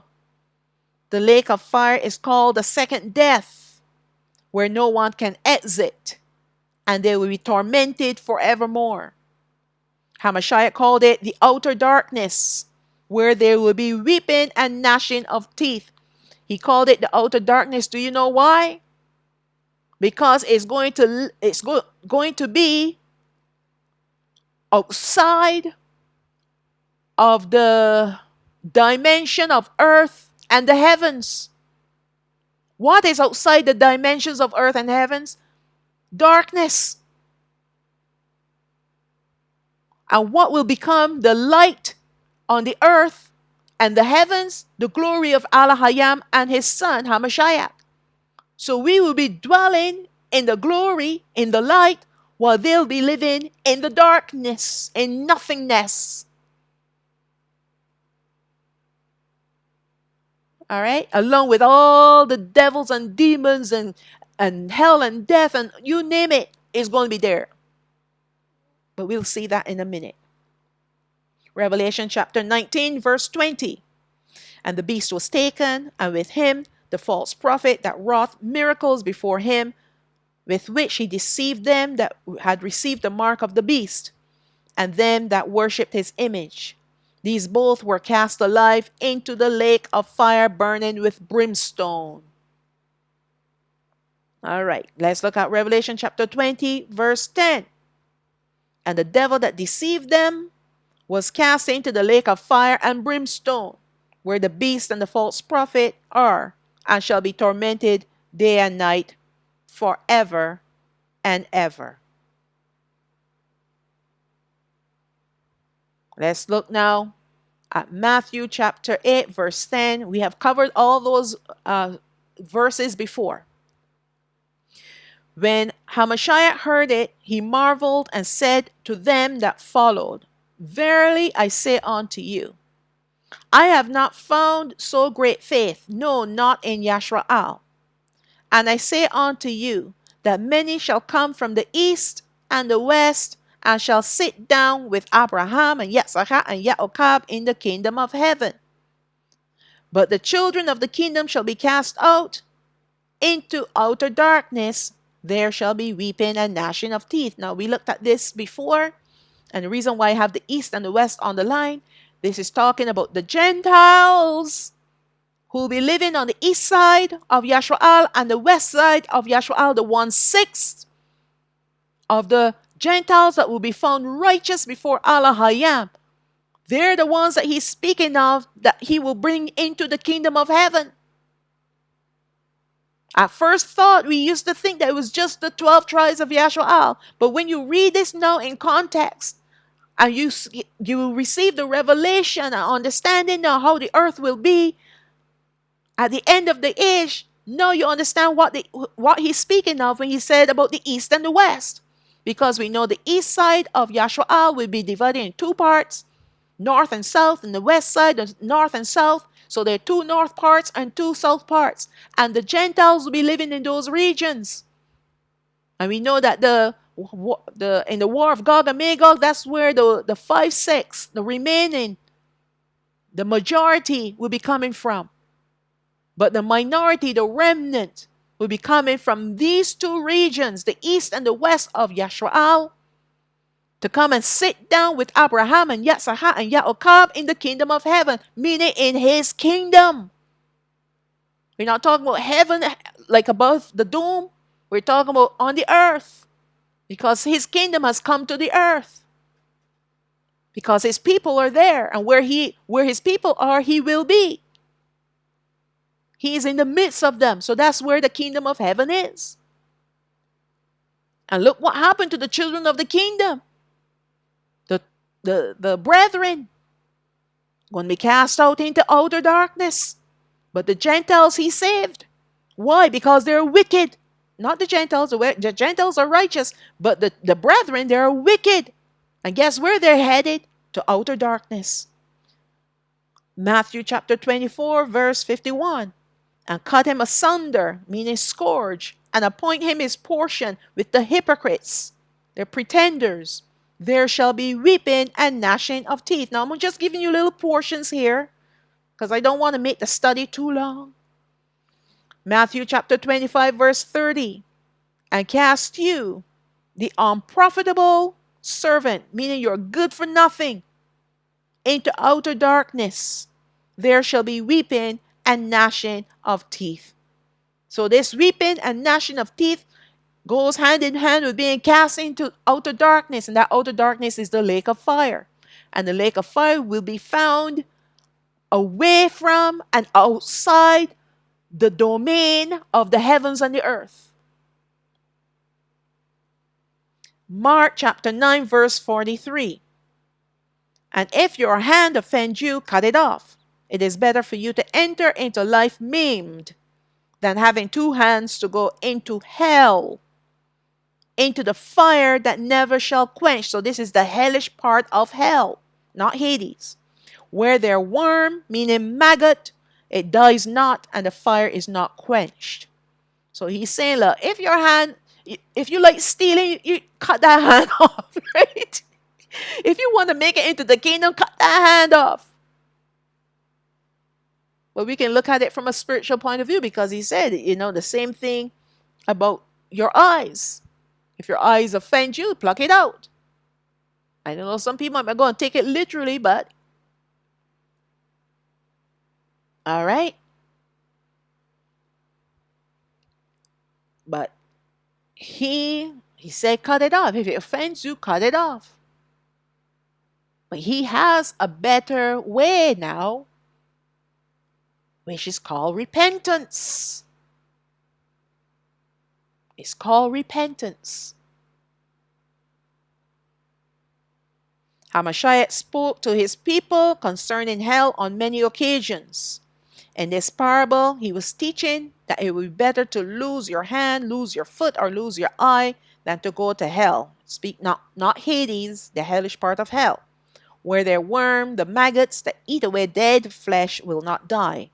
S1: The lake of fire is called the second death, where no one can exit, and they will be tormented forevermore. Hamashiach called it the outer darkness, where there will be weeping and gnashing of teeth. He called it the outer darkness. Do you know why? Because it's going to be outside of the dimension of earth and the heavens. What is outside the dimensions of earth and heavens? Darkness. And what will become the light on the earth and the heavens? The glory of Alahayam and his son Hamashiach. So we will be dwelling in the glory, in the light, while they'll be living in the darkness, in nothingness. All right? Along with all the devils and demons and hell and death and you name it, is going to be there. But we'll see that in a minute. Revelation chapter 19, verse 20. And the beast was taken, and with him the false prophet that wrought miracles before him, with which he deceived them that had received the mark of the beast, and them that worshipped his image. These both were cast alive into the lake of fire burning with brimstone. All right, let's look at Revelation chapter 20, verse 10. And the devil that deceived them was cast into the lake of fire and brimstone, where the beast and the false prophet are, and shall be tormented day and night forever and ever. Let's look now at Matthew chapter 8, verse 10. We have covered all those verses before. When Hamashiach heard it, he marveled and said to them that followed, Verily I say unto you, I have not found so great faith, no, not in Yashrael. And I say unto you, that many shall come from the east and the west, and shall sit down with Abraham and Yitzchak and Jacob in the kingdom of heaven. But the children of the kingdom shall be cast out into outer darkness. There shall be weeping and gnashing of teeth. Now, we looked at this before, and the reason why I have the east and the west on the line, this is talking about the Gentiles who will be living on the east side of Yashrael and the west side of Yashrael, the 1/6 of the Gentiles that will be found righteous before Alahayam. They're the ones that he's speaking of, that he will bring into the kingdom of heaven. At first thought, we used to think that it was just the 12 tribes of Yashrael. But when you read this now in context, and you will receive the revelation and understanding now how the earth will be at the end of the age, now you understand what he's speaking of when he said about the east and the west. because we know the east side of Yashua will be divided in two parts, north and south, and the west side, the north and south. So there are two north parts and two south parts. And the Gentiles will be living in those regions. And we know that in the war of Gog and Magog, that's where the 5/6, the remaining, the majority will be coming from. But the minority, the remnant, will be coming from these two regions, the east and the west of Yashua, to come and sit down with Abraham and Yitzhak and Yaakov in the kingdom of heaven, meaning in his kingdom. We're not talking about heaven like above the dome. We're talking about on the earth, because his kingdom has come to the earth. Because his people are there, and where his people are, he will be. He is in the midst of them. So that's where the kingdom of heaven is. And look what happened to the children of the kingdom. The brethren going to be cast out into outer darkness. But the Gentiles he saved. Why? Because they're wicked. Not the Gentiles. The Gentiles are righteous. But the brethren, they're wicked. And guess where they're headed? To outer darkness. Matthew chapter 24, verse 51. And cut him asunder, meaning scourge, and appoint him his portion with the hypocrites, the pretenders. There shall be weeping and gnashing of teeth. Now, I'm just giving you little portions here because I don't want to make the study too long. Matthew chapter 25, verse 30. And cast you, the unprofitable servant, meaning you're good for nothing, into outer darkness. There shall be weeping and gnashing of teeth. So this weeping and gnashing of teeth goes hand in hand with being cast into outer darkness. And that outer darkness is the lake of fire. And the lake of fire will be found away from and outside the domain of the heavens and the earth. Mark chapter 9, verse 43. And if your hand offend you, cut it off. It is better for you to enter into life maimed than having two hands to go into hell, into the fire that never shall quench. So this is the hellish part of hell, not Hades, where their worm, meaning maggot, it dies not, and the fire is not quenched. So he's saying, look, if you like stealing, you cut that hand off, right? If you want to make it into the kingdom, cut that hand off. But we can look at it from a spiritual point of view, because he said, the same thing about your eyes. If your eyes offend you, pluck it out. I don't know, some people might go and take it literally, but all right. But he said, cut it off. If it offends you, cut it off. But he has a better way now, which is called repentance. It's called repentance. Hamashiach spoke to his people concerning hell on many occasions. In this parable, he was teaching that it would be better to lose your hand, lose your foot, or lose your eye than to go to hell. Speak not Hades, the hellish part of hell, where their worm, the maggots that eat away dead flesh, will not die.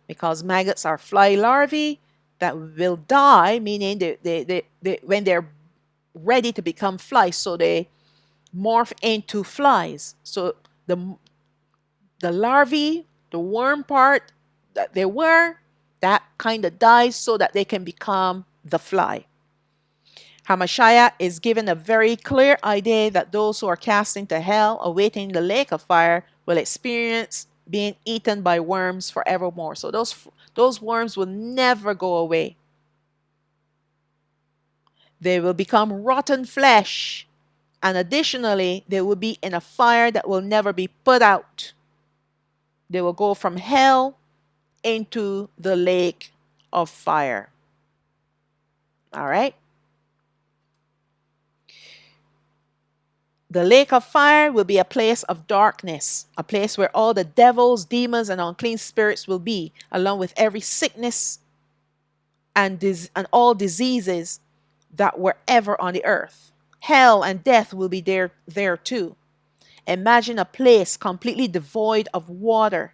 S1: Because maggots are fly larvae that will die, meaning they when they're ready to become flies, so they morph into flies. So the larvae, the worm part that they were, that kind of dies so that they can become the fly. Hamashiach is given a very clear idea that those who are cast into hell, awaiting the lake of fire, will experience being eaten by worms forevermore. So those worms will never go away. They will become rotten flesh. And additionally, they will be in a fire that will never be put out. They will go from hell into the lake of fire. All right? The lake of fire will be a place of darkness, a place where all the devils, demons, and unclean spirits will be, along with every sickness and all diseases that were ever on the earth. Hell and death will be there too. Imagine a place completely devoid of water,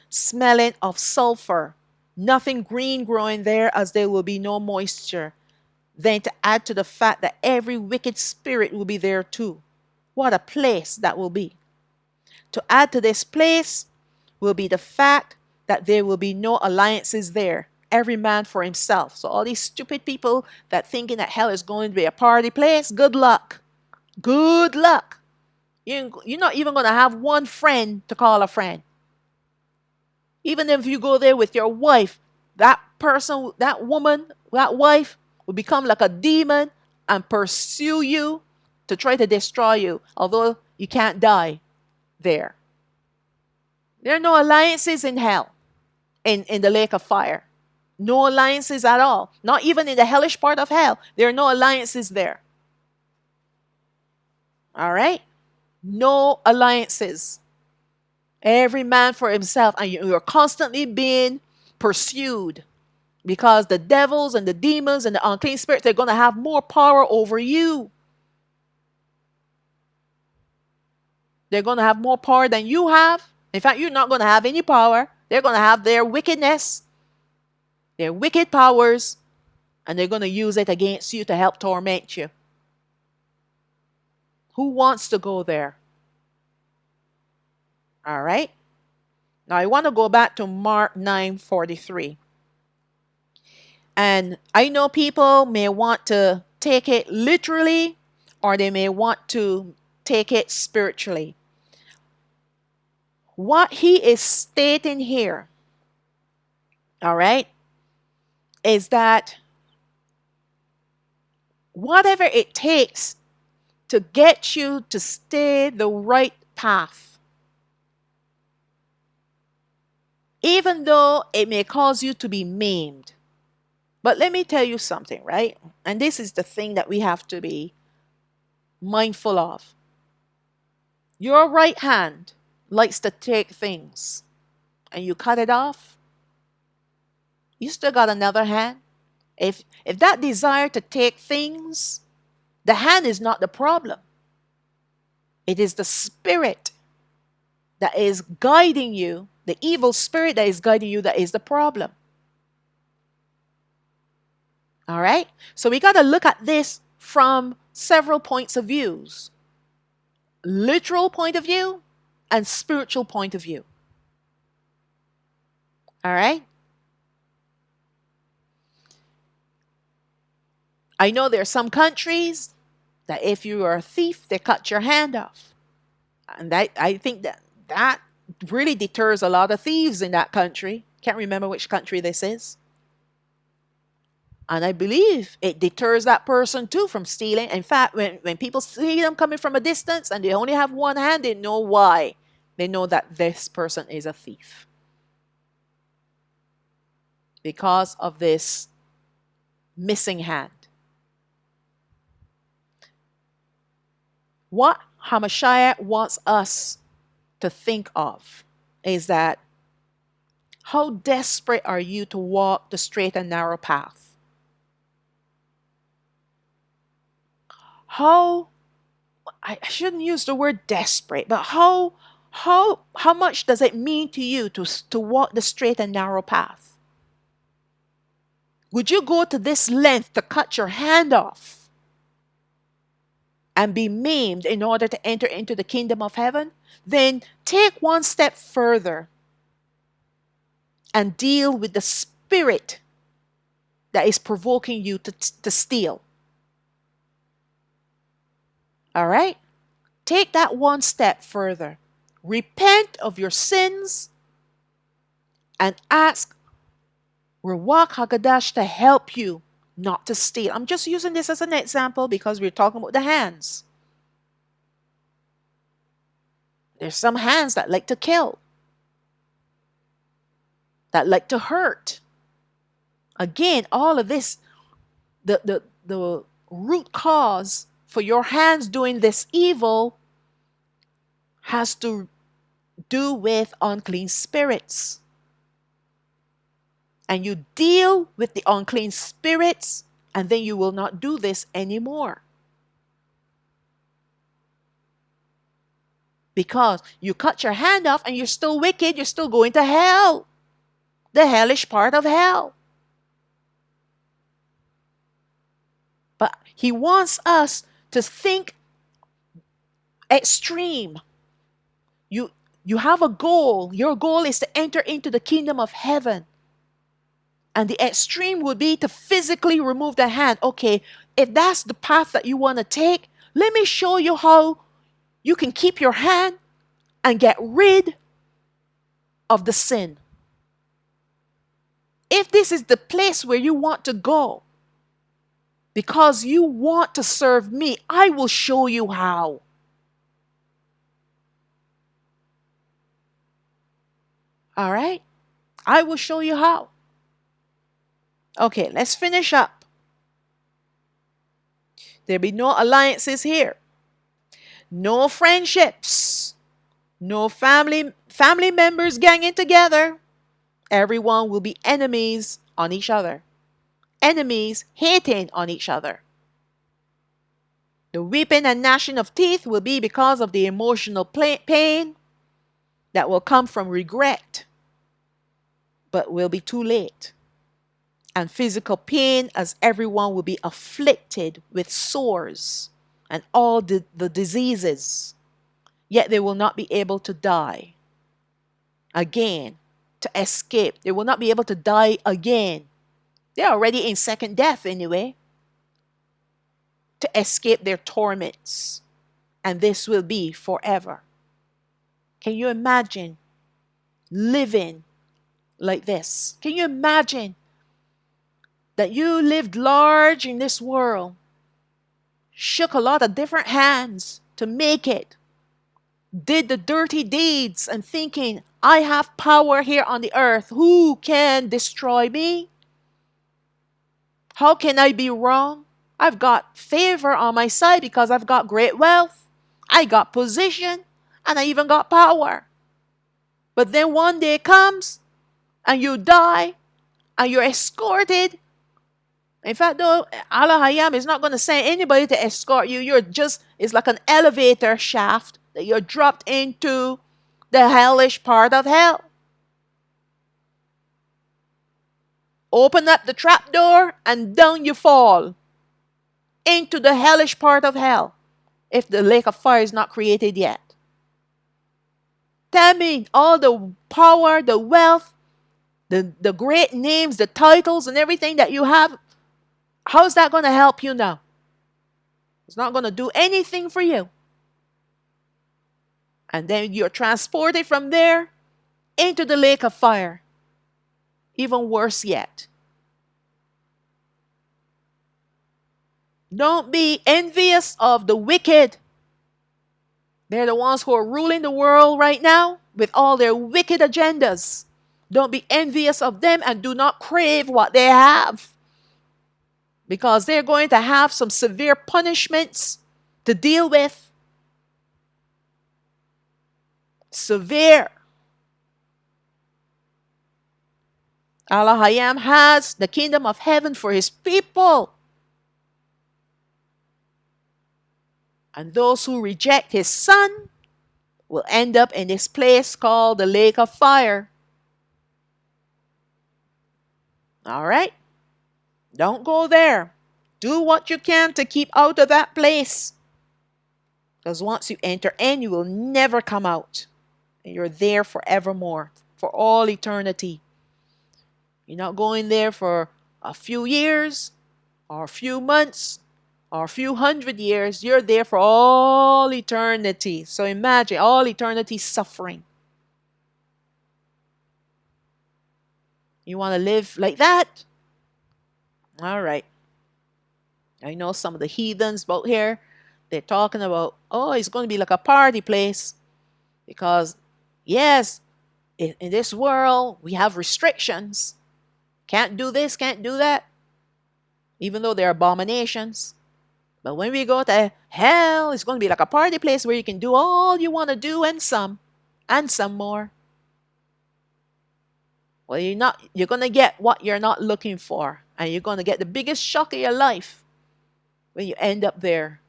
S1: smelling of sulfur, nothing green growing there as there will be no moisture. Then to add to the fact that every wicked spirit will be there too. What a place that will be. To add to this place will be the fact that there will be no alliances there. Every man for himself. So all these stupid people that thinking that hell is going to be a party place, good luck. Good luck. You're not even going to have one friend to call a friend. Even if you go there with your wife, that person, that woman, that wife will become like a demon and pursue you to try to destroy you, although you can't die there. There are no alliances in hell, in the lake of fire. No alliances at all. Not even in the hellish part of hell. There are no alliances there. All right? No alliances. Every man for himself. And you're constantly being pursued because the devils and the demons and the unclean spirits, they're going to have more power over you. They're going to have more power than you have. In fact, you're not going to have any power. They're going to have their wickedness, their wicked powers, and they're going to use it against you to help torment you. Who wants to go there? All right. Now I want to go back to Mark 9:43. And I know people may want to take it literally or they may want to take it spiritually. What he is stating here, all right, is that whatever it takes to get you to stay the right path, even though it may cause you to be maimed. But let me tell you something, right? And this is the thing that we have to be mindful of. Your right hand likes to take things and you cut it off. You still got another hand. If that desire to take things, the hand is not the problem. It is the spirit that is guiding you, the evil spirit that is guiding you, that is the problem. All right? So we got to look at this from several points of views. Literal point of view and spiritual point of view. All right? I know there are some countries that if you are a thief, they cut your hand off. And I think that really deters a lot of thieves in that country. Can't remember which country this is. And I believe it deters that person too from stealing. In fact, when people see them coming from a distance and they only have one hand, they know why. They know that this person is a thief. Because of this missing hand. What Hamashiach wants us to think of is that how desperate are you to walk the straight and narrow path? How, I shouldn't use the word desperate, but how much does it mean to you to walk the straight and narrow path? Would you go to this length to cut your hand off and be maimed in order to enter into the kingdom of heaven? Then take one step further and deal with the spirit that is provoking you to steal. All right? Take that one step further. Repent of your sins and ask Ruach HaKodesh to help you not to steal. I'm just using this as an example because we're talking about the hands. There's some hands that like to kill, that like to hurt. Again, all of this, the root cause for your hands doing this evil has to do with unclean spirits. And you deal with the unclean spirits, and then you will not do this anymore. Because you cut your hand off and you're still wicked, you're still going to hell, the hellish part of hell. But he wants us to think extreme. You you have a goal. Your goal is to enter into the kingdom of heaven. And the extreme would be to physically remove the hand. Okay, if that's the path that you want to take, let me show you how you can keep your hand and get rid of the sin. If this is the place where you want to go, because you want to serve me, I will show you how. All right? I will show you how. Okay, let's finish up. There be no alliances here. No friendships. No family members ganging together. Everyone will be enemies on each other. Enemies hating on each other. The weeping and gnashing of teeth will be because of the emotional pain that will come from regret, but will be too late. And physical pain, as everyone will be afflicted with sores and all the diseases, yet they will not be able to die again, to escape. They will not be able to die again. They're already in second death anyway, to escape their torments. And this will be forever. Can you imagine living like this? Can you imagine that you lived large in this world, shook a lot of different hands to make it, did the dirty deeds and thinking, I have power here on the earth. Who can destroy me? How can I be wrong? I've got favor on my side because I've got great wealth. I got position and I even got power. But then one day comes and you die and you're escorted. In fact, though, Alahayam is not going to send anybody to escort you. It's like an elevator shaft that you're dropped into the hellish part of hell. Open up the trap door and down you fall into the hellish part of hell if the lake of fire is not created yet. Tell me, all the power, the wealth, the great names, the titles and everything that you have, how's that going to help you now? It's not going to do anything for you. And then you're transported from there into the lake of fire. Even worse yet. Don't be envious of the wicked. They're the ones who are ruling the world right now with all their wicked agendas. Don't be envious of them and do not crave what they have. Because they're going to have some severe punishments to deal with. Severe. Alahayam has the kingdom of heaven for his people. And those who reject his son will end up in this place called the lake of fire. All right? Don't go there. Do what you can to keep out of that place. Because once you enter in, you will never come out. And you're there forevermore, for all eternity. You're not going there for a few years, or a few months, or a few hundred years. You're there for all eternity. So imagine all eternity suffering. You want to live like that? All right. I know some of the heathens out here, they're talking about, oh, it's going to be like a party place. Because, yes, in this world, we have restrictions. Can't do this, can't do that. Even though they're abominations. But when we go to hell, it's going to be like a party place where you can do all you want to do and some more. Well, you're going to get what you're not looking for. And you're going to get the biggest shock of your life when you end up there.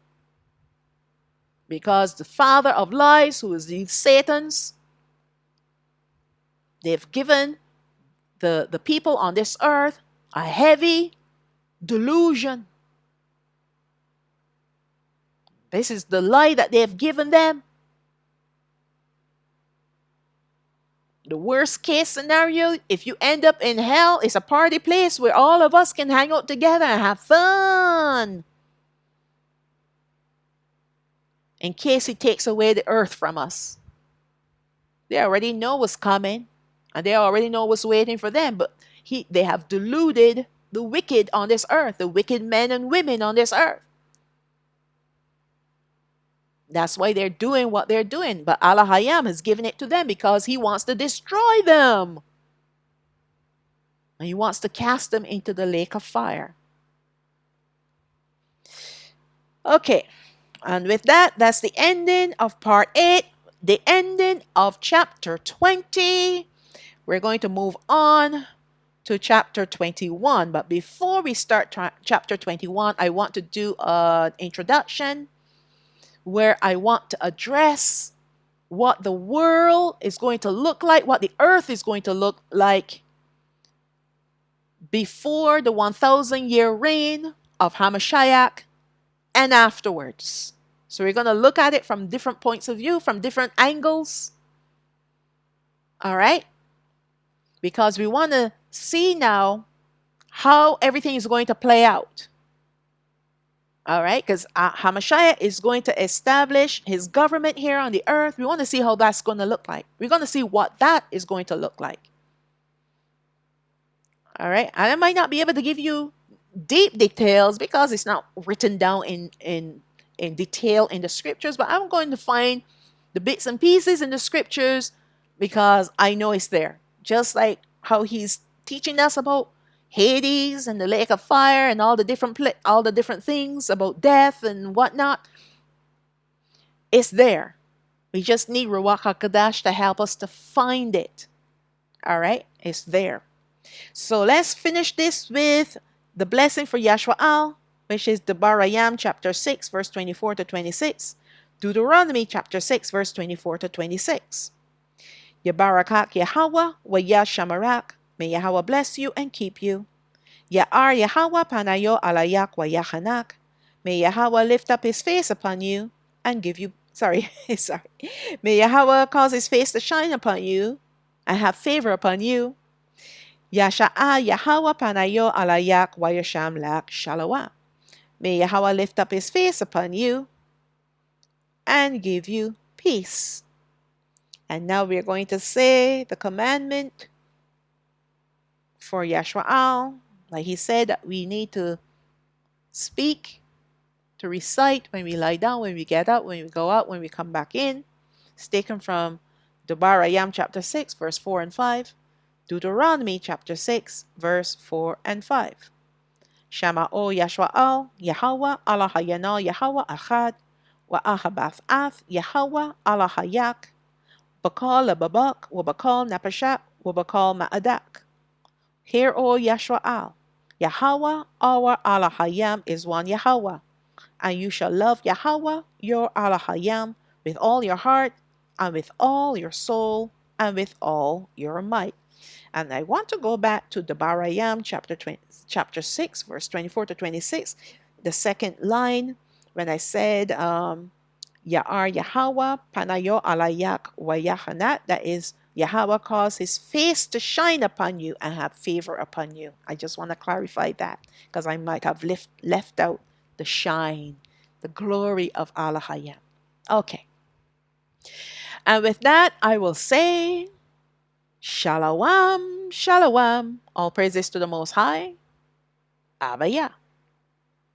S1: Because the father of lies, who is these Satans, they've given the people on this earth a heavy delusion. This is the lie that they've given them. The worst case scenario, if you end up in hell, is a party place where all of us can hang out together and have fun. In case he takes away the earth from us. They already know what's coming, and they already know what's waiting for them, but they have deluded the wicked on this earth, the wicked men and women on this earth. That's why they're doing what they're doing. But Alahayam has given it to them because he wants to destroy them. And he wants to cast them into the lake of fire. Okay. And with that, that's the ending of part 8, the ending of chapter 20. We're going to move on to chapter 21. But before we start chapter 21, I want to do an introduction where I want to address what the world is going to look like, what the earth is going to look like before the 1,000-year reign of Hamashiach and afterwards. So we're going to look at it from different points of view, from different angles. All right? Because we want to see now how everything is going to play out. All right? Because Hamashiach is going to establish his government here on the earth. We want to see how that's going to look like. We're going to see what that is going to look like. All right? And I might not be able to give you deep details because it's not written down in detail in the scriptures, but I'm going to find the bits and pieces in the scriptures because I know it's there. Just like how he's teaching us about Hades and the lake of fire and all the different things about death and whatnot. It's there. We just need Ruach HaKodesh to help us to find it. All right? It's there. So let's finish this with the blessing for Yashwa'al, which is Alahayam chapter 6, verse 24 to 26. Deuteronomy chapter 6, verse 24 to 26. Yabarakak Yahweh wa Yashamarak. May Yahweh bless you and keep you. Ya'ar Yahweh panayo alayak wa yachanak. May Yahweh lift up his face upon you and give you, sorry. May Yahweh cause his face to shine upon you and have favor upon you. Yasha'a Yahweh panayo alayak wa yasham lak shalawa. May Yahweh lift up his face upon you and give you peace. And now we're going to say the commandment for Yashwa'al. Like he said, that we need to speak, to recite when we lie down, when we get up, when we go out, when we come back in. It's taken from Alahayam chapter 6, verse 4 and 5. Deuteronomy chapter 6, verse 4 and 5. Shama'o Yashwa'al, Yahweh, Alahayana, Yahweh Achad, wa Ahabath'ath, Yahweh, Alahayak, Bakal Lababak, Wabakal Napashak, Wabakal Ma'adak. Hear, O Yashwa'al, Yahweh, our Alahayam is one Yahweh, and you shall love Yahweh, your Alahayam, with all your heart, and with all your soul, and with all your might. And I want to go back to Alahayam chapter 6, verse 24 to 26, the second line, when I said, Ya'ar Yahweh panayo alayak wa yahanat, that is, Yahweh cause his face to shine upon you and have favor upon you. I just want to clarify that because I might have left out the shine, the glory of Alahayam. Okay. And with that, I will say, Shalom, Shalom. All praises to the Most High. Abba Yah.